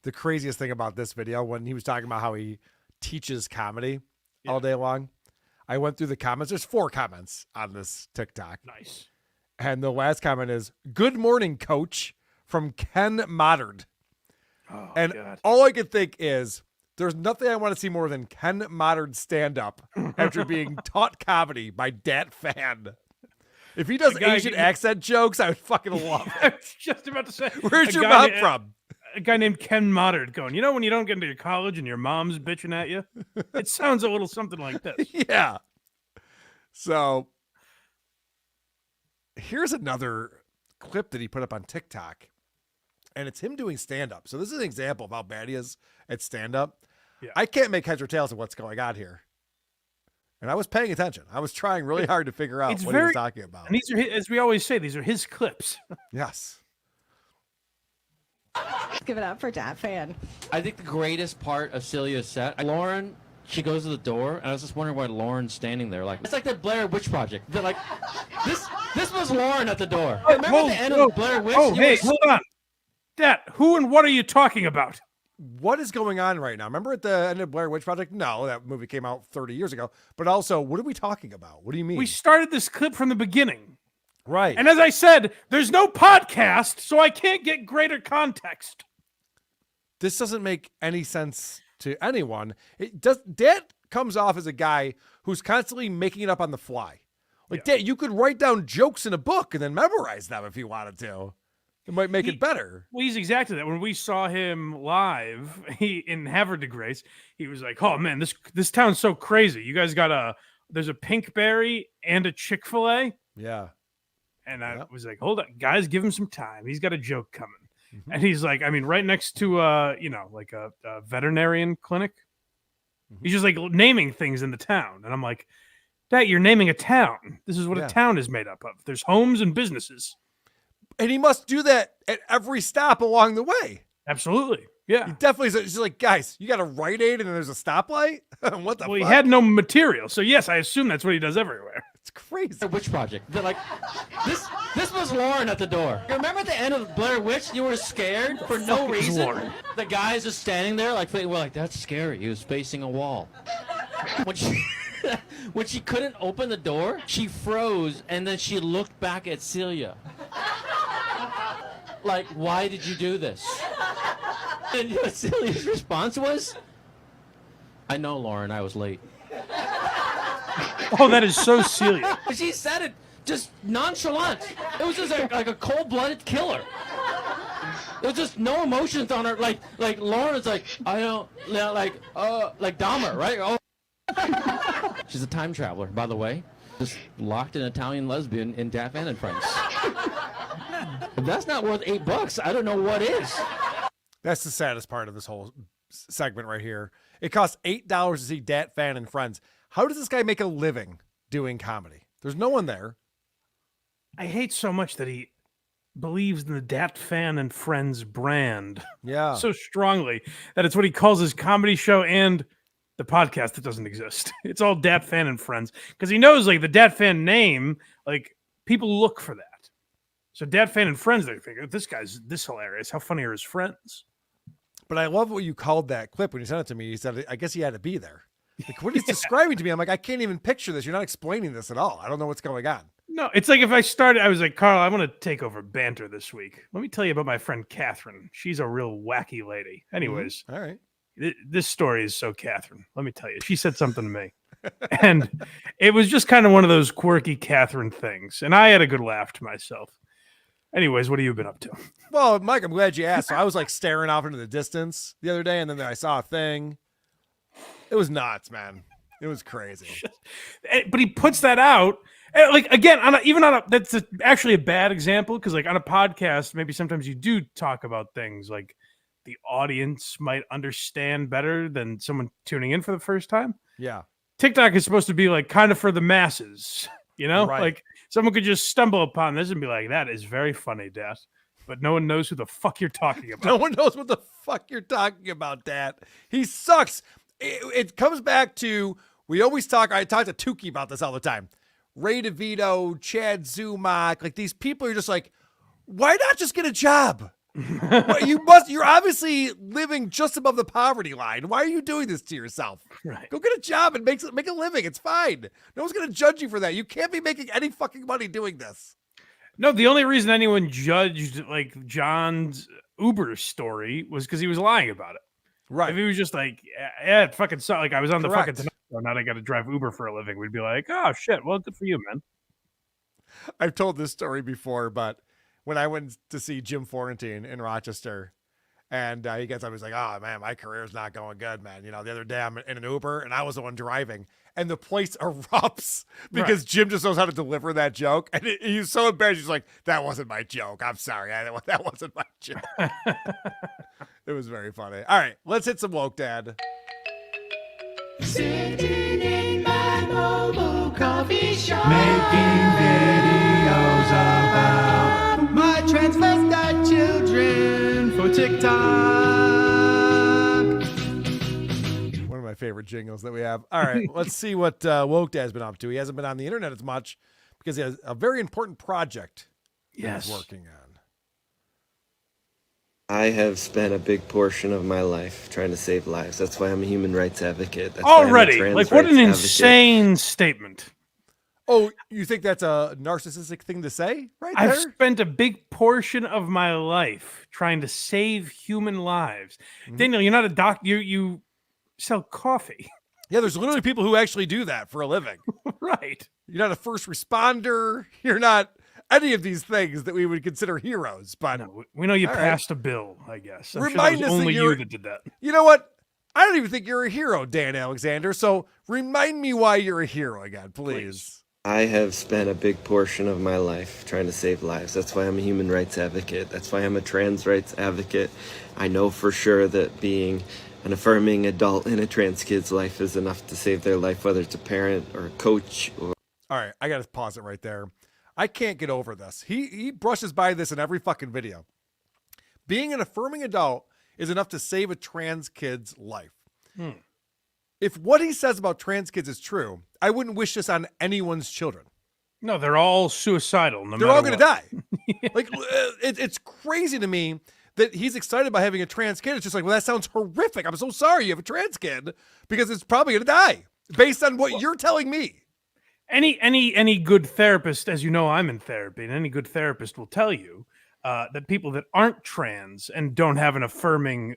Speaker 5: The craziest thing about this video, when he was talking about how he teaches comedy all day long, I went through the comments. There's 4 comments on this TikTok.
Speaker 4: Nice.
Speaker 5: And the last comment is, "Good morning, coach," from Ken Moddard.
Speaker 4: Oh,
Speaker 5: and
Speaker 4: God.
Speaker 5: all I could think is, there's nothing I want to see more than Ken Moddard stand up after being taught comedy by Dat Phan. If he does Asian accent jokes, I would fucking love it.
Speaker 4: I was just about to say,
Speaker 5: Where's your mom from?
Speaker 4: A guy named Ken Moddard going, when you don't get into college and your mom's bitching at you? It sounds a little something like this.
Speaker 5: Yeah. So here's another clip that he put up on TikTok, and it's him doing stand-up. So this is an example of how bad he is at stand-up.
Speaker 4: Yeah.
Speaker 5: I can't make heads or tails of what's going on here. And I was paying attention. I was trying really hard to figure out what he was talking about.
Speaker 4: And these are, as we always say, these are his clips.
Speaker 5: Yes.
Speaker 14: Let's give it up for Dat Phan.
Speaker 13: I think the greatest part of Celia's set, Lauren, she goes to the door, and I was just wondering why Lauren's standing there. Like, it's like the Blair Witch Project. They're like, this was Lauren at the door. Remember the end of the Blair Witch?
Speaker 4: Hold on. Dat, who and what are you talking about?
Speaker 5: What is going on right now? Remember at the end of Blair Witch Project? No, that movie came out 30 years ago. But also, what are we talking about? What do you mean?
Speaker 4: We started this clip from the beginning.
Speaker 5: Right.
Speaker 4: And as I said, there's no podcast, so I can't get greater context.
Speaker 5: This doesn't make any sense to anyone. Dat comes off as a guy who's constantly making it up on the fly. Like, Dat, you could write down jokes in a book and then memorize them if you wanted to. It might make it better.
Speaker 4: Well, he's exactly that. When we saw him live in Havre de Grace, he was like, "Oh man, this town's so crazy. You guys got there's a Pinkberry and a Chick-fil-A."
Speaker 5: Yeah.
Speaker 4: And I was like, "Hold on, guys, give him some time. He's got a joke coming." Mm-hmm. And he's like, right next to like a veterinarian clinic. Mm-hmm. He's just like naming things in the town, and I'm like, "Dat, you're naming a town. This is what a town is made up of. There's homes and businesses."
Speaker 5: And he must do that at every stop along the way.
Speaker 4: Absolutely. Yeah.
Speaker 5: He definitely is like, guys, you got a Rite Aid and there's a stoplight? What the fuck?
Speaker 4: Well, he had no material. So, yes, I assume that's what he does everywhere.
Speaker 5: It's crazy.
Speaker 13: The Witch Project. They're like, this was Lauren at the door. You remember at the end of Blair Witch? You were scared for no reason. Lauren? The guy's just standing there like, that's scary. He was facing a wall. When she couldn't open the door, she froze, and then she looked back at Celia. Like, why did you do this? And you know what Celia's response was? I know, Lauren, I was late.
Speaker 4: Oh, that is so Celia.
Speaker 13: She said it
Speaker 6: just nonchalant. It was just like a cold-blooded killer. There was just no emotions on her. Like Lauren's like, I don't, like Dahmer, right? Oh. She's a time traveler, by the way. Just locked an Italian lesbian in Phan and Friends. If that's not worth $8, I don't know what is.
Speaker 5: That's the saddest part of this whole segment right here. It costs $8 to see Phan and Friends. How does this guy make a living doing comedy? There's no one there.
Speaker 4: I hate so much that he believes in the Phan and Friends brand.
Speaker 5: Yeah.
Speaker 4: So strongly that it's what he calls his comedy show and the podcast that doesn't exist. It's all Phan and Friends. Because he knows like the Phan name, like people look for that. So Phan and Friends, they think, this guy's this hilarious. How funny are his friends?
Speaker 5: But I love what you called that clip when you sent it to me. He said, I guess he had to be there. Like, what he's describing to me, I'm like, I can't even picture this. You're not explaining this at all. I don't know what's going on.
Speaker 4: No, it's like if I started, I was like, Carl, I want to take over banter this week. Let me tell you about my friend Catherine. She's a real wacky lady. Anyways,
Speaker 5: all right.
Speaker 4: This story is so Catherine. Let me tell you. She said something to me. And it was just kind of one of those quirky Catherine things. And I had a good laugh to myself. Anyways, what have you been up to?
Speaker 5: Well, Mike, I'm glad you asked. So I was like staring off into the distance the other day, and then I saw a thing. It was nuts, man. It was crazy.
Speaker 4: But he puts that out. Like, again, that's actually a bad example because, like, on a podcast, maybe sometimes you do talk about things like the audience might understand better than someone tuning in for the first time.
Speaker 5: Yeah.
Speaker 4: TikTok is supposed to be like kind of for the masses, you know?
Speaker 5: Right.
Speaker 4: Like someone could just stumble upon this and be like, that is very funny, Dad. But no one knows who the fuck you're talking about.
Speaker 5: No one knows what the fuck you're talking about, Dad. He sucks. It comes back to, I talk to Tukey about this all the time. Ray DeVito, Chad Zumock, like these people are just like, why not just get a job? You're obviously living just above the poverty line. Why are you doing this to yourself?
Speaker 4: Right.
Speaker 5: Go get a job and make a living. It's fine. No one's going to judge you for that. You can't be making any fucking money doing this.
Speaker 4: No, the only reason anyone judged like John's Uber story was because he was lying about it.
Speaker 5: Right.
Speaker 4: If he was just like, yeah, it fucking sucked. Like I was on the
Speaker 5: Correct.
Speaker 4: fucking Tonight Show, now I got to drive Uber for a living. We'd be like, oh shit, well, good for you, man.
Speaker 5: I've told this story before, but when I went to see Jim Florentine in Rochester, and he gets up, he's like, oh man, my career's not going good, man. You know, the other day I'm in an Uber and I was the one driving, and the place erupts because Jim just knows how to deliver that joke. And he's so embarrassed. He's like, that wasn't my joke. I'm sorry. That wasn't my joke. It was very funny. All right, let's hit some woke, Dad.
Speaker 9: Sitting in my mobile coffee shop, making videos about my transvestite children for TikTok.
Speaker 5: One of my favorite jingles that we have. All right, let's see what woke Dad's been up to. He hasn't been on the internet as much because he has a very important project he's working on.
Speaker 18: I have spent a big portion of my life trying to save lives. That's why I'm a human rights advocate. That's why I'm a
Speaker 4: Already,
Speaker 18: trans
Speaker 4: like what
Speaker 18: rights
Speaker 4: an
Speaker 18: advocate.
Speaker 4: insane statement.
Speaker 5: Oh, you think that's a narcissistic thing to say right there?
Speaker 4: I've spent a big portion of my life trying to save human lives. Daniel, you're not a doctor. You sell coffee.
Speaker 5: Yeah, there's literally people who actually do that for a living.
Speaker 4: Right.
Speaker 5: You're not a first responder. You're not any of these things that we would consider heroes. But
Speaker 4: no, we know you
Speaker 5: all
Speaker 4: passed a bill, I guess. I'm
Speaker 5: Remind
Speaker 4: sure
Speaker 5: us
Speaker 4: that was
Speaker 5: that
Speaker 4: only
Speaker 5: you're-
Speaker 4: you that did that.
Speaker 5: You know what? I don't even think you're a hero, Dan Alexander. So remind me why you're a hero again, please.
Speaker 18: I have spent a big portion of my life trying to save lives. That's why I'm a human rights advocate. That's why I'm a trans rights advocate. I know for sure that being an affirming adult in a trans kid's life is enough to save their life, whether it's a parent or a coach or...
Speaker 5: All right, I got to pause it right there. I can't get over this. He brushes by this in every fucking video. Being an affirming adult is enough to save a trans kid's life. If what he says about trans kids is true, I wouldn't wish this on anyone's children.
Speaker 4: No, they're all suicidal.
Speaker 5: They're all going to die. Like, it's crazy to me that he's excited about having a trans kid. It's just like, well, that sounds horrific. I'm so sorry you have a trans kid because it's probably going to die based on what you're telling me.
Speaker 4: Any good therapist, as you know, I'm in therapy, and any good therapist will tell you that people that aren't trans and don't have an affirming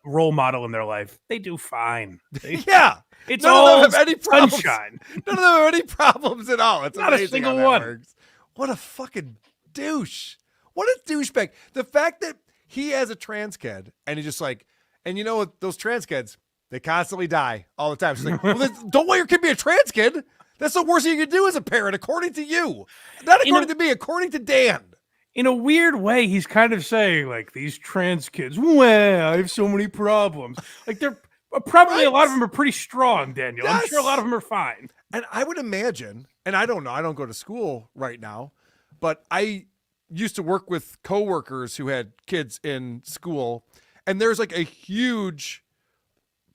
Speaker 4: role model in their life, they do fine.
Speaker 5: Yeah.
Speaker 4: It's
Speaker 5: None
Speaker 4: all
Speaker 5: of them have any problems.
Speaker 4: sunshine.
Speaker 5: None of them have any problems at all. It's
Speaker 4: Not a
Speaker 5: amazing
Speaker 4: single
Speaker 5: how that
Speaker 4: one.
Speaker 5: works. What a fucking douche. What a douchebag. The fact that he has a trans kid and he's just like, and you know what? Those trans kids, they constantly die all the time. She's like, well, don't let your kid be a trans kid. That's the worst thing you can do as a parent, according to you. Not according to me, according to Dan.
Speaker 4: In a weird way, he's kind of saying, like, these trans kids, well, I have so many problems. Like, they're probably a lot of them are pretty strong, Daniel. I'm sure a lot of them are fine.
Speaker 5: And I would imagine, and I don't know, I don't go to school right now, but I used to work with coworkers who had kids in school, and there's like a huge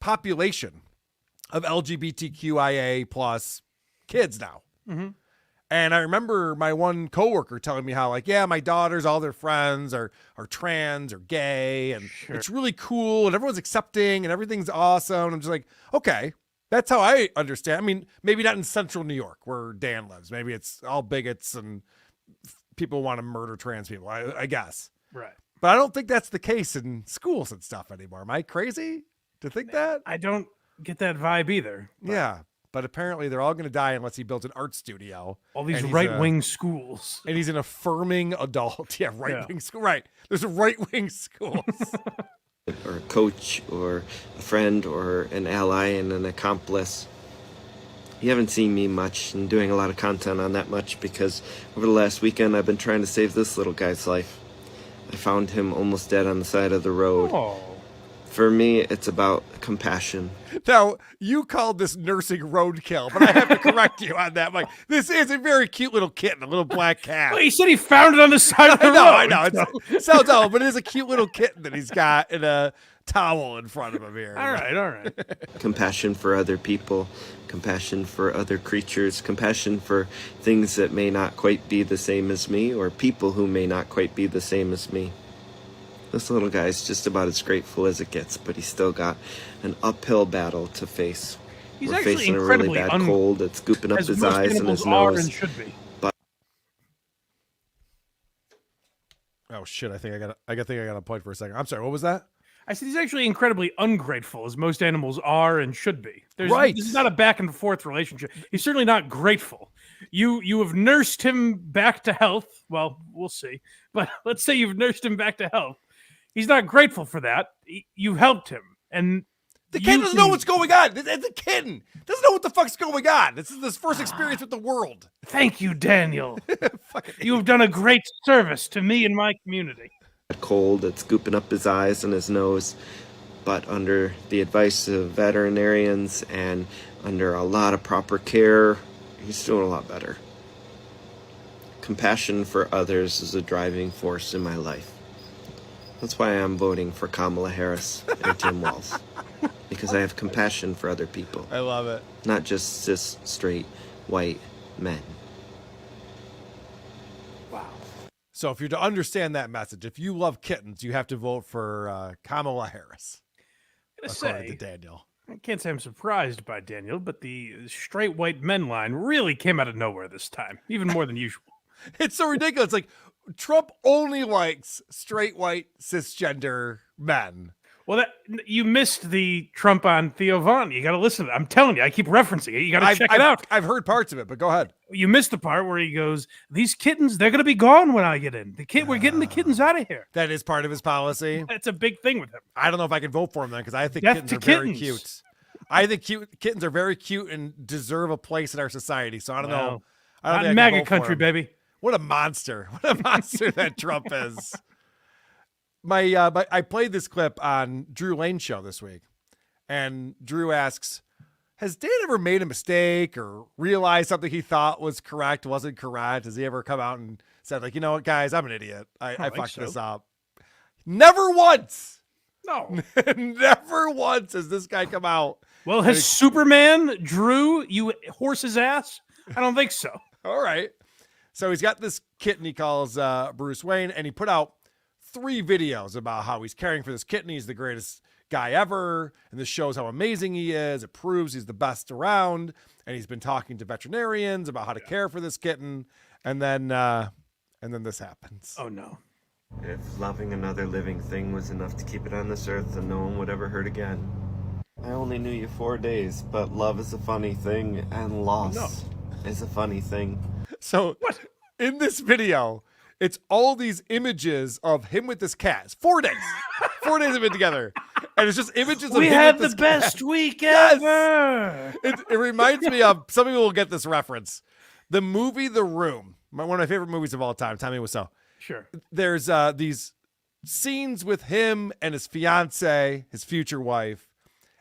Speaker 5: population of LGBTQIA plus kids now.
Speaker 4: Mm-hmm.
Speaker 5: And I remember my one coworker telling me how, like, yeah, my daughters, all their friends are trans or gay, and it's really cool, and everyone's accepting, and everything's awesome. I'm just like, okay, that's how I understand. I mean, maybe not in central New York where Dan lives. Maybe it's all bigots and people want to murder trans people, I guess.
Speaker 4: Right.
Speaker 5: But I don't think that's the case in schools and stuff anymore. Am I crazy to think that?
Speaker 4: I don't get that vibe either.
Speaker 5: Yeah. But apparently they're all going to die unless he builds an art studio.
Speaker 4: All these
Speaker 5: And he's
Speaker 4: right-wing schools.
Speaker 5: And he's an affirming adult. Yeah, right-wing school. Right. There's a right-wing schools.
Speaker 18: Or a coach or a friend or an ally and an accomplice. You haven't seen me much and doing a lot of content on that much because over the last weekend I've been trying to save this little guy's life. I found him almost dead on the side of the road.
Speaker 4: Oh.
Speaker 18: For me, it's about compassion.
Speaker 5: Now, you called this nursing roadkill, but I have to correct you on that. Like, this is a very cute little kitten, a little black cat.
Speaker 4: Well, he said he found it on the side of the road.
Speaker 5: I know. It sounds awful, but it is a cute little kitten that he's got in a towel in front of him here.
Speaker 4: All right.
Speaker 18: Compassion for other people, compassion for other creatures, compassion for things that may not quite be the same as me or people who may not quite be the same as me. This little guy's just about as grateful as it gets, but he's still got an uphill battle to face.
Speaker 4: He's
Speaker 18: We're
Speaker 4: actually
Speaker 18: facing a really
Speaker 4: incredibly
Speaker 18: bad cold that's gooping up
Speaker 4: as
Speaker 18: his
Speaker 4: most
Speaker 18: eyes and
Speaker 4: animals
Speaker 18: his
Speaker 4: are
Speaker 18: nose.
Speaker 4: and should be.
Speaker 18: But
Speaker 5: Oh shit! I think I got a point for a second. I'm sorry. What was that?
Speaker 4: I said he's actually incredibly ungrateful, as most animals are and should be.
Speaker 5: Right.
Speaker 4: This is not a back and forth relationship. He's certainly not grateful. You have nursed him back to health. Well, we'll see. But let's say you've nursed him back to health. He's not grateful for that. You helped him, and
Speaker 5: The kid doesn't know what's going on. It's a kitten. Doesn't know what the fuck's going on. This is his first experience with the world.
Speaker 4: Thank you, Daniel. You have done a great service to me and my community.
Speaker 18: cold that's scooping up his eyes and his nose. But under the advice of veterinarians and under a lot of proper care, he's doing a lot better. Compassion for others is a driving force in my life. That's why I'm voting for Kamala Harris and Tim Walz. Because I have compassion for other people.
Speaker 5: I love it.
Speaker 18: Not just cis, straight, white men.
Speaker 5: So if you're to understand that message, if you love kittens, you have to vote for Kamala Harris.
Speaker 4: I'm
Speaker 5: According
Speaker 4: gonna
Speaker 5: to Daniel.
Speaker 4: I can't say I'm surprised by Daniel, but the straight white men line really came out of nowhere this time, even more than usual.
Speaker 5: It's so ridiculous. Like, Trump only likes straight, white, cisgender men.
Speaker 4: Well, you missed the Trump on Theo Vaughn. You got to listen to it. I'm telling you, I keep referencing it. You got to check it out.
Speaker 5: I've heard parts of it, but go ahead.
Speaker 4: You missed the part where he goes, "These kittens, they're going to be gone when I get in. We're getting the kittens out of here."
Speaker 5: That is part of his policy.
Speaker 4: That's a big thing with him.
Speaker 5: I don't know if I can vote for him then, because I think
Speaker 4: Death
Speaker 5: kittens
Speaker 4: to
Speaker 5: are very
Speaker 4: kittens.
Speaker 5: cute. I think kittens are very cute and deserve a place in our society. So I don't know. I don't
Speaker 4: Not
Speaker 5: think I can
Speaker 4: MAGA
Speaker 5: vote for
Speaker 4: country,
Speaker 5: him.
Speaker 4: baby.
Speaker 5: What a monster. What a monster that Trump is. I played this clip on Drew Lane's show this week, and Drew asks, has Dan ever made a mistake or realized something he thought was correct wasn't correct? Has he ever come out and said, like, you know what, guys, I'm an idiot. I fucked this up. Never once.
Speaker 4: No.
Speaker 5: Never once has this guy come out.
Speaker 4: Well, has Superman, Drew, you horse's ass? I don't think so.
Speaker 5: All right. So he's got this kitten he calls Bruce Wayne, and he put out 3 videos about how he's caring for this kitten. He's the greatest guy ever, and this shows how amazing he is. It proves he's the best around, and he's been talking to veterinarians about how to care for this kitten, and then this happens.
Speaker 4: Oh no.
Speaker 15: If loving another living thing was enough to keep it on this earth, then no one would ever hurt again. I only knew you 4 days, but love is a funny thing, and loss is a funny thing.
Speaker 5: So in this video, it's all these images of him with this cat. It's 4 days. 4 days have been together. And it's just images of
Speaker 4: We
Speaker 5: him
Speaker 4: had
Speaker 5: with
Speaker 4: the
Speaker 5: this
Speaker 4: best
Speaker 5: cat.
Speaker 4: week
Speaker 5: Yes!
Speaker 4: ever.
Speaker 5: It reminds me of, some people will get this reference. The movie The Room, one of my favorite movies of all time. Tell me what's so.
Speaker 4: Sure.
Speaker 5: There's these scenes with him and his fiance, his future wife.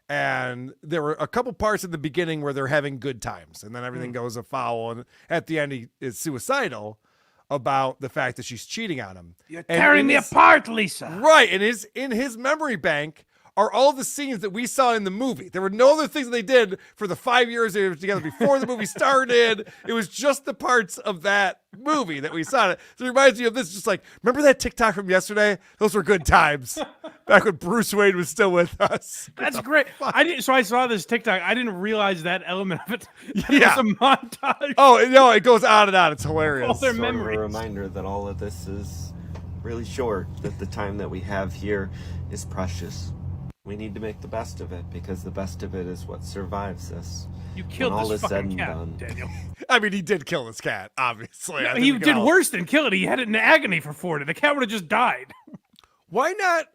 Speaker 5: And there were a couple parts in the beginning where they're having good times, and then everything goes afoul. And at the end, he is suicidal about the fact that she's cheating on him.
Speaker 4: You're tearing me apart, Lisa.
Speaker 5: Right. And in his memory bank are all the scenes that we saw in the movie. There were no other things they did for the 5 years they were together before the movie started. It was just the parts of that movie that we saw. So it reminds me of this, just like, remember that TikTok from yesterday? Those were good times. Back when Bruce Wayne was still with us.
Speaker 4: That's great. So I saw this TikTok. I didn't realize that element of it.
Speaker 5: Yeah.
Speaker 4: It was a montage.
Speaker 5: Oh, no, it goes on and on. It's hilarious.
Speaker 4: All their
Speaker 15: Sort of
Speaker 4: memories.
Speaker 15: a reminder that all of this is really short, that the time that we have here is precious. We need to make the best of it, because the best of it is what survives us.
Speaker 4: You killed
Speaker 15: when all
Speaker 4: this
Speaker 15: is said
Speaker 4: fucking
Speaker 15: and
Speaker 4: cat,
Speaker 15: done.
Speaker 4: Daniel.
Speaker 5: I mean, he did kill his cat, obviously.
Speaker 4: No,
Speaker 5: I think
Speaker 4: he
Speaker 5: we can
Speaker 4: did
Speaker 5: all-
Speaker 4: worse than kill it. He had it in agony for 4 days. The cat would have just died.
Speaker 5: Why not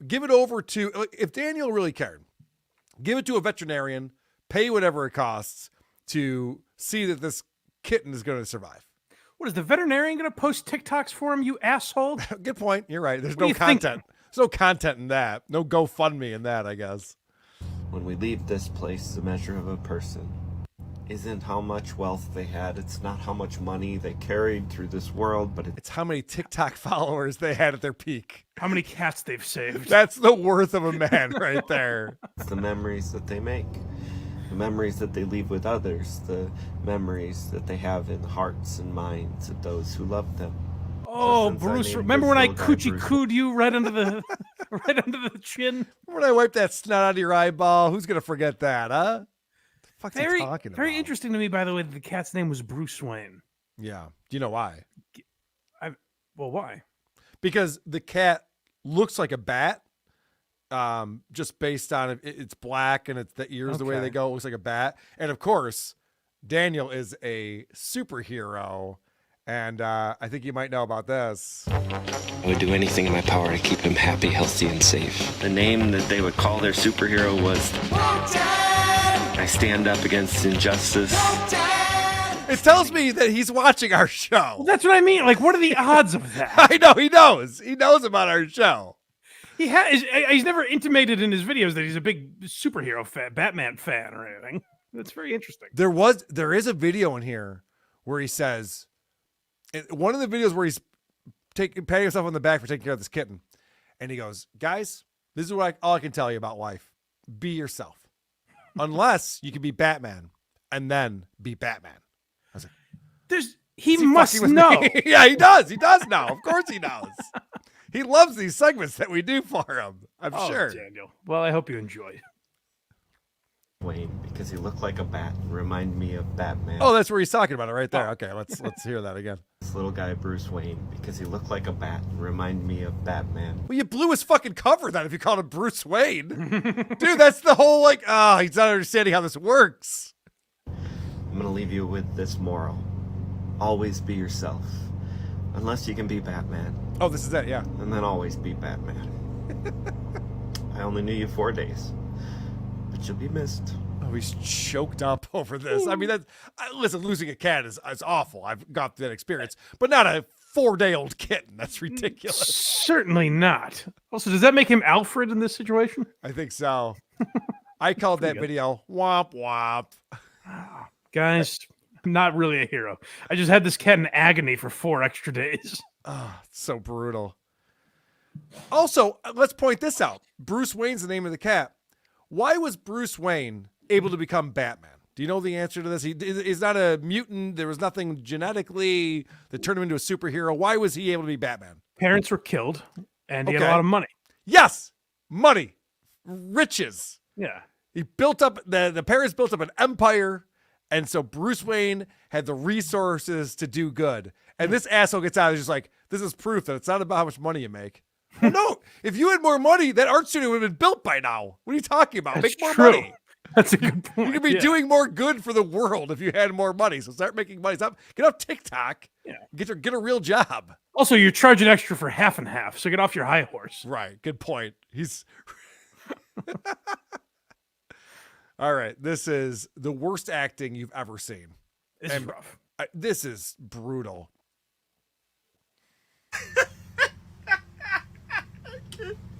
Speaker 5: give it over to, if Daniel really cared, give it to a veterinarian, pay whatever it costs to see that this kitten is going to survive.
Speaker 4: What is the veterinarian going to post TikToks for him, you asshole?
Speaker 5: Good point. You're right. There's
Speaker 4: What do
Speaker 5: no
Speaker 4: you think?
Speaker 5: content. There's no content in that. No GoFundMe in that, I guess.
Speaker 15: When we leave this place, the measure of a person isn't how much wealth they had. It's not how much money they carried through this world, but
Speaker 5: It's how many TikTok followers they had at their peak.
Speaker 4: How many cats they've saved.
Speaker 5: That's the worth of a man right there.
Speaker 15: it's the memories that they make, the memories that they leave with others, the memories that they have in the hearts and minds of those who love them.
Speaker 4: Oh,
Speaker 15: Since I
Speaker 4: Bruce!
Speaker 15: named
Speaker 4: Remember
Speaker 15: this
Speaker 4: when I
Speaker 15: little guy
Speaker 4: coochie
Speaker 15: Bruce-
Speaker 4: cooed you right under the right under the chin?
Speaker 5: When I wipe that snot out of your eyeball, who's going to forget that, huh? The fuck's he
Speaker 4: Very,
Speaker 5: talking
Speaker 4: very
Speaker 5: about?
Speaker 4: interesting to me, by the way, that the cat's name was Bruce Wayne.
Speaker 5: Yeah. Do you know why?
Speaker 4: Well, why?
Speaker 5: Because the cat looks like a bat, just based on it's black and it's the ears, the way
Speaker 4: Okay.
Speaker 5: they go, it looks like a bat. And of course, Daniel is a superhero. And I think you might know about this.
Speaker 18: I would do anything in my power to keep him happy, healthy, and safe.
Speaker 15: The name that they would call their superhero was I stand up against injustice.
Speaker 5: It tells me that he's watching our show.
Speaker 4: Well, that's what I mean. Like, what are the odds of that?
Speaker 5: I know, he knows. He knows about our show.
Speaker 4: He's never intimated in his videos that he's a big superhero fan, Batman fan, or anything. That's very interesting.
Speaker 5: There is a video in here where he says, one of the videos where he's patting himself on the back for taking care of this kitten. And he goes, guys, this is all I can tell you about life. Be yourself. Unless you can be Batman and then be Batman. I was like,
Speaker 4: he
Speaker 5: is
Speaker 4: must
Speaker 5: fucking with
Speaker 4: know.
Speaker 5: me? Yeah, he does. He does know. Of course he knows. He loves these segments that we do for him. I'm sure.
Speaker 4: Daniel. Well, I hope you enjoy.
Speaker 15: Wayne, because he looked like a bat and reminded me of Batman.
Speaker 5: Oh, that's where he's talking about it right there. Okay, let's hear that again.
Speaker 15: This little guy, Bruce Wayne, because he looked like a bat and reminded me of Batman.
Speaker 5: Well, you blew his fucking cover then if you called him Bruce Wayne. Dude, that's the whole, he's not understanding how this works.
Speaker 15: I'm going to leave you with this moral. Always be yourself. Unless you can be Batman.
Speaker 5: Oh, this is it, yeah.
Speaker 15: And then always be Batman. I only knew you 4 days. But you'll be missed.
Speaker 5: Oh, he's choked up over this. I mean, listen, losing a cat is awful. I've got that experience. But not a 4-day-old kitten. That's ridiculous.
Speaker 4: Certainly not. Also, does that make him Alfred in this situation?
Speaker 5: I think so. I called that video Womp Womp.
Speaker 4: Guys, I'm not really a hero. I just had this cat in agony for 4 extra days.
Speaker 5: Oh, it's so brutal. Also, let's point this out. Bruce Wayne's the name of the cat. Why was Bruce Wayne able to become Batman? Do you know the answer to this? He's not a mutant. There was nothing genetically that turned him into a superhero. Why was he able to be Batman?
Speaker 4: Parents were killed, and he had a lot of money.
Speaker 5: Yes, money, riches.
Speaker 4: Yeah.
Speaker 5: He built up, the parents built up an empire, and so Bruce Wayne had the resources to do good. And this asshole gets out and is just like, this is proof that it's not about how much money you make. Well, no, if you had more money, that art studio would have been built by now. What are you talking about?
Speaker 4: That's
Speaker 5: Make more
Speaker 4: true.
Speaker 5: money.
Speaker 4: That's a good point.
Speaker 5: You could be doing more good for the world if you had more money. So start making money. Get off TikTok.
Speaker 4: Yeah.
Speaker 5: Get a real job.
Speaker 4: Also, you're charging extra for half and half, so get off your high horse.
Speaker 5: Right. Good point. He's all right. This is the worst acting you've ever seen.
Speaker 4: This is rough.
Speaker 5: This is brutal.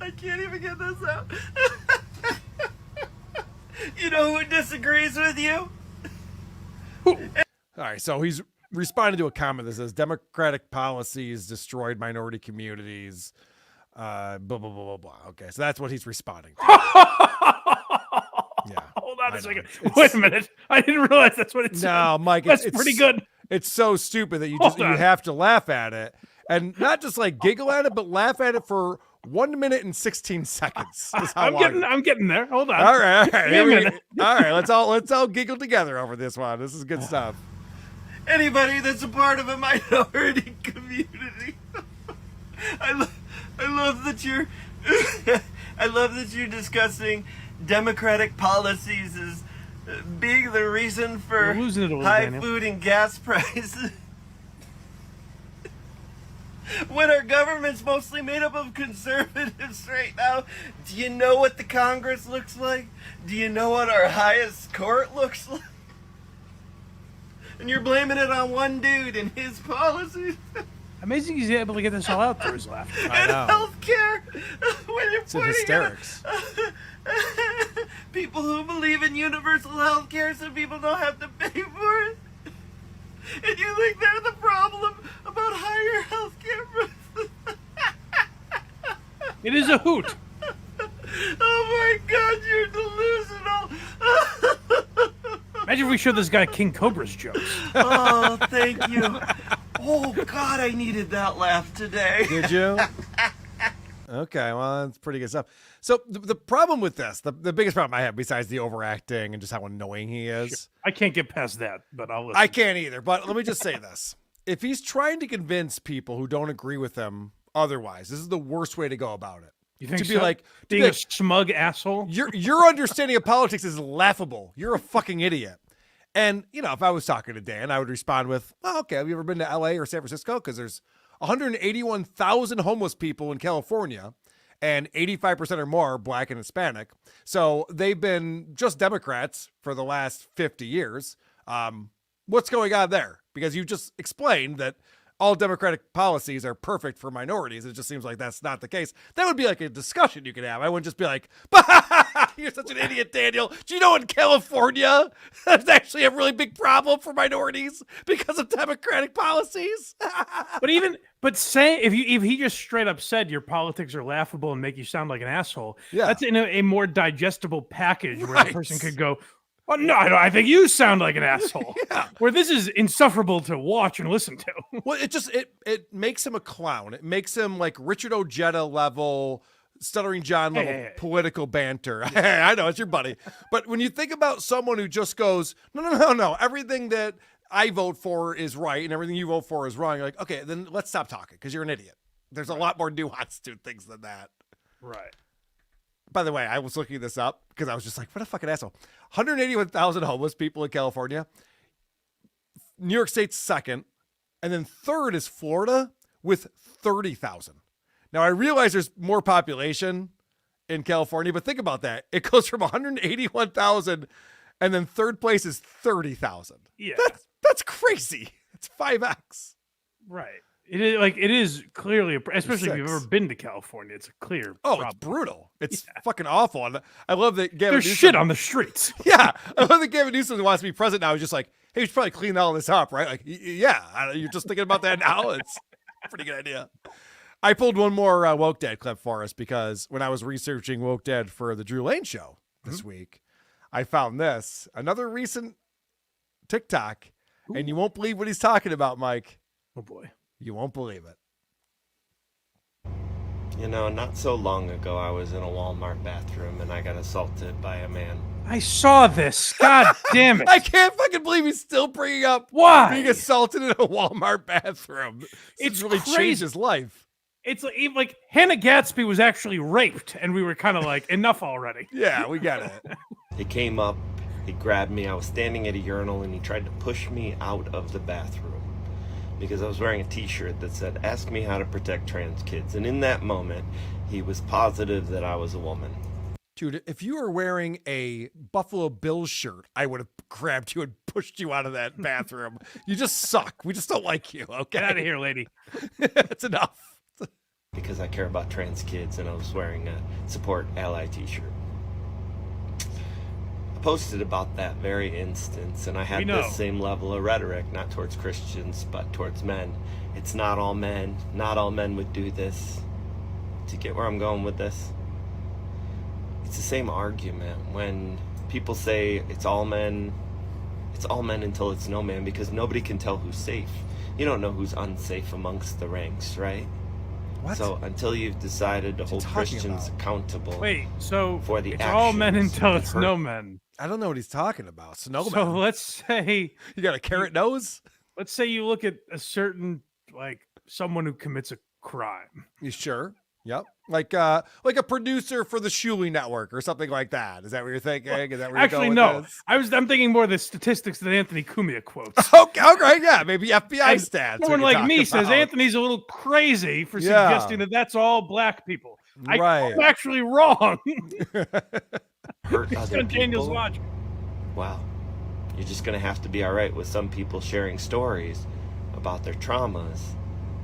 Speaker 16: I can't even get this out. You know who disagrees with you?
Speaker 5: All right, so he's responding to a comment that says democratic policies destroyed minority communities. Blah blah blah blah blah. Okay, so that's what he's responding to. Yeah.
Speaker 4: Hold on a second. Wait a minute. I didn't realize that's what it said.
Speaker 5: No, Mike,
Speaker 4: that's pretty good.
Speaker 5: It's so stupid that you
Speaker 4: Hold
Speaker 5: you
Speaker 4: on.
Speaker 5: have to laugh at it, and not just like giggle at it, but laugh at it for 1 minute and 16 seconds. Is how long
Speaker 4: I'm getting there. Hold on.
Speaker 5: All right.
Speaker 4: Give me a
Speaker 5: Here we-
Speaker 4: minute.
Speaker 5: all right. Let's all giggle together over this one. This is good stuff.
Speaker 16: Anybody that's a part of a minority community. I love that you're I love that you're discussing democratic policies as being the reason for
Speaker 4: You're losing it a little,
Speaker 16: high
Speaker 4: Daniel.
Speaker 16: food and gas prices. When our government's mostly made up of conservatives right now, do you know what the Congress looks like? Do you know what our highest court looks like? And you're blaming it on one dude and his policies.
Speaker 4: Amazing he's able to get this all out through his laughter.
Speaker 16: And healthcare. When you're
Speaker 5: It's in
Speaker 16: pointing
Speaker 5: hysterics.
Speaker 16: at people who believe in universal healthcare so people don't have to pay for it. And you think they're the problem about higher healthcare prices?
Speaker 4: It is a hoot.
Speaker 16: Oh my God, you're delusional.
Speaker 4: Imagine if we showed this guy King Cobra's jokes.
Speaker 16: Oh, thank you. Oh God, I needed that laugh today.
Speaker 5: Did you? Okay, well, that's pretty good stuff. So the problem with this, the biggest problem I have, besides the overacting and just how annoying he is,
Speaker 4: I can't get past that, but I'll listen.
Speaker 5: I can't either. But let me just say this: if he's trying to convince people who don't agree with him otherwise, this is the worst way to go about it.
Speaker 4: You think
Speaker 5: to be
Speaker 4: so?
Speaker 5: like
Speaker 4: Being a smug asshole?
Speaker 5: Your understanding of politics is laughable. You're a fucking idiot. And, you know, if I was talking to Dan, I would respond with, oh, okay, have you ever been to LA or San Francisco? Because there's 181,000 homeless people in California, and 85% or more are Black and Hispanic. So they've been just Democrats for the last 50 years. What's going on there? Because you just explained that all Democratic policies are perfect for minorities. It just seems like that's not the case. That would be like a discussion you could have. I wouldn't just be like, you're such an idiot, Daniel. Do you know in California, that's actually a really big problem for minorities because of Democratic policies?
Speaker 4: But say if he just straight up said your politics are laughable and make you sound like an asshole,
Speaker 5: Yeah.
Speaker 4: that's in a more digestible package where
Speaker 5: Right.
Speaker 4: the person could go, oh, no, I think you sound like an asshole.
Speaker 5: Yeah.
Speaker 4: Where this is insufferable to watch and listen to.
Speaker 5: Well, it makes him a clown. It makes him like Richard Ojeda level, Stuttering John level
Speaker 4: Hey.
Speaker 5: political banter. I know, it's your buddy. But when you think about someone who just goes, no, everything that I vote for is right and everything you vote for is wrong, you're like, okay, then let's stop talking because you're an idiot. There's a lot more nuance to things than that.
Speaker 4: Right.
Speaker 5: By the way, I was looking this up because I was just like, what a fucking asshole. 181,000 homeless people in California. New York State's second. And then third is Florida with 30,000. Now, I realize there's more population in California, but think about that. It goes from 181,000 and then third place is 30,000.
Speaker 4: Yeah.
Speaker 5: That's crazy. It's 5x.
Speaker 4: Right. It is clearly, especially if you've
Speaker 5: Six.
Speaker 4: ever been to California, it's a clear problem.
Speaker 5: It's brutal. It's fucking awful. And I love that Gavin
Speaker 4: There's
Speaker 5: Newsom,
Speaker 4: shit on the streets.
Speaker 5: Yeah. I love that Gavin Newsom wants to be president now. He's just like, hey, we should probably clean all this up, right? Like, yeah, you're just thinking about that now. It's a pretty good idea. I pulled one more Woke Dad clip for us because when I was researching Woke Dad for the Drew Lane show this week, I found this, another recent TikTok, and you won't believe what he's talking about, Mike.
Speaker 4: Oh, boy.
Speaker 5: You won't believe it.
Speaker 15: You know, not so long ago, I was in a Walmart bathroom and I got assaulted by a man.
Speaker 4: I saw this. God damn it.
Speaker 5: I can't fucking believe he's still bringing up
Speaker 4: Why?
Speaker 5: being assaulted in a Walmart bathroom. It's really
Speaker 4: crazy.
Speaker 5: changed his life.
Speaker 4: It's like Hannah Gatsby was actually raped, and we were kind of like, enough already.
Speaker 5: Yeah, we got it.
Speaker 15: He came up, he grabbed me. I was standing at a urinal and he tried to push me out of the bathroom because I was wearing a t-shirt that said, "Ask me how to protect trans kids." And in that moment, he was positive that I was a woman.
Speaker 5: Dude, if you were wearing a Buffalo Bills shirt, I would have grabbed you and pushed you out of that bathroom. You just suck. We just don't like you, okay?
Speaker 4: Get out of here, lady.
Speaker 5: It's enough.
Speaker 15: Because I care about trans kids and I was wearing a Support Ally t-shirt. I posted about that very instance and I had this same level of rhetoric, not towards Christians, but towards men. It's not all men. Not all men would do this. To get where I'm going with this? It's the same argument when people say it's all men until it's no man, because nobody can tell who's safe. You don't know who's unsafe amongst the ranks, right?
Speaker 5: What?
Speaker 15: So until you've decided to hold Christians accountable for the
Speaker 4: it's all men
Speaker 15: actions
Speaker 4: until
Speaker 15: that
Speaker 4: it's
Speaker 15: hurt-
Speaker 4: no men.
Speaker 5: I don't know what he's talking about. So
Speaker 4: let's say
Speaker 5: you got a carrot nose.
Speaker 4: Let's say you look at a certain someone who commits a crime.
Speaker 5: You sure? Yep. Like a producer for the Shuli Network or something like that. Is that what you're thinking? Is that where
Speaker 4: Actually,
Speaker 5: you're
Speaker 4: no.
Speaker 5: going with this?
Speaker 4: I'm thinking more of the statistics that Anthony Cumia quotes.
Speaker 5: Okay, yeah, maybe FBI stats.
Speaker 4: Someone
Speaker 5: we could
Speaker 4: like me
Speaker 5: talk
Speaker 4: says
Speaker 5: about.
Speaker 4: Anthony's a little crazy for
Speaker 5: Yeah.
Speaker 4: suggesting that that's all black people.
Speaker 5: Right.
Speaker 4: I'm actually wrong.
Speaker 15: hurt
Speaker 4: It's
Speaker 15: other
Speaker 4: on Daniel's
Speaker 15: people.
Speaker 4: watch.
Speaker 15: Wow. You're just going to have to be all right with some people sharing stories about their traumas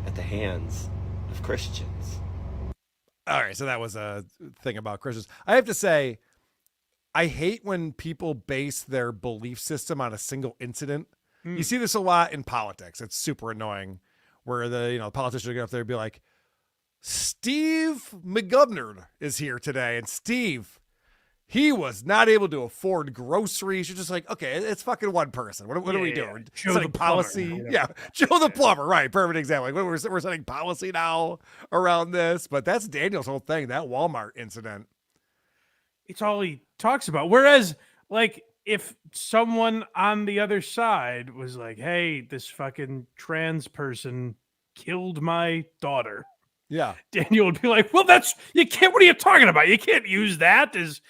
Speaker 15: at the hands of Christians.
Speaker 5: All right, so that was a thing about Christians. I have to say, I hate when people base their belief system on a single incident. You see this a lot in politics. It's super annoying where the politicians get up there and be like, Steve McGovern is here today. And Steve, he was not able to afford groceries. You're just like, okay, it's fucking one person. What are we doing?
Speaker 4: Joe
Speaker 5: Setting
Speaker 4: the plumber.
Speaker 5: policy? Yeah, Joe the plumber. Right, perfect example. Like, we're setting policy now around this. But that's Daniel's whole thing, that Walmart incident.
Speaker 4: It's all he talks about. Whereas, if someone on the other side was like, hey, this fucking trans person killed my daughter.
Speaker 5: Yeah.
Speaker 4: Daniel would be like, well, what are you talking about? You can't use that as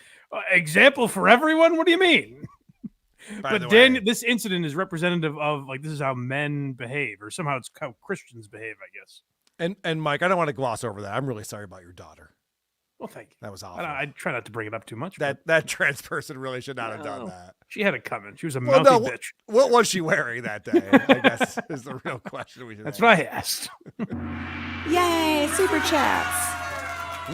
Speaker 4: example for everyone. What do you mean? But Daniel, this incident is representative of this is how men behave, or somehow it's how Christians behave, I guess.
Speaker 5: And Mike, I don't want to gloss over that. I'm really sorry about your daughter.
Speaker 4: Well, thank you.
Speaker 5: That was awful.
Speaker 4: I try not to bring it up too much.
Speaker 5: That trans person really should not have done that.
Speaker 4: She had it coming. She was a mouthy bitch.
Speaker 5: What was she wearing that day? I guess is the real question we should
Speaker 4: That's
Speaker 5: ask.
Speaker 4: what I asked.
Speaker 17: Yay, super chats.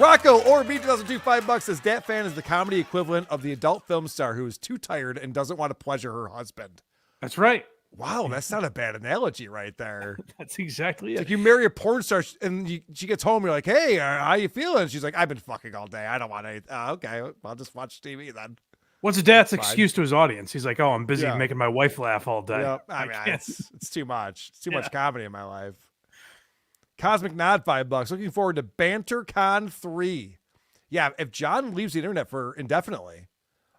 Speaker 5: Rocco or B2002 $5 says Dat Phan is the comedy equivalent of the adult film star who is too tired and doesn't want to pleasure her husband.
Speaker 4: That's right.
Speaker 5: Wow, that's not a bad analogy right there.
Speaker 4: That's exactly
Speaker 5: It's
Speaker 4: it.
Speaker 5: like you marry a porn star and she gets home, you're like, hey, how you feeling? She's like, I've been fucking all day. I don't want to. Okay, I'll just watch TV then.
Speaker 4: What's a dad's
Speaker 5: Fine.
Speaker 4: excuse to his audience? He's like, oh, I'm busy
Speaker 5: Yeah.
Speaker 4: making my wife laugh all day.
Speaker 5: Yeah, I mean,
Speaker 4: can't.
Speaker 5: it's too much. It's too much comedy in my life. Cosmic Nod $5. Looking forward to BanterCon 3. Yeah, if John leaves the internet for indefinitely,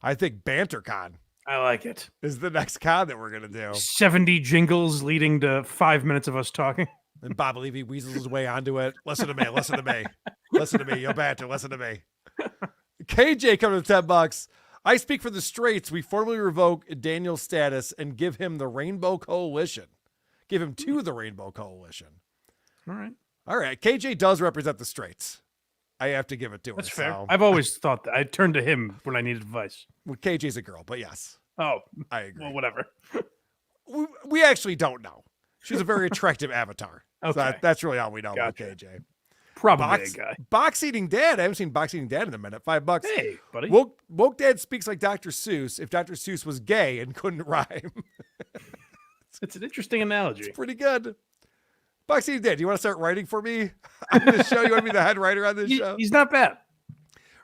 Speaker 5: I think BanterCon
Speaker 4: I like it.
Speaker 5: is the next con that we're gonna do.
Speaker 4: 70 jingles leading to 5 minutes of us talking.
Speaker 5: And Bob Levy weasels his way onto it. Listen to me. Listen to me. Listen to me. You'll banter. Listen to me. KJ coming to $10. I speak for the straights. We formally revoke Daniel's status and give him the Rainbow Coalition. Give him to the Rainbow Coalition.
Speaker 4: All right.
Speaker 5: All right. KJ does represent the straights. I have to give it to her.
Speaker 4: That's fair.
Speaker 5: So.
Speaker 4: I've always thought that. I turned to him when I needed advice.
Speaker 5: Well, KJ's a girl, but yes.
Speaker 4: Oh,
Speaker 5: I agree.
Speaker 4: well, whatever.
Speaker 5: We actually don't know. She's a very attractive avatar. So
Speaker 4: Okay.
Speaker 5: that's really all we know
Speaker 4: Gotcha.
Speaker 5: about KJ.
Speaker 4: Probably a guy.
Speaker 5: Box Eating Dad. I haven't seen Box Eating Dad in a minute. $5.
Speaker 4: Hey, buddy.
Speaker 5: Woke Dad speaks like Dr. Seuss if Dr. Seuss was gay and couldn't rhyme.
Speaker 4: It's an interesting analogy.
Speaker 5: It's pretty good. Box Eating Dad, do you want to start writing for me on this show? You want to be the head writer on this show?
Speaker 4: He's not bad.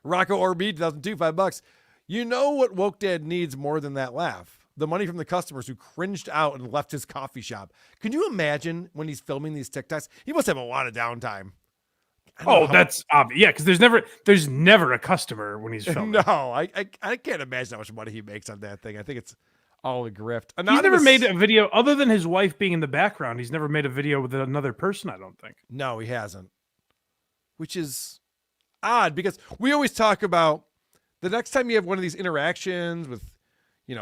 Speaker 5: Rocco or me, 2002, $5. You know what Woke Dad needs more than that laugh? The money from the customers who cringed out and left his coffee shop. Can you imagine when he's filming these TikToks? He must have a lot of downtime.
Speaker 4: Oh, that's obvious. Yeah, because there's never a customer when he's filming.
Speaker 5: No, I can't imagine how much money he makes on that thing. I think it's all a grift.
Speaker 4: He's never made a video other than his wife being in the background. He's never made a video with another person, I don't think.
Speaker 5: No, he hasn't. Which is odd because we always talk about the next time you have one of these interactions with,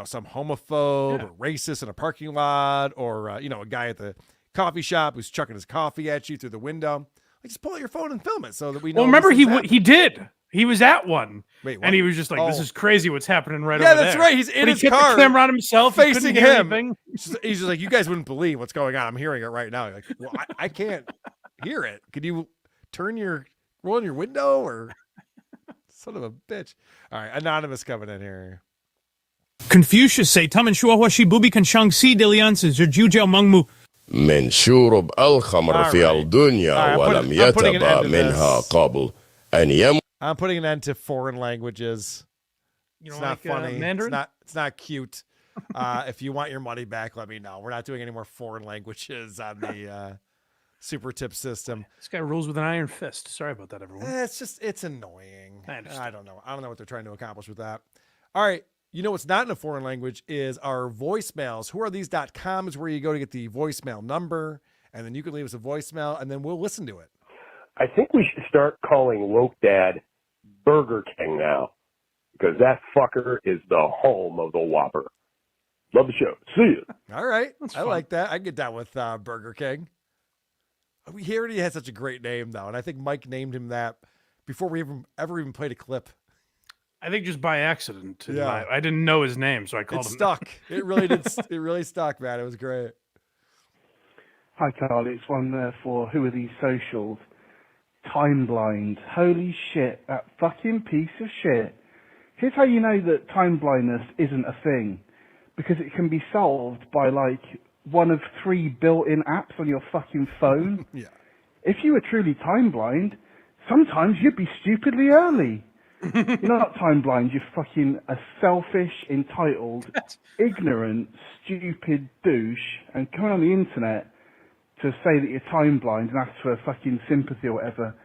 Speaker 5: some homophobe or racist in a parking lot or, a guy at the coffee shop who's chucking his coffee at you through the window. Like, just pull out your phone and film it so that we know.
Speaker 4: Well, remember he did. He was at one.
Speaker 5: Wait,
Speaker 4: and he was just like, "This is crazy. What's happening right
Speaker 5: yeah,
Speaker 4: over there?"
Speaker 5: that's right. He's in
Speaker 4: but
Speaker 5: his
Speaker 4: he kept
Speaker 5: car,
Speaker 4: the camera on himself,
Speaker 5: facing
Speaker 4: he couldn't hear
Speaker 5: him.
Speaker 4: anything.
Speaker 5: He's just like, "You guys wouldn't believe what's going on. I'm hearing it right now." You're like, well, I can't hear it. Could you roll in your window or son of a bitch? All right, anonymous coming in here.
Speaker 1: Confucius say taman shuahua shibubi kan shangsi deliances jujujal mangmu.
Speaker 19: من شرب الخمر في الدنيا ولم يتبع منها قبل أن يموت.
Speaker 5: I'm putting an end to foreign languages. It's not funny.
Speaker 4: Mandarin?
Speaker 5: It's not cute. If you want your money back, let me know. We're not doing any more foreign languages on the super tip system.
Speaker 4: This guy rules with an iron fist. Sorry about that, everyone.
Speaker 5: It's annoying.
Speaker 4: I
Speaker 5: don't know. I don't know what they're trying to accomplish with that. All right. You know what's not in a foreign language is our voicemails. Whoarethese.com is where you go to get the voicemail number, and then you can leave us a voicemail, and then we'll listen to it.
Speaker 22: I think we should start calling Woke Dad Burger King now, because that fucker is the home of the Whopper. Love the show. See you.
Speaker 5: All right. I like that. I can get down with Burger King. He already has such a great name, though, and I think Mike named him that before we ever even played a clip.
Speaker 4: I think just by accident.
Speaker 5: Yeah.
Speaker 4: I didn't know his name, so I called him.
Speaker 5: It stuck. It really did. It really stuck, man. It was great.
Speaker 24: Hi, Carl. It's one there for Who Are These Socials? Time blind. Holy shit. That fucking piece of shit. Here's how you know that time blindness isn't a thing. Because it can be solved by, one of 3 built-in apps on your fucking phone.
Speaker 5: Yeah.
Speaker 24: If you were truly time blind, sometimes you'd be stupidly early. You're not time blind. You're fucking a selfish, entitled, ignorant, stupid douche. And coming on the internet to say that you're time blind and ask for fucking sympathy or whatever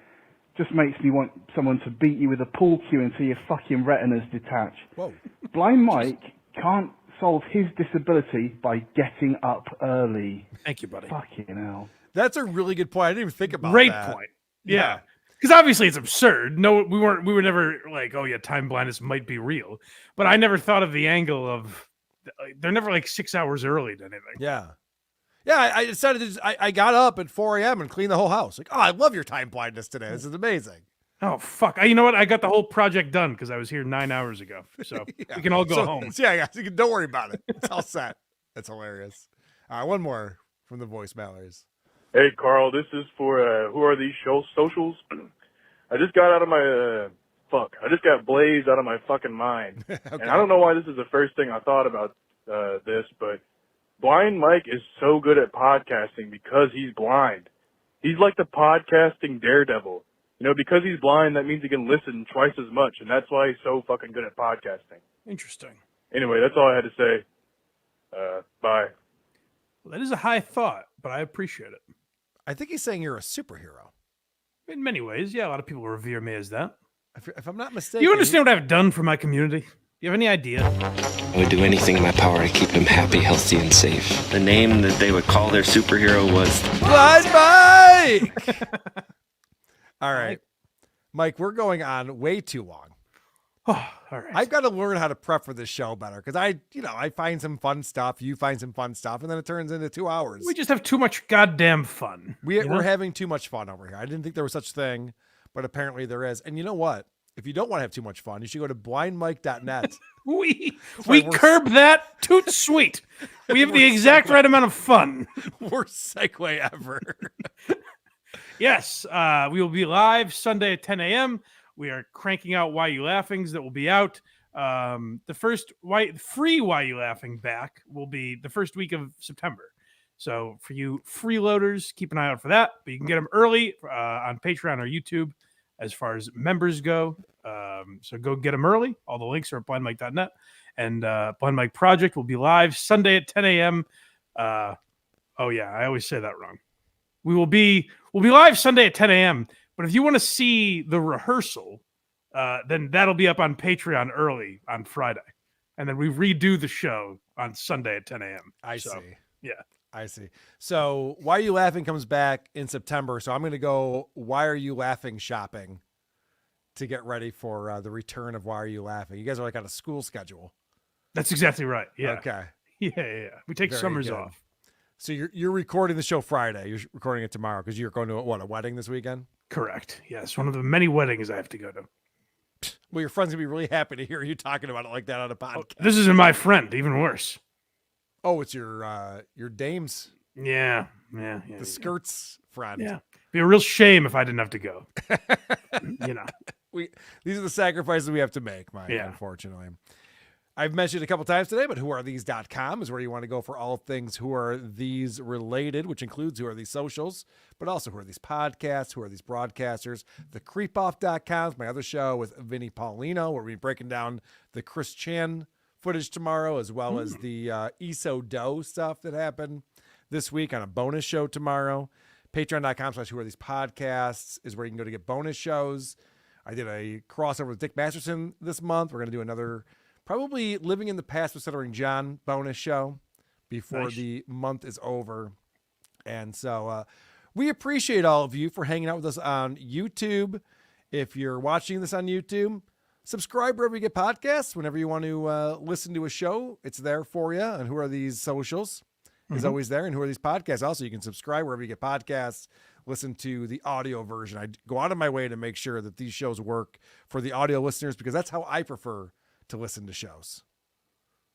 Speaker 24: just makes me want someone to beat you with a pool cue until your fucking retinas detach.
Speaker 5: Whoa.
Speaker 24: Blind Mike can't solve his disability by getting up early.
Speaker 4: Thank you, buddy.
Speaker 24: Fucking hell.
Speaker 5: That's a really good point. I didn't even think about
Speaker 4: Great
Speaker 5: that.
Speaker 4: point. Yeah. Because obviously it's absurd. No, we were never like, oh yeah, time blindness might be real. But I never thought of the angle of they're never 6 hours early to anything.
Speaker 5: Yeah. Yeah, I decided I got up at 4 a.m. and cleaned the whole house. Like, I love your time blindness today. This is amazing.
Speaker 4: Oh, fuck. You know what? I got the whole project done because I was here 9 hours ago. So we can all go home.
Speaker 5: Yeah, guys, don't worry about it. It's all set. That's hilarious. All right, one more from the voicemailers.
Speaker 25: Hey, Carl, this is for Who Are These Socials? I just got out of my, I just got blazed out of my fucking mind.
Speaker 5: Okay.
Speaker 25: And I don't know why this is the first thing I thought about this, but Blind Mike is so good at podcasting because he's blind. He's like the podcasting daredevil. Because he's blind, that means he can listen twice as much, and that's why he's so fucking good at podcasting.
Speaker 4: Interesting.
Speaker 25: Anyway, that's all I had to say. Bye.
Speaker 4: Well, that is a high thought, but I appreciate it.
Speaker 5: I think he's saying you're a superhero.
Speaker 4: In many ways, yeah. A lot of people revere me as that.
Speaker 5: If I'm not mistaken.
Speaker 4: You understand what I've done for my community? Do you have any idea?
Speaker 18: I would do anything in my power to keep him happy, healthy, and safe.
Speaker 15: The name that they would call their superhero was
Speaker 5: Blind Mike! All right. Mike, we're going on way too long.
Speaker 4: Oh, all right.
Speaker 5: I've got to learn how to prep for this show better because I find some fun stuff, you find some fun stuff, and then it turns into 2 hours.
Speaker 4: We just have too much goddamn fun.
Speaker 5: We're having too much fun over here. I didn't think there was such thing, but apparently there is. And you know what? If you don't want to have too much fun, you should go to blindmike.net.
Speaker 4: we curb that toot sweet. We have the exact right amount of fun.
Speaker 5: Worst segue ever.
Speaker 4: Yes, we will be live Sunday at 10 a.m. We are cranking out Why You Laughings that will be out. The first free Why You Laughing back will be the first week of September. So for you freeloaders, keep an eye out for that. But you can get them early on Patreon or YouTube as far as members go. So go get them early. All the links are at blindmike.net. And Blind Mike Project will be live Sunday at 10 a.m. Oh, yeah, I always say that wrong. We'll be live Sunday at 10 a.m., but But if you want to see the rehearsal, then that'll be up on Patreon early on Friday. And then we redo the show on Sunday at 10 a.m.
Speaker 5: I see.
Speaker 4: Yeah.
Speaker 5: I see. So Why Are You Laughing comes back in September. So I'm going to go Why Are You Laughing shopping to get ready for the return of Why Are You Laughing. You guys are like on a school schedule.
Speaker 4: That's exactly right. Yeah.
Speaker 5: Okay.
Speaker 4: Yeah. We take
Speaker 5: Very
Speaker 4: summers
Speaker 5: good.
Speaker 4: off.
Speaker 5: So you're recording the show Friday. You're recording it tomorrow because you're going to a wedding this weekend?
Speaker 4: Correct. Yes. One of the many weddings I have to go to.
Speaker 5: Well, your friend's gonna be really happy to hear you talking about it like that on a podcast.
Speaker 4: This isn't my friend. Even worse.
Speaker 5: Oh, it's your dame's.
Speaker 4: Yeah.
Speaker 5: The skirts friend.
Speaker 4: Yeah. Be a real shame if I didn't have to go.
Speaker 5: These are the sacrifices we have to make, Mike, unfortunately. I've mentioned a couple times today, but whoarethese.com is where you want to go for all things Who Are These related, which includes Who Are These socials, but also Who Are These podcasts, Who Are These broadcasters. The creepoff.com is my other show with Vinny Paulino, where we're breaking down the Chris Chan footage tomorrow, as well as the Iso Do stuff that happened this week on a bonus show tomorrow. Patreon.com/Who Are These podcasts is where you can go to get bonus shows. I did a crossover with Dick Masterson this month. We're going to do another probably Living in the Past with Stuttering John bonus show before the month is over. And so we appreciate all of you for hanging out with us on YouTube. If you're watching this on YouTube, subscribe wherever you get podcasts. Whenever you want to listen to a show, it's there for you. And Who Are These socials is always there. And Who Are These podcasts? Also, you can subscribe wherever you get podcasts. Listen to the audio version. I go out of my way to make sure that these shows work for the audio listeners because that's how I prefer to listen to shows.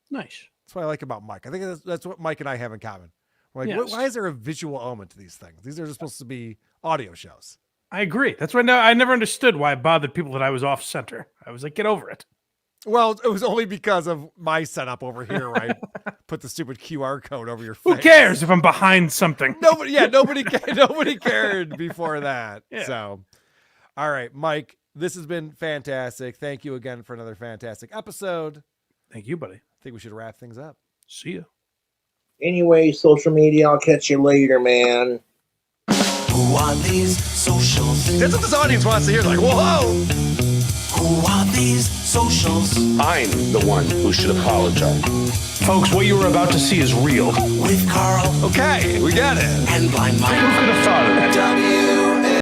Speaker 4: Nice.
Speaker 5: That's what I like about Mike. I think that's what Mike and I have in common. We're like, why is there a visual element to these things? These are just supposed to be audio shows.
Speaker 4: I agree. That's why I never understood why it bothered people that I was off center. I was like, get over it.
Speaker 5: Well, it was only because of my setup over here, right? Put the stupid QR code over your face.
Speaker 4: Who cares if I'm behind something?
Speaker 5: Nobody cared before that.
Speaker 4: Yeah.
Speaker 5: So, all right, Mike, this has been fantastic. Thank you again for another fantastic episode.
Speaker 4: Thank you, buddy.
Speaker 5: I think we should wrap things up.
Speaker 4: See you.
Speaker 2: Anyway, social media, I'll catch you later, man.
Speaker 9: Who are these socials?
Speaker 5: That's what this audience wants to hear. Like, whoa!
Speaker 9: Who are these socials?
Speaker 20: I'm the one who should apologize.
Speaker 1: Folks, what you were about to see is real.
Speaker 9: With Carl.
Speaker 5: Okay, we got it.
Speaker 9: And Blind Mike.
Speaker 1: Who could have thought of that?